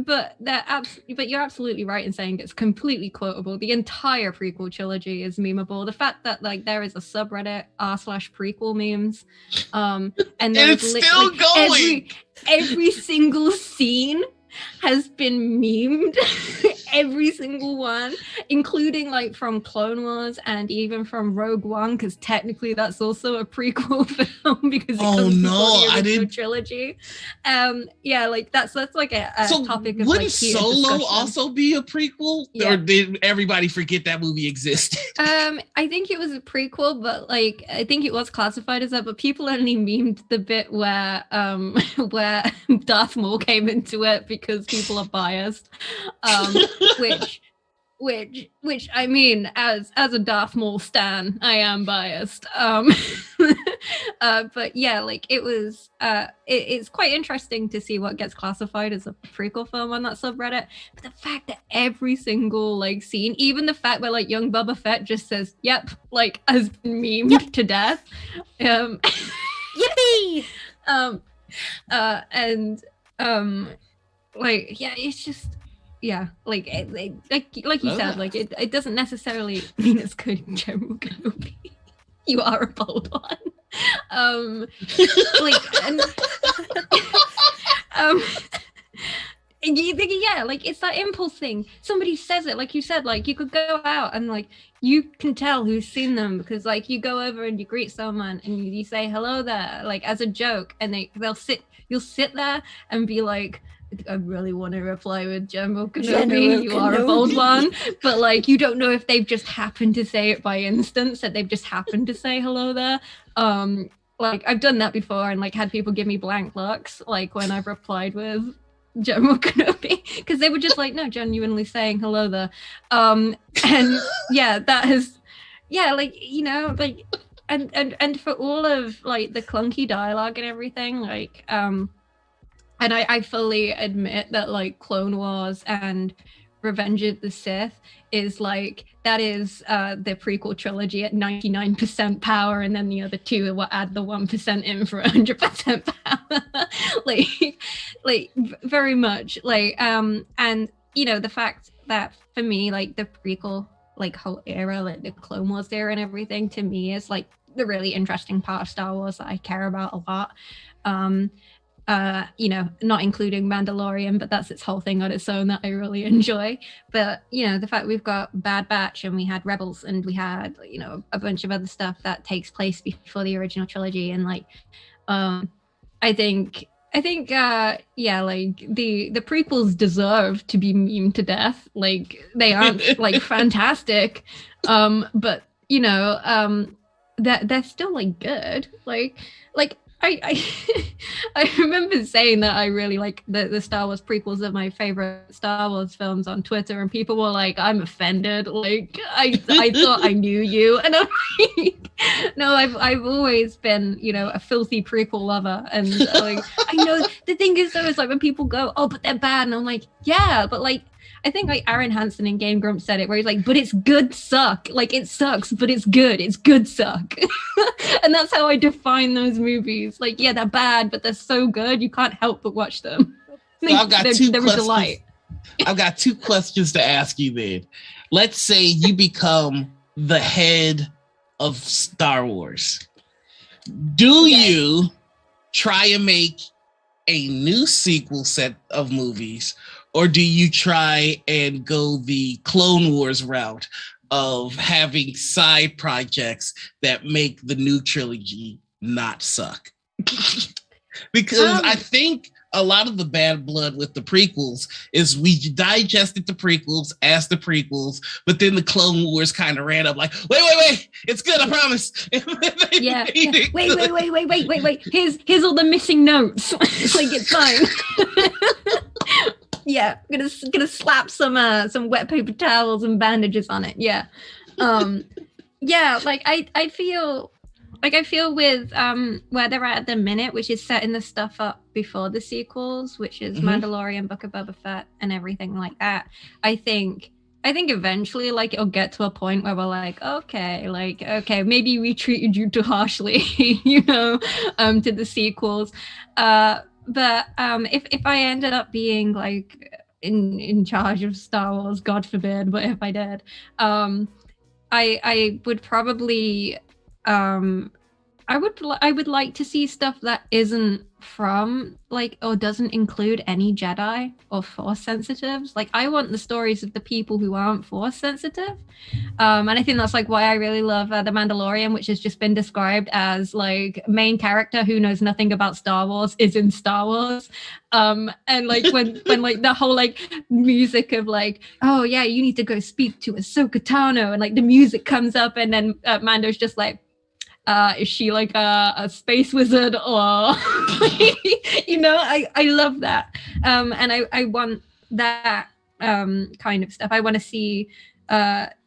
you're absolutely right in saying it's completely quotable. The entire prequel trilogy is memeable. The fact that like there is a subreddit r/prequel memes, and it's still going. Every single scene has been memed. Every single one, including like from Clone Wars and even from Rogue One, because technically that's also a prequel film, because it comes before the original trilogy. Yeah, like that's like a topic of wouldn't like Solo discussion. also be a prequel, or did everybody forget that movie existed? I think it was a prequel, but like I think it was classified as that. But people only memed the bit where where Darth Maul came into it, because people are biased. Which I mean, as a Darth Maul stan, I am biased. But yeah, like it was it's quite interesting to see what gets classified as a prequel film on that subreddit. But the fact that every single like scene, even the fact where like young Boba Fett just says "yep," like has been memed to death. Yippee! And like yeah, it's just like you said, like it doesn't necessarily mean it's good in General Kenobi. You are a bold one. Like and like it's that impulse thing. Somebody says it, like you said, like you could go out and like you can tell who's seen them, because like you go over and you greet someone and you say hello there, like as a joke, and you'll sit there and be like, I really want to reply with General Kenobi, you are a bold one, but like you don't know if they've just happened to say it by instance, that they've just happened to say hello there. Like I've done that before and like had people give me blank looks, like when I've replied with General Kenobi, because they were just like, no, genuinely saying hello there. And yeah, that has like, you know, like and for all of like the clunky dialogue and everything, like and I fully admit that like Clone Wars and Revenge of the Sith is like, that is the prequel trilogy at 99% power, and then the other two will add the 1% in for 100% power. like very much like and you know, the fact that for me, like the prequel like whole era, like the Clone Wars era and everything, to me is like the really interesting part of Star Wars that I care about a lot. You know, not including Mandalorian, but that's its whole thing on its own that I really enjoy. But you know, the fact we've got Bad Batch and we had Rebels and we had, you know, a bunch of other stuff that takes place before the original trilogy, and like I think yeah, like the prequels deserve to be memed to death. Like they aren't like fantastic, but you know, that they're still like good. Like I I remember saying that I really like the Star Wars prequels are my favorite Star Wars films on Twitter, and people were like, "I'm offended." Like I thought I knew you, and I'm like, no, I've always been, you know, a filthy prequel lover, and like I know the thing is though is like when people go, "Oh, but they're bad," and I'm like, yeah, but like. I think like Aaron Hansen in Game Grumps said it, where he's like, "But it's good suck. Like it sucks, but it's good. It's good suck." And that's how I define those movies. Like, yeah, they're bad, but they're so good you can't help but watch them. So I've got they're a delight. I've got 2 questions to ask you then. Let's say you become the head of Star Wars. Do you try and make a new sequel set of movies, or do you try and go the Clone Wars route of having side projects that make the new trilogy not suck? Because I think a lot of the bad blood with the prequels is we digested the prequels as the prequels, but then the Clone Wars kind of ran up like, wait, it's good, I promise. Yeah. Wait. Here's all the missing notes. Like it's fine. Yeah, gonna slap some wet paper towels and bandages on it. Yeah. Yeah, like I feel with where they're at the minute, which is setting the stuff up before the sequels, which is Mandalorian, Book of Boba Fett, and everything like that. I think eventually, like, it'll get to a point where we're like, okay, maybe we treated you too harshly, you know, to the sequels. But if I ended up being like in charge of Star Wars, God forbid, but if I did, I would probably I would like to see stuff that isn't from like or doesn't include any Jedi or Force sensitives. Like I want the stories of the people who aren't Force sensitive, and I think that's like why I really love The Mandalorian, which has just been described as like main character who knows nothing about Star Wars is in Star Wars. And like when like the whole like music of like, oh yeah, you need to go speak to Ahsoka Tano, and like the music comes up, and then Mando's just like, is she like a space wizard or you know, I love that, and I want that kind of stuff. I want to see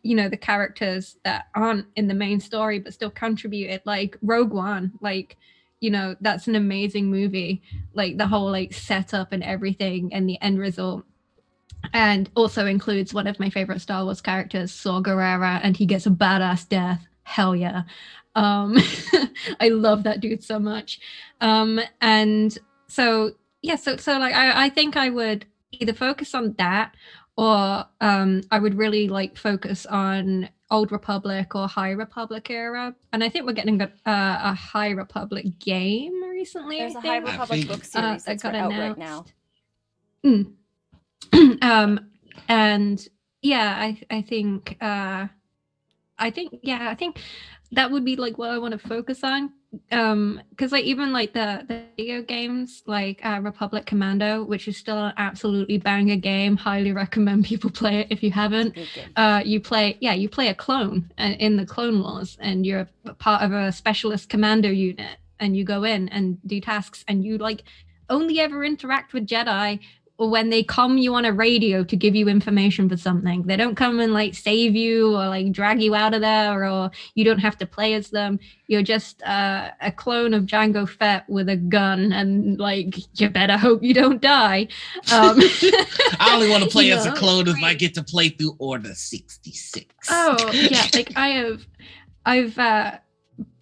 you know, the characters that aren't in the main story but still contributed, like Rogue One. Like, you know, that's an amazing movie, like the whole like setup and everything and the end result, and also includes one of my favorite Star Wars characters, Saw Gerrera, and he gets a badass death. Hell yeah. I love that dude so much. And so yeah, so like I think I would either focus on that, or I would really like focus on Old Republic or High Republic era. And I think we're getting a High Republic game recently. There's a High Republic book series that's out right now. And yeah, I think that would be like what I want to focus on, because like even like the video games like Republic Commando, which is still an absolutely banger game, highly recommend people play it if you haven't. You play a clone in the Clone Wars, and you're part of a specialist commando unit, and you go in and do tasks, and you like only ever interact with Jedi or when they come you on a radio to give you information for something. They don't come and like save you or like drag you out of there, or you don't have to play as them. You're just a clone of Jango Fett with a gun, and like you better hope you don't die. I only want to play as a clone if I get to play through Order 66. Oh yeah, like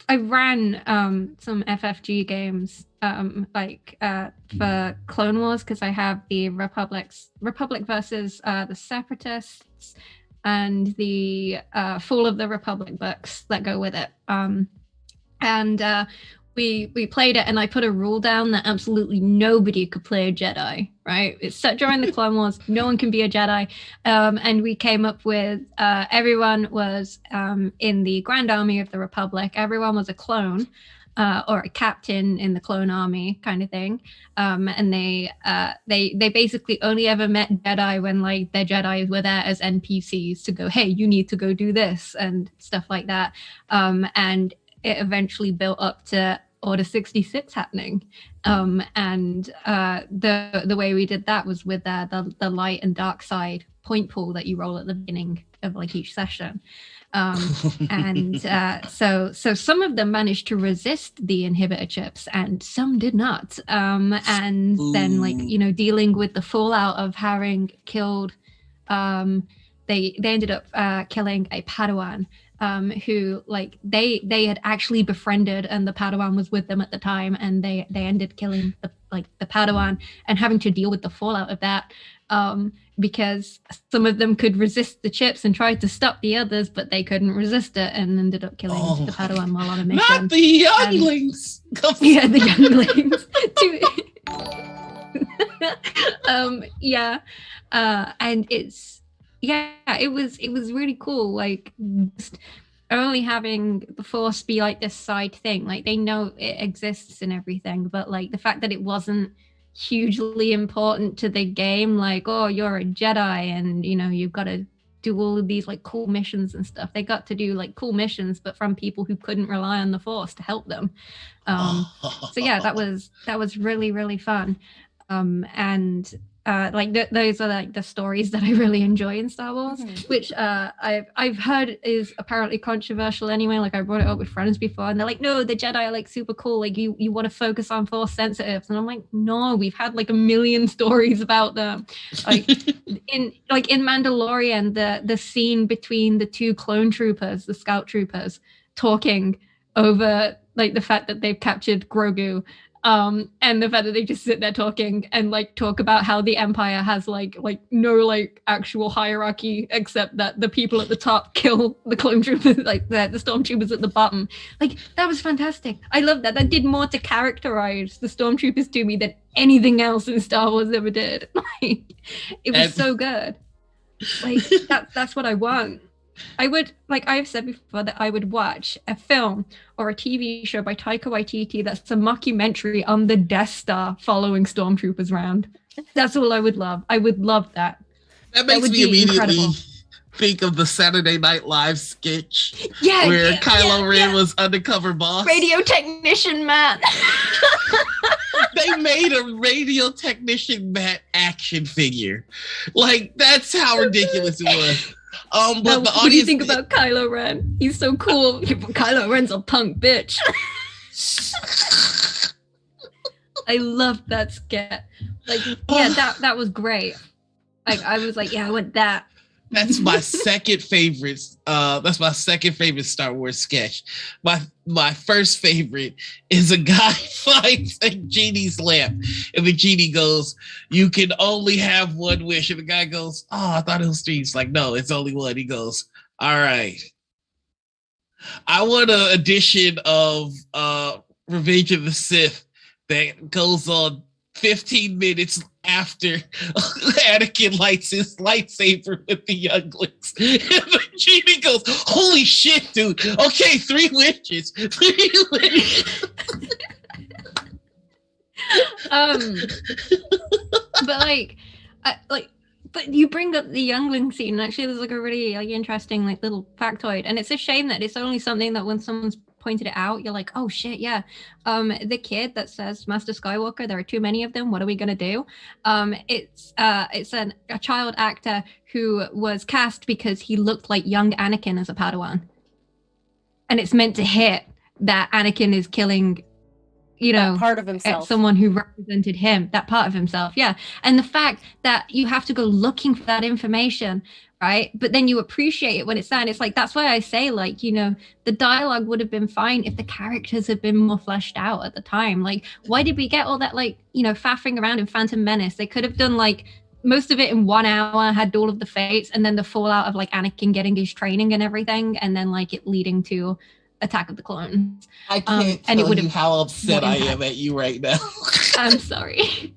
I've ran some FFG games for Clone Wars, because I have the Republic versus the Separatists and the Fall of the Republic books that go with it. And we played it, and I put a rule down that absolutely nobody could play a Jedi, right? It's set during the Clone Wars. No one can be a Jedi. And we came up with everyone was in the Grand Army of the Republic. Everyone was a clone. or a captain in the clone army kind of thing. And they basically only ever met Jedi when like their Jedi were there as NPCs to go, hey, you need to go do this and stuff like that. And it eventually built up to Order 66 happening. And the way we did that was with the light and dark side point pool that you roll at the beginning of like each session. And so some of them managed to resist the inhibitor chips and some did not. And then like, you know, dealing with the fallout of having killed, they ended up killing a Padawan. Who like they had actually befriended, and the Padawan was with them at the time, and they ended killing the Padawan and having to deal with the fallout of that, because some of them could resist the chips and tried to stop the others, but they couldn't resist it and ended up killing the Padawan while on a mission. Not the younglings. Yeah, the younglings. And it was really cool, like just only having the Force be like this side thing. Like they know it exists and everything, but like the fact that it wasn't hugely important to the game, like, oh, you're a Jedi and you know you've got to do all of these like cool missions and stuff. They got to do like cool missions, but from people who couldn't rely on the Force to help them. So yeah, that was really, really fun. And those are like the stories that I really enjoy in Star Wars, which I've heard is apparently controversial anyway. Like I brought it up with friends before and they're like, no, the Jedi are like super cool, like you want to focus on Force sensitives, and I'm like, no, we've had like a million stories about them. Like in Mandalorian, the scene between the two clone troopers, the scout troopers, talking over like the fact that they've captured Grogu, and the fact that they just sit there talking and like talk about how the Empire has like no like actual hierarchy except that the people at the top kill the clone troopers, like the stormtroopers at the bottom. Like that was fantastic. I love that. That did more to characterize the stormtroopers to me than anything else in Star Wars ever did. Like it was so good. Like that's what I want. I would, like I've said before, that I would watch a film or a TV show by Taika Waititi that's a mockumentary on the Death Star following stormtroopers around. That's all I would love. I would love that. That makes me immediately think of the Saturday Night Live sketch where Kylo Ren was undercover boss. Radio technician Matt. They made a radio technician Matt action figure. Like, that's how ridiculous it was. But the audience, what do you think about Kylo Ren? He's so cool. Kylo Ren's a punk bitch. I loved that skit. Like, yeah, that was great. Like, I was like, yeah, I want that. That's my second favorite. That's my second favorite Star Wars sketch. My first favorite is a guy finds a genie's lamp, and the genie goes, "You can only have one wish." And the guy goes, "Oh, I thought it was three." He's like, "No, it's only one." He goes, "All right. I want an edition of Revenge of the Sith that goes on 15 minutes after Anakin lights his lightsaber with the younglings." And the genie goes, "Holy shit, dude. Okay, 3 wishes. 3 wishes." But you bring up the youngling scene. Actually, there's like a really like interesting like little factoid, and it's a shame that it's only something that when someone's pointed it out, you're like, oh shit, yeah. The kid that says Master Skywalker, there are too many of them, what are we gonna do? It's a child actor who was cast because he looked like young Anakin as a Padawan, and it's meant to hit that Anakin is killing, you know, that part of himself, someone who represented him, that part of himself. Yeah. And the fact that you have to go looking for that information, right? But then you appreciate it when it's there. And it's like, that's why I say, like, you know, the dialogue would have been fine if the characters had been more fleshed out at the time. Like, why did we get all that, like, you know, faffing around in Phantom Menace? They could have done like most of it in 1 hour, had all of the fates, and then the fallout of like Anakin getting his training and everything, and then like it leading to Attack of the Clones. I can't tell you how upset I am at you right now. I'm sorry.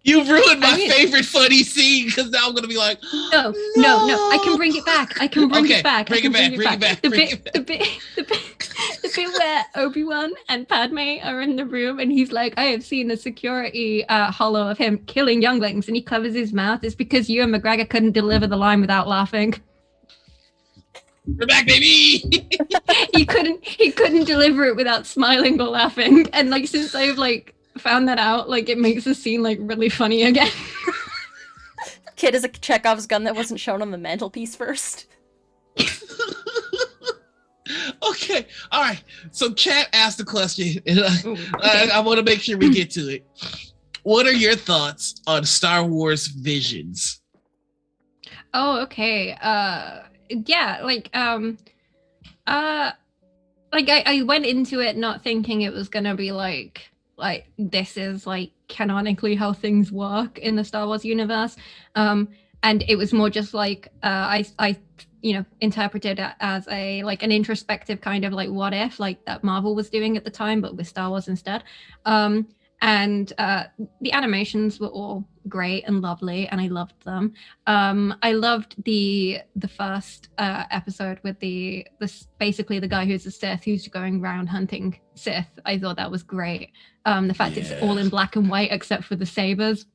You've ruined my favorite funny scene, because now I'm going to be like, no. I can bring it back. I can bring it back. Bring it back. The the bit where Obi-Wan and Padme are in the room and he's like, I have seen a security holo of him killing younglings, and he covers his mouth. It's because Ewan McGregor couldn't deliver the line without laughing. We're back, baby. he couldn't deliver it without smiling or laughing. And like, since I've like found that out, like it makes the scene like really funny again. Kid is a Chekhov's gun that wasn't shown on the mantelpiece first. Okay, all right. So chat asked the question, and I want to make sure we get to it. What are your thoughts on Star Wars Visions? Oh, okay. Yeah, like I went into it not thinking it was gonna be like this is like canonically how things work in the Star Wars universe. And it was more just like I interpreted it as a like an introspective kind of like what if, like that Marvel was doing at the time, but with Star Wars instead. And the animations were all great and lovely, and I loved them. I loved the first episode with this basically the guy who's a Sith who's going around hunting Sith. I thought that was great. The fact it's all in black and white except for the sabers.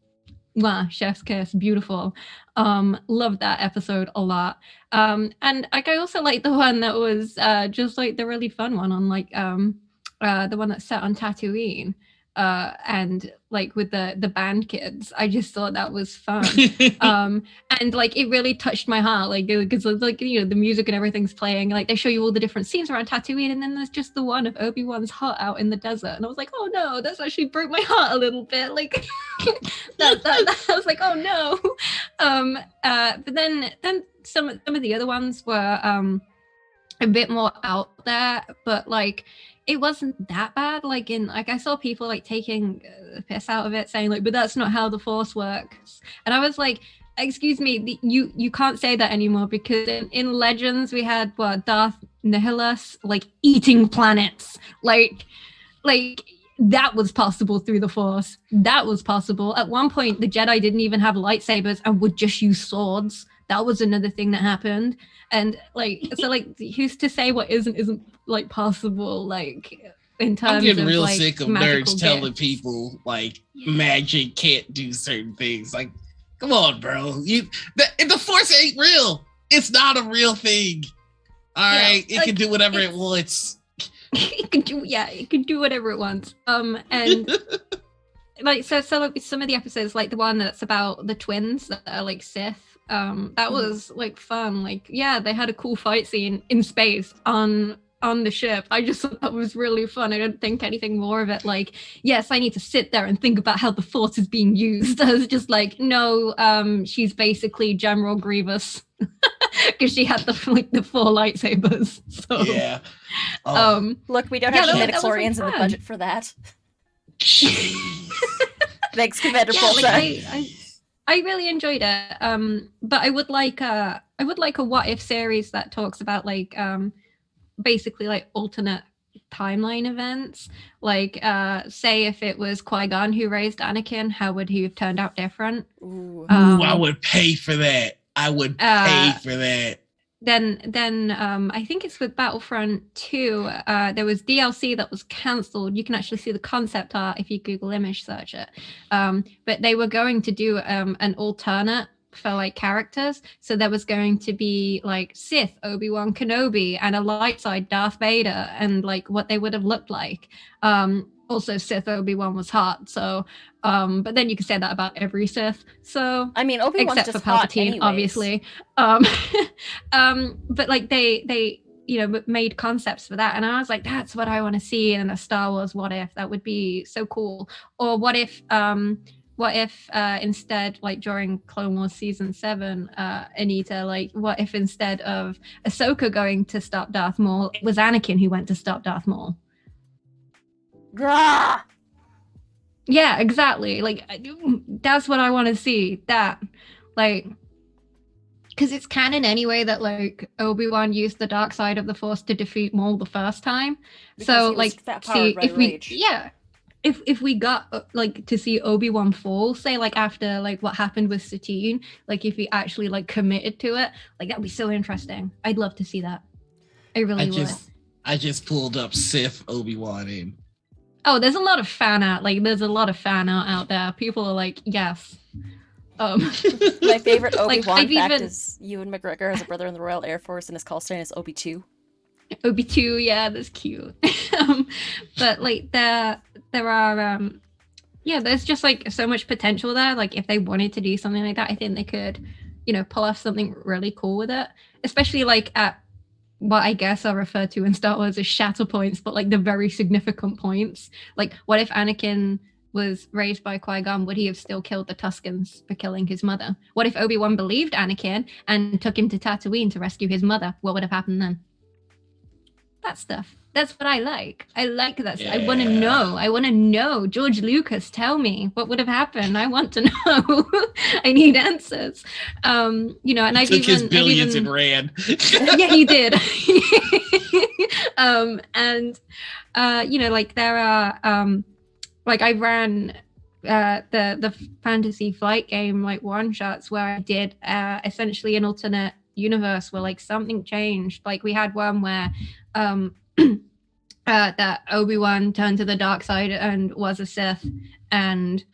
Wow, chef's kiss, beautiful. Loved that episode a lot. And like I also like the one that was just like the really fun one on like the one that's set on Tatooine. And like with the band kids, I just thought that was fun. And like it really touched my heart, like because like the music and everything's playing, like they show you all the different scenes around Tatooine, and then there's just the one of Obi-Wan's hut out in the desert, and I was like, oh no, that's actually broke my heart a little bit, like that I was like, oh no. But then some of the other ones were a bit more out there, but like it wasn't that bad. Like I saw people like taking the piss out of it, saying like, but that's not how the Force works. And I was like, excuse me, you can't say that anymore, because in Legends we had Darth Nihilus like eating planets, like that was possible through the Force. That was possible. At one point, the Jedi didn't even have lightsabers and would just use swords. That was another thing that happened. And like, so like, who's to say what isn't like possible? Like in terms I'm getting of real like, sick of nerds telling people like magic can't do certain things. Like, come on, bro. The Force ain't real. It's not a real thing. All right, it can do whatever it wants. It can do whatever it wants. And like so like some of the episodes, like the one that's about the twins that are like Sith, that was like fun. Like they had a cool fight scene in space on the ship. I just thought that was really fun. I don't think anything more of it. Like, yes, I need to sit there and think about how the Force is being used. I was just like, no, she's basically General Grievous. Because she had the 4 lightsabers. So yeah. Look, we don't have the midichlorians in the budget for that. Thanks, Commander Bullshit. Like, I really enjoyed it. But I would like a what if series that talks about like basically like alternate timeline events. Like say if it was Qui-Gon who raised Anakin, how would he have turned out different? Ooh, I would pay for that. I would pay for that. Then I think it's with Battlefront 2. There was DLC that was cancelled. You can actually see the concept art if you Google image search it. But they were going to do an alternate for like characters. So there was going to be like Sith Obi-Wan Kenobi and a light side Darth Vader, and like what they would have looked like. Also Sith Obi-Wan was hot, so but then you can say that about every Sith. So I mean, Obi-Wan's except just for Palpatine, obviously. But like they made concepts for that, and I was like, that's what I want to see in a Star Wars what if. That would be so cool. Or what if instead, like during Clone Wars season 7, Anita, like what if instead of Ahsoka going to stop Darth Maul, it was Anakin who went to stop Darth Maul? Grah! Yeah, exactly. Like that's what I want to see. That like, because it's canon anyway that like Obi-Wan used the dark side of the Force to defeat Maul the first time. So like, see if we got like to see Obi-Wan fall, say like after like what happened with Satine, like if he actually like committed to it, like that'd be so interesting. I'd love to see that. I really would. I just pulled up Sith Obi-Wan in. Oh, there's a lot of fan art. Like, there's a lot of fan art out there. People are like, yes. My favorite Obi-Wan I've fact even- is Ewan McGregor has a brother in the Royal Air Force, and his call sign is Obi-2. Obi-2, yeah, that's cute. But like there are there's just like so much potential there. Like if they wanted to do something like that, I think they could, pull off something really cool with it. Especially like at what I guess are referred to in Star Wars as shatter points, but like the very significant points. Like what if Anakin was raised by Qui-Gon, would he have still killed the Tuskens for killing his mother? What if Obi-Wan believed Anakin and took him to Tatooine to rescue his mother? What would have happened then? That stuff. That's what I like. I like that. Yeah. I want to know. George Lucas, tell me what would have happened. I want to know. I need answers. And I've took his billions and ran. Yeah, he did. Like there are like I ran the Fantasy Flight game like one shots where I did essentially an alternate universe where like something changed. Like we had one where that Obi-Wan turned to the dark side and was a Sith, and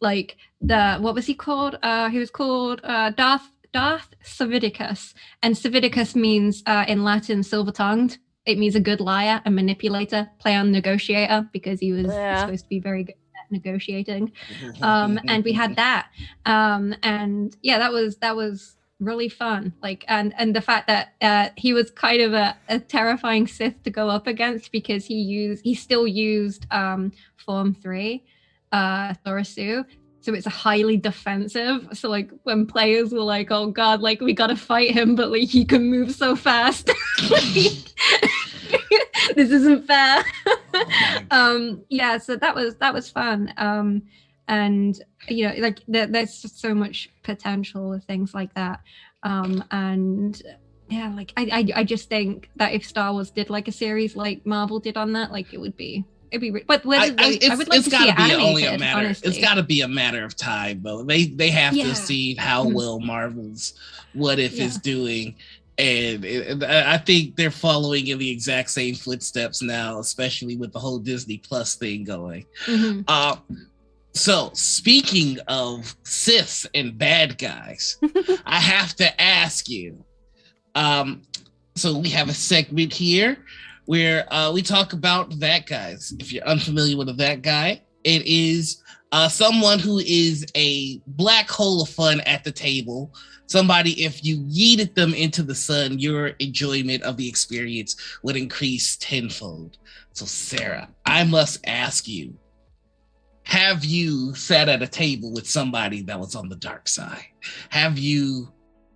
like what was he called? He was called Darth Savidicus, and Savidicus means in Latin silver-tongued. It means a good liar, a manipulator, play on negotiator, because he was supposed to be very good at negotiating. And we had that, and yeah, that was really fun. Like, and the fact that he was kind of a terrifying Sith to go up against, because he still used Form 3, Thorasu. So it's a highly defensive. So like when players were like, "Oh God, like we gotta fight him," but like he can move so fast. This isn't fair. So that was fun. And like there's just so much potential with things like that. And yeah, like I just think that if Star Wars did like a series like Marvel did on that, like it'd be. But I would like to see it animated. Honestly, it's got to be a matter of time, though. They have to see how well Marvel's What If is doing, and I think they're following in the exact same footsteps now, especially with the whole Disney Plus thing going. Mm-hmm. So speaking of Siths and bad guys, I have to ask you. So we have a segment here where we talk about that guys. If you're unfamiliar with a that guy, it is someone who is a black hole of fun at the table. Somebody, if you yeeted them into the sun, your enjoyment of the experience would increase tenfold. So Sarah, I must ask you, have you sat at a table with somebody that was on the dark side? Have you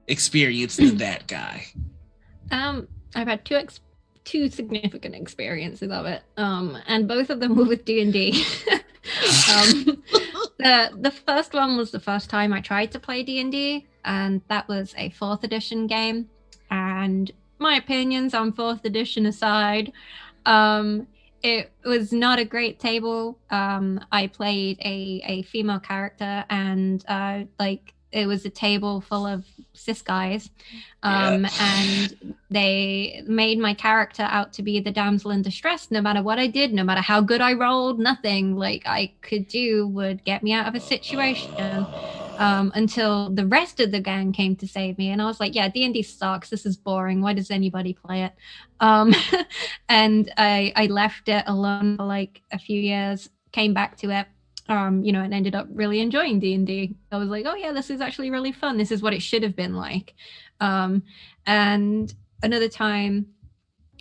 experienced that guy? I've had two significant experiences of it, and both of them were with D&D. The first one was the first time I tried to play D&D, and that was a 4th edition game. And my opinions on 4th edition aside, it was not a great table. I played a female character, and it was a table full of cis guys, and they made my character out to be the damsel in distress. No matter what I did, no matter how good I rolled, nothing like I could do would get me out of a situation, until the rest of the gang came to save me. And I was like, yeah, D&D sucks. This is boring. Why does anybody play it? And I left it alone for like a few years, came back to it. And ended up really enjoying D&D. I was like, oh yeah, this is actually really fun. This is what it should have been like. And another time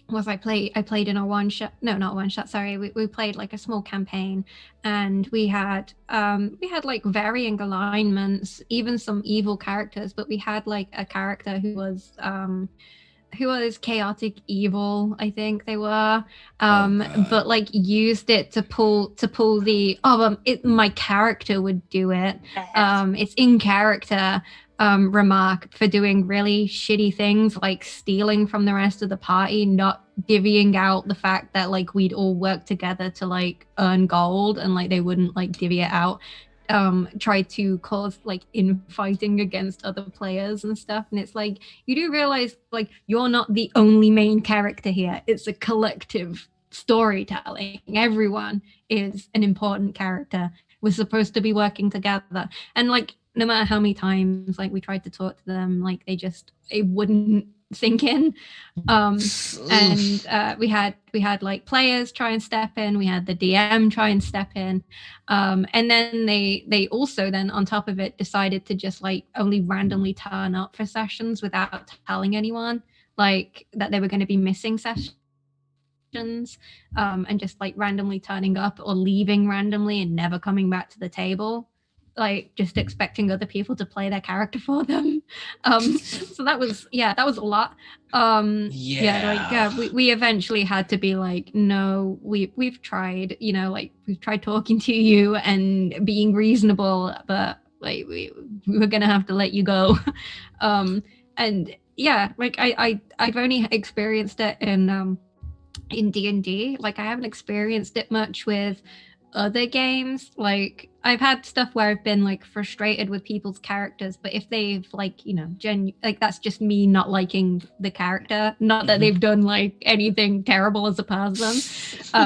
was I played in a one shot. No, not one shot. Sorry, we played like a small campaign, and we had like varying alignments, even some evil characters. But we had like a character who was chaotic evil, I think they were, but like used it to pull the my character would do it. It's in character remark for doing really shitty things like stealing from the rest of the party, not divvying out the fact that like we'd all work together to like earn gold, and like they wouldn't like divvy it out. try to cause like infighting against other players and stuff. And it's like, you do realize like you're not the only main character here. It's a collective storytelling. Everyone is an important character. We're supposed to be working together. And like, no matter how many times like we tried to talk to them, like it wouldn't sink in. And we had like players try and step in, we had the DM try and step in, and then they also then on top of it decided to just like only randomly turn up for sessions without telling anyone like that they were going to be missing sessions, and just like randomly turning up or leaving randomly and never coming back to the table, like just expecting other people to play their character for them. So that was a lot. We eventually had to be like, no, we've tried, you know, like we've tried talking to you and being reasonable, but like we were gonna have to let you go. And yeah, like I've only experienced it in D&D. Like I haven't experienced it much with other games. Like I've had stuff where I've been like frustrated with people's characters, but if they've like, you know, like that's just me not liking the character, not that they've done like anything terrible as a person,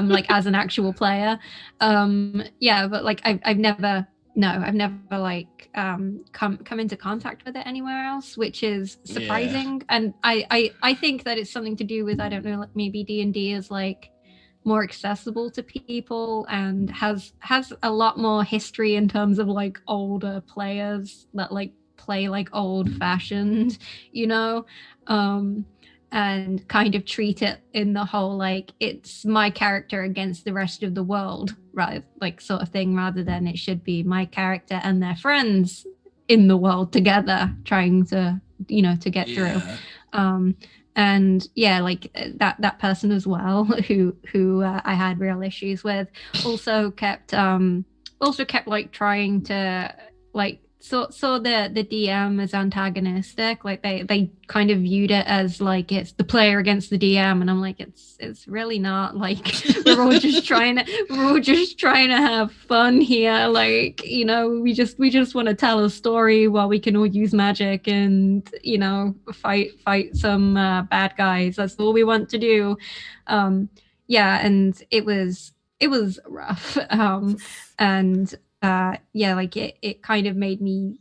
like as an actual player. But like I've never like come into contact with it anywhere else, which is surprising. And I think that it's something to do with, I don't know, like maybe D&D is like more accessible to people and has a lot more history in terms of like older players that like play like old fashioned, you know, and kind of treat it in the whole like it's my character against the rest of the world, right, like sort of thing, rather than it should be my character and their friends in the world together trying to, you know, to get through. And yeah, like that person as well who I had real issues with also kept like trying to like saw the DM as antagonistic. Like they kind of viewed it as like it's the player against the DM, and I'm like, it's really not. Like we're all just trying to have fun here. Like, you know, we just want to tell a story while we can all use magic and, you know, fight some bad guys. That's all we want to do. And it was rough. Like it kind of made me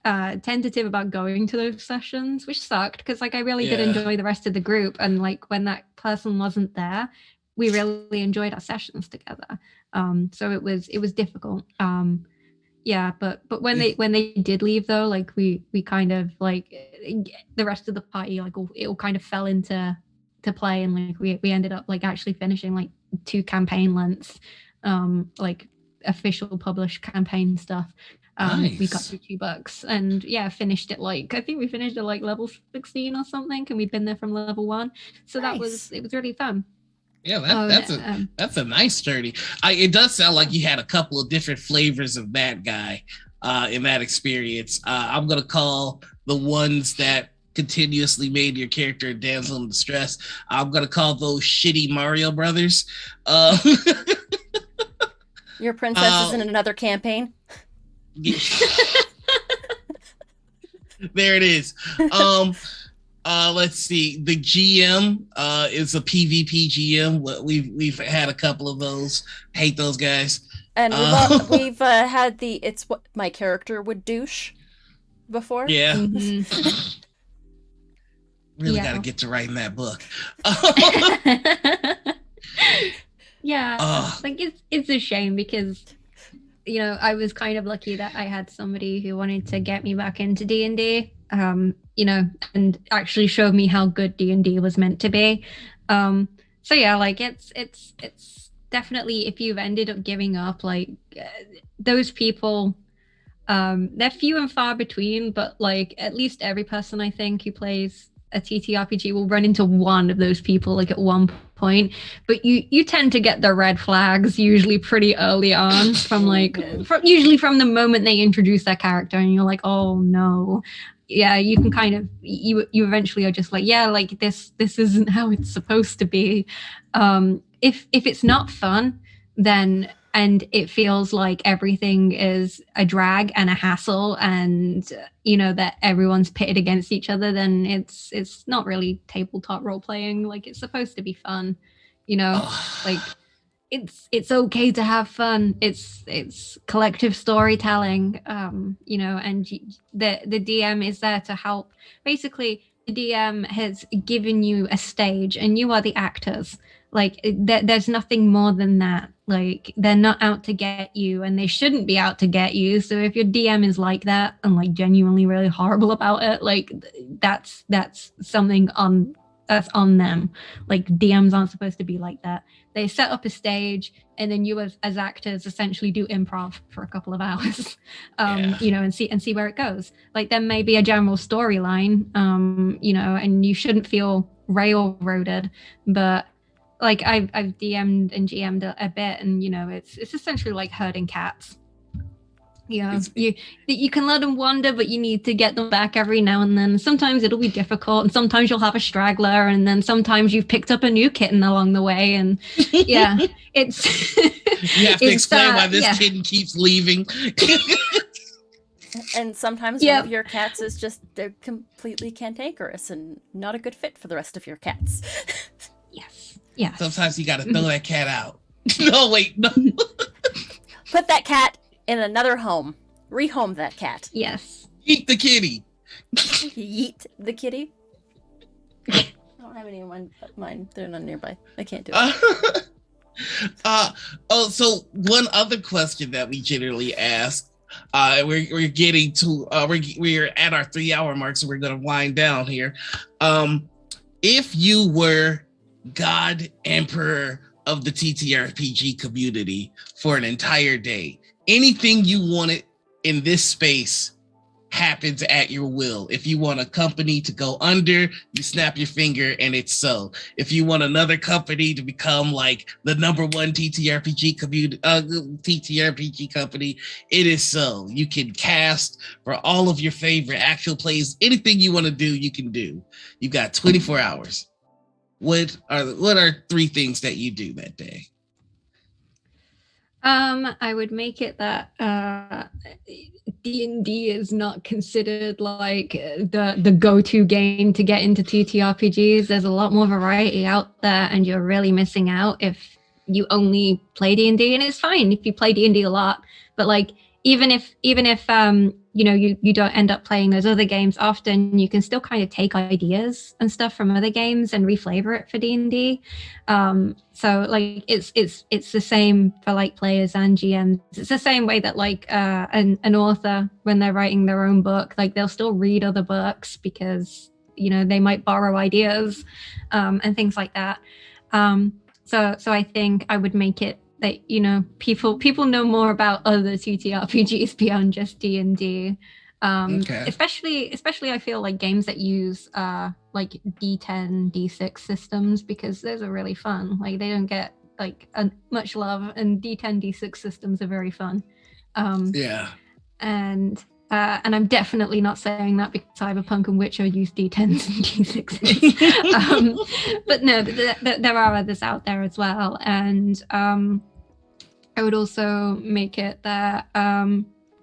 tentative about going to those sessions, which sucked because like I really did enjoy the rest of the group, and like when that person wasn't there, we really enjoyed our sessions together. So it was difficult. But when they did leave though, like we kind of like the rest of the party, like it all kind of fell into play, and like we ended up like actually finishing like 2 campaign lengths, like official published campaign stuff. Nice. We got through 2 books and finished it like, I think we finished at like level 16 or something, and we'd been there from level 1, so it was really fun. That's a nice journey. It does sound like you had a couple of different flavors of bad guy in that experience. I'm gonna call the ones that continuously made your character a damsel in distress, I'm gonna call those shitty Mario brothers. Your princess is in another campaign. There it is. Let's see. The GM is a PvP GM. We've had a couple of those. Hate those guys. And we've had the it's what my character would douche before. Yeah. Really got to get to writing that book. Like it's a shame because, you know, I was kind of lucky that I had somebody who wanted to get me back into D&D, you know, and actually showed me how good D&D was meant to be. So yeah, like it's definitely, if you've ended up giving up, like those people, they're few and far between, but like at least every person I think who plays a TTRPG will run into one of those people like at one point, but you tend to get the red flags usually pretty early on usually from the moment they introduce their character, and you're like, oh no. Yeah, you can kind of you eventually are just like, yeah, like this isn't how it's supposed to be. If it's not fun, then and it feels like everything is a drag and a hassle, and that everyone's pitted against each other, then it's not really tabletop role playing. Like, it's supposed to be fun, like it's okay to have fun. It's collective storytelling, and the DM is there to help. Basically, the DM has given you a stage and you are the actors. Like, there's nothing more than that. Like, they're not out to get you, and they shouldn't be out to get you. So if your DM is like that and like genuinely really horrible about it, like that's something that's on them. Like, DMs aren't supposed to be like that. They set up a stage, and then you as actors essentially do improv for a couple of hours, and see where it goes. Like, there may be a general storyline, and you shouldn't feel railroaded, but like I've DM'd and GM'd a bit, and it's essentially like herding cats. You can let them wander, but you need to get them back every now and then. Sometimes it'll be difficult, and sometimes you'll have a straggler, and then sometimes you've picked up a new kitten along the way, and it's you have to explain why this kitten keeps leaving. And sometimes one of your cats is just, they're completely cantankerous and not a good fit for the rest of your cats. Yes. Sometimes you gotta throw that cat out. No. Put that cat in another home. Rehome that cat. Yes. Eat the kitty. Yeet the kitty. I don't have any of mine. They're not nearby. I can't do it. So one other question that we generally ask, we're getting to we're at our 3-hour mark, so we're gonna wind down here. If you were God Emperor of the TTRPG community for an entire day, anything you wanted in this space happens at your will. If you want a company to go under, you snap your finger and it's so. If you want another company to become like the number one TTRPG company, it is so. You can cast for all of your favorite actual plays. Anything you want to do, you can do. You've got 24 hours. What are 3 things that you do that day? I would make it that D&D is not considered like the go-to game to get into TTRPGs. There's a lot more variety out there, and you're really missing out if you only play D&D. And it's fine if you play D&D a lot, but like even if you don't end up playing those other games often, you can still kind of take ideas and stuff from other games and reflavor it for D&D. So like it's the same for like players and GMs. It's the same way that like an author, when they're writing their own book, like they'll still read other books because they might borrow ideas and things like that. So I think I would make it that people know more about other TTRPGs beyond just D&D. Okay. Especially I feel like games that use like D10, D6 systems, because those are really fun. Like, they don't get like much love, and D10, D6 systems are very fun. And I'm definitely not saying that because Cyberpunk and Witcher use D10s and D6s. But no, there are others out there as well. And I would also make it that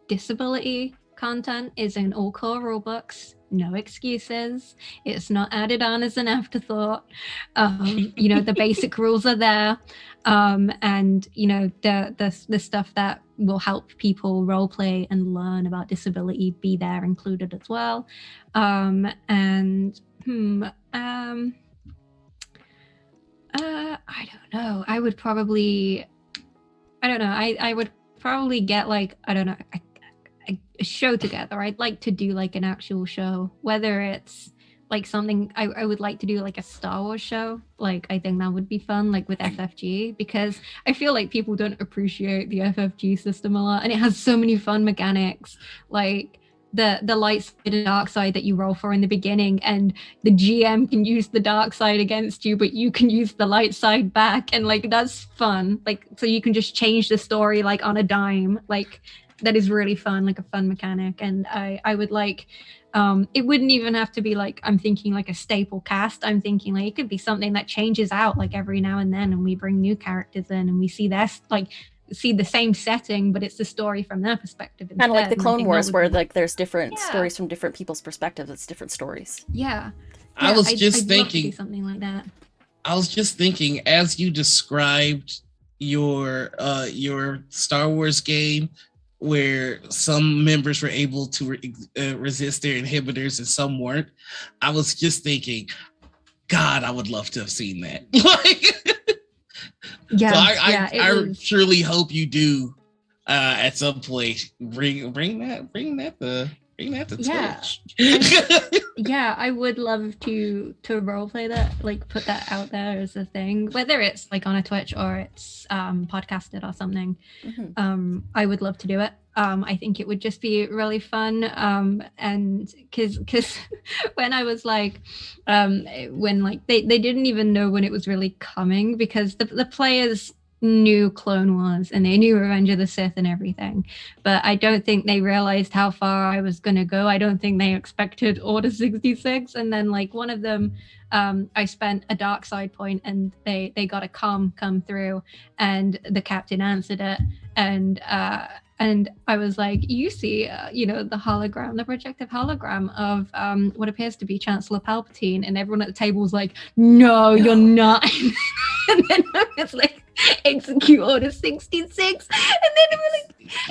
disability content is in all core rulebooks. No excuses. It's not added on as an afterthought. The basic rules are there. And the stuff that will help people role play and learn about disability be there included as well. I don't know. I would probably get like, I don't know, a show together. I'd like to do like an actual show, whether it's like something I would like to do like a Star Wars show. Like, I think that would be fun, like with FFG, because I feel like people don't appreciate the FFG system a lot, and it has so many fun mechanics, like the light side and dark side that you roll for in the beginning, and the GM can use the dark side against you, but you can use the light side back, and like that's fun. Like, so you can just change the story like on a dime. Like, that is really fun, like a fun mechanic. And I would like it wouldn't even have to be like, I'm thinking like a staple cast. I'm thinking like it could be something that changes out like every now and then, and we bring new characters in and we see their like see the same setting, but it's the story from their perspective. Kind of like the instead, and I Clone think Wars, that where would be- like there's different Yeah. stories from different people's perspectives. It's different stories. Yeah. I was I'd just love to do thinking, something like that. I was just thinking as you described your Star Wars game, where some members were able to resist their inhibitors and some weren't. I was just thinking, God, I would love to have seen that. Yeah, So yeah, it I was- truly hope you do at some point bring that to Yeah. Twitch. Yeah, I would love to roleplay that, like put that out there as a thing, whether it's like on a Twitch or it's podcasted or something. Mhm. I would love to do it. I think it would just be really fun. And because when I was like, when like they didn't even know when it was really coming, because the players knew Clone Wars and they knew Revenge of the Sith and everything, but I don't think they realized how far I was gonna go. I don't think they expected Order 66. And then like one of them, I spent a dark side point and they got a come through, and the captain answered it, and I was like, you see, the hologram, the projective hologram of what appears to be Chancellor Palpatine, and everyone at the table was like, no, you're not. And then it's like, execute Order 66, and then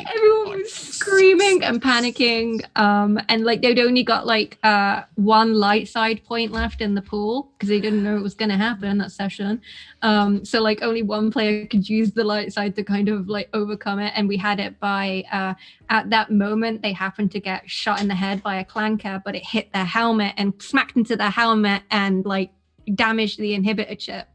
everyone was screaming and panicking, and like they'd only got like one light side point left in the pool because they didn't know it was going to happen that session, so like only one player could use the light side to kind of like overcome it, and we had it by at that moment they happened to get shot in the head by a clanker, but it hit their helmet and smacked into their helmet and like damaged the inhibitor chip,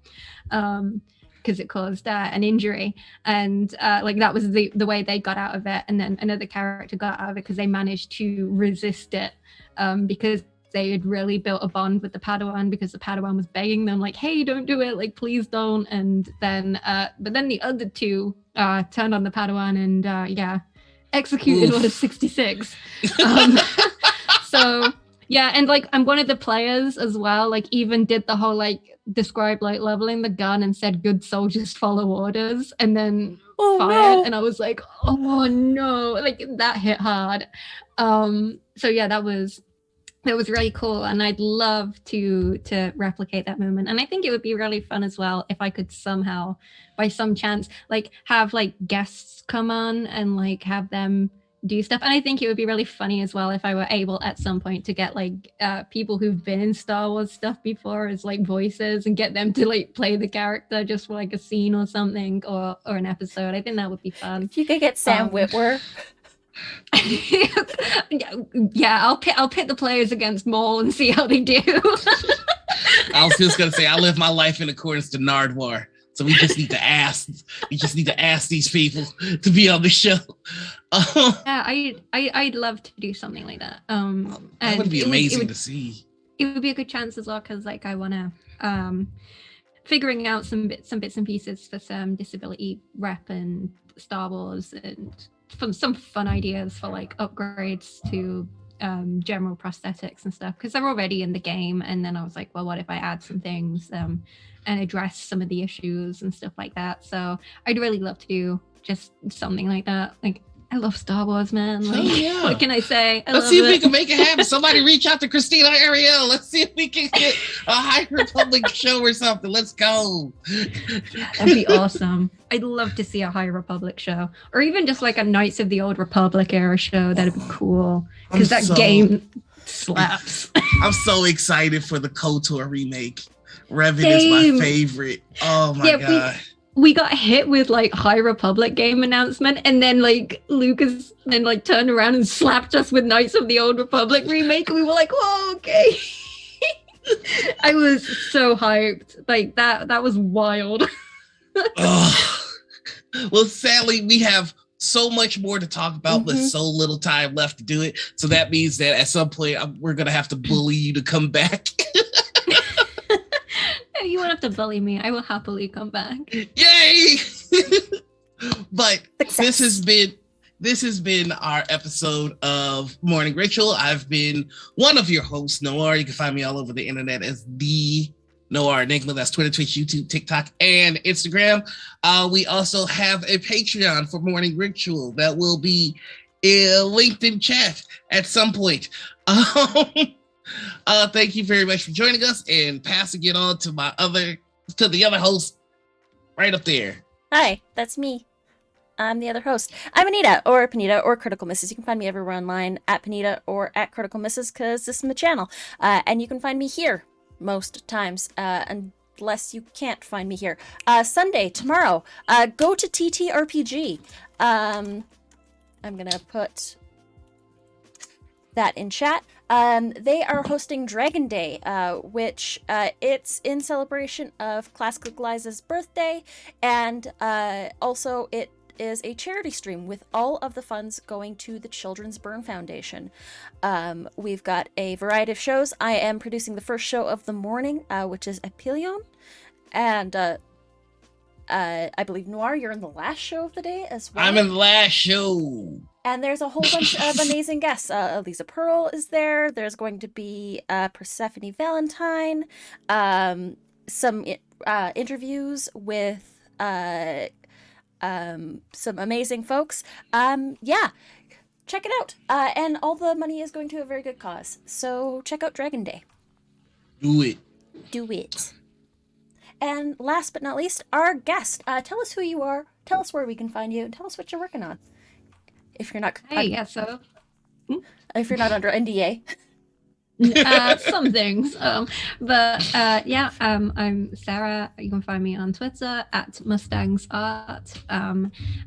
because it caused an injury, and like that was the way they got out of it. And then another character got out of it because they managed to resist it, because they had really built a bond with the Padawan, because the Padawan was begging them like, hey, don't do it, like please don't. And then but then the other two turned on the Padawan and executed Order 66. So yeah, and like I'm one of the players as well, like even did the whole like describe like leveling the gun and said good soldiers follow orders, and then fired. No. And I was like, oh no, like that hit hard. So yeah, that was really cool, and I'd love to replicate that moment. And I think it would be really fun as well if I could somehow, by some chance, like have like guests come on and like have them do stuff. And I think it would be really funny as well if I were able at some point to get like people who've been in Star Wars stuff before as like voices, and get them to like play the character just for like a scene or something, or an episode. I think that would be fun. If you could get Sam Witwer. Yeah, I'll pit the players against Maul and see how they do. I was just gonna say I live my life in accordance to Nardwar. So we just need to ask these people to be on the show. Yeah, I'd love to do something like that. That would be amazing to see. It would be a good chance as well, because like I want to figuring out some bits and pieces for some disability rep and Star Wars, and some fun ideas for like upgrades to general prosthetics and stuff, because they're already in the game. And then I was like, well, what if I add some things and address some of the issues and stuff like that? So I'd really love to do just something like that. Like, I love Star Wars, man. Like, yeah. What can I say? Let's see if we can make it happen. Somebody reach out to Christina Ariel. Let's see if we can get a High Republic show or something. Let's go. Yeah, that'd be awesome. I'd love to see a High Republic show, or even just like a Knights of the Old Republic era show. That'd be cool, because that game slaps. I'm so excited for the KOTOR remake. Revan is my favorite. Oh my god. We got hit with like High Republic game announcement, and then like Lucas then like turned around and slapped us with Knights of the Old Republic remake, and we were like, whoa, okay. I was so hyped. Like that was wild. Well, sadly, we have so much more to talk about, but so little time left to do it. So that means that at some point we're gonna have to bully you to come back. You won't have to bully me. I will happily come back. Yay! But Success. this has been our episode of Morning Ritual. I've been one of your hosts, Noir. You can find me all over the internet as TheNoirEnigma. That's Twitter, Twitch, YouTube, TikTok, and Instagram. We also have a Patreon for Morning Ritual that will be linked in chat at some point. Thank you very much for joining us, and passing it on to the other host right up there. Hi, that's me. I'm the other host. I'm Anita, or Panita, or Critical Misses. You can find me everywhere online at Panita or at Critical Misses, because this is my channel. And you can find me here most times, unless you can't find me here. Sunday, tomorrow, go to TTRPG. I'm gonna put that in chat. They are hosting Dragon Day, which it's in celebration of Classical Glyza's birthday, and also it is a charity stream with all of the funds going to the Children's Burn Foundation. We've got a variety of shows. I am producing the first show of the morning, which is Epilion, and I believe Noir, you're in the last show of the day as well. I'm in the last show. And there's a whole bunch of amazing guests. Elisa Pearl is there. There's going to be Persephone Valentine. Some interviews with some amazing folks. Yeah, check it out. And all the money is going to a very good cause. So check out Dragon Day. Do it. Do it. And last but not least, our guest. Tell us who you are. Tell us where we can find you. And tell us what you're working on. If you're not, If you're not under NDA. Some things, I'm Sarah. You can find me on Twitter at Mustangsart,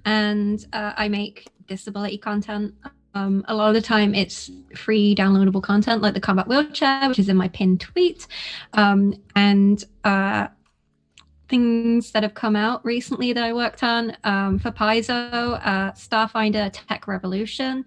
and I make disability content. A lot of the time it's free downloadable content, like the combat wheelchair, which is in my pinned tweet, and things that have come out recently that I worked on for Paizo, Starfinder Tech Revolution,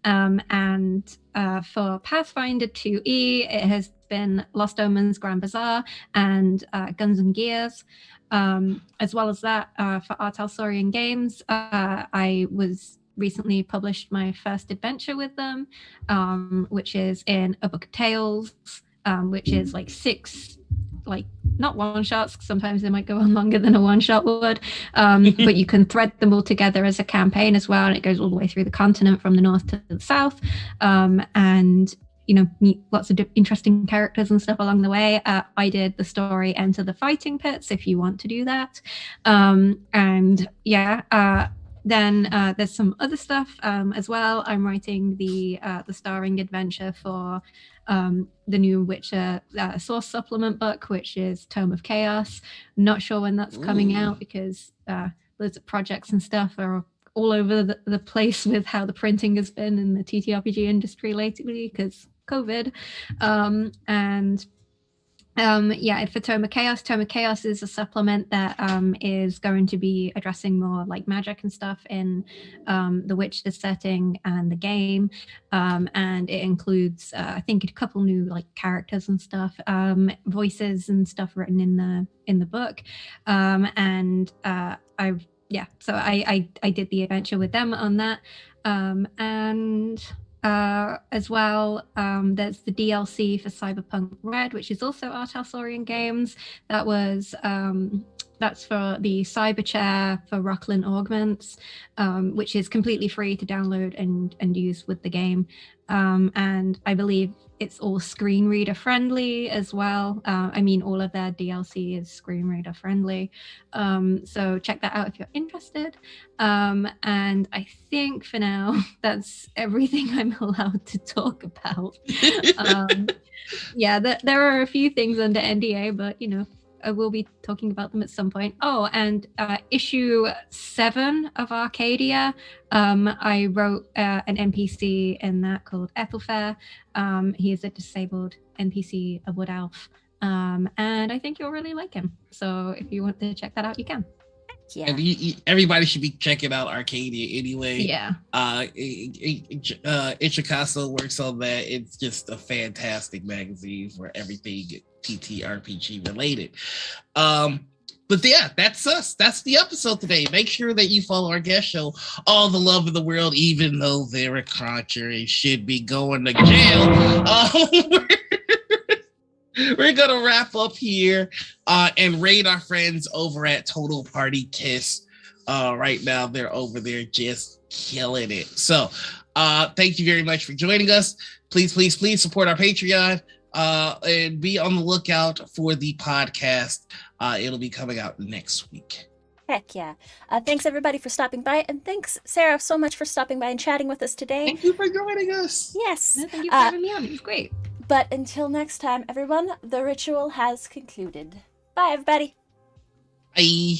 and for Pathfinder 2E, it has been Lost Omens Grand Bazaar and Guns and Gears. As well as that, for Artalsorian Games, I was recently published my first adventure with them, which is in A Book of Tales, which is like 6, not one shots, sometimes they might go on longer than a one shot would, but you can thread them all together as a campaign as well, and it goes all the way through the continent from the north to the south, and meet lots of interesting characters and stuff along the way. I did the story Enter the Fighting Pits if you want to do that, then there's some other stuff as well. I'm writing the starring adventure for the new Witcher source supplement book, which is Tome of Chaos. Not sure when that's coming out, because loads of projects and stuff are all over the place with how the printing has been in the TTRPG industry lately because COVID. For Tome of Chaos is a supplement that is going to be addressing more like magic and stuff in the Witcher setting and the game, and it includes I think a couple new like characters and stuff, voices and stuff written in the book, so I did the adventure with them on that, as well, there's the DLC for Cyberpunk Red, which is also Artalsorian Games. That was that's for the Cyber Chair for Rocklin Augments, which is completely free to download and use with the game, and I believe it's all screen reader friendly as well. All of their DLC is screen reader friendly, so check that out if you're interested. And I think for now that's everything I'm allowed to talk about. There are a few things under NDA, but I will be talking about them at some point. Oh, and issue 7 of Arcadia, I wrote an NPC in that called Ethelfair. He is a disabled NPC, a wood elf, and I think you'll really like him. So if you want to check that out, you can. Yeah. And everybody should be checking out Arcadia anyway. Yeah. Ichikaso works on that. It's just a fantastic magazine for everything TTRPG related. But yeah, that's us. That's the episode today. Make sure that you follow our guest show, All the Love in the World, even though they're a crotcher and should be going to jail. We're we're gonna wrap up here and raid our friends over at Total Party Kiss. Right now, they're over there just killing it. So, thank you very much for joining us. Please, please, please support our Patreon and be on the lookout for the podcast. It'll be coming out next week. Heck yeah. Thanks everybody for stopping by, and thanks Sarah so much for stopping by and chatting with us today. Thank you for joining us. Yes. No, thank you for having me on. It was great. But until next time, everyone, the ritual has concluded. Bye everybody. Bye.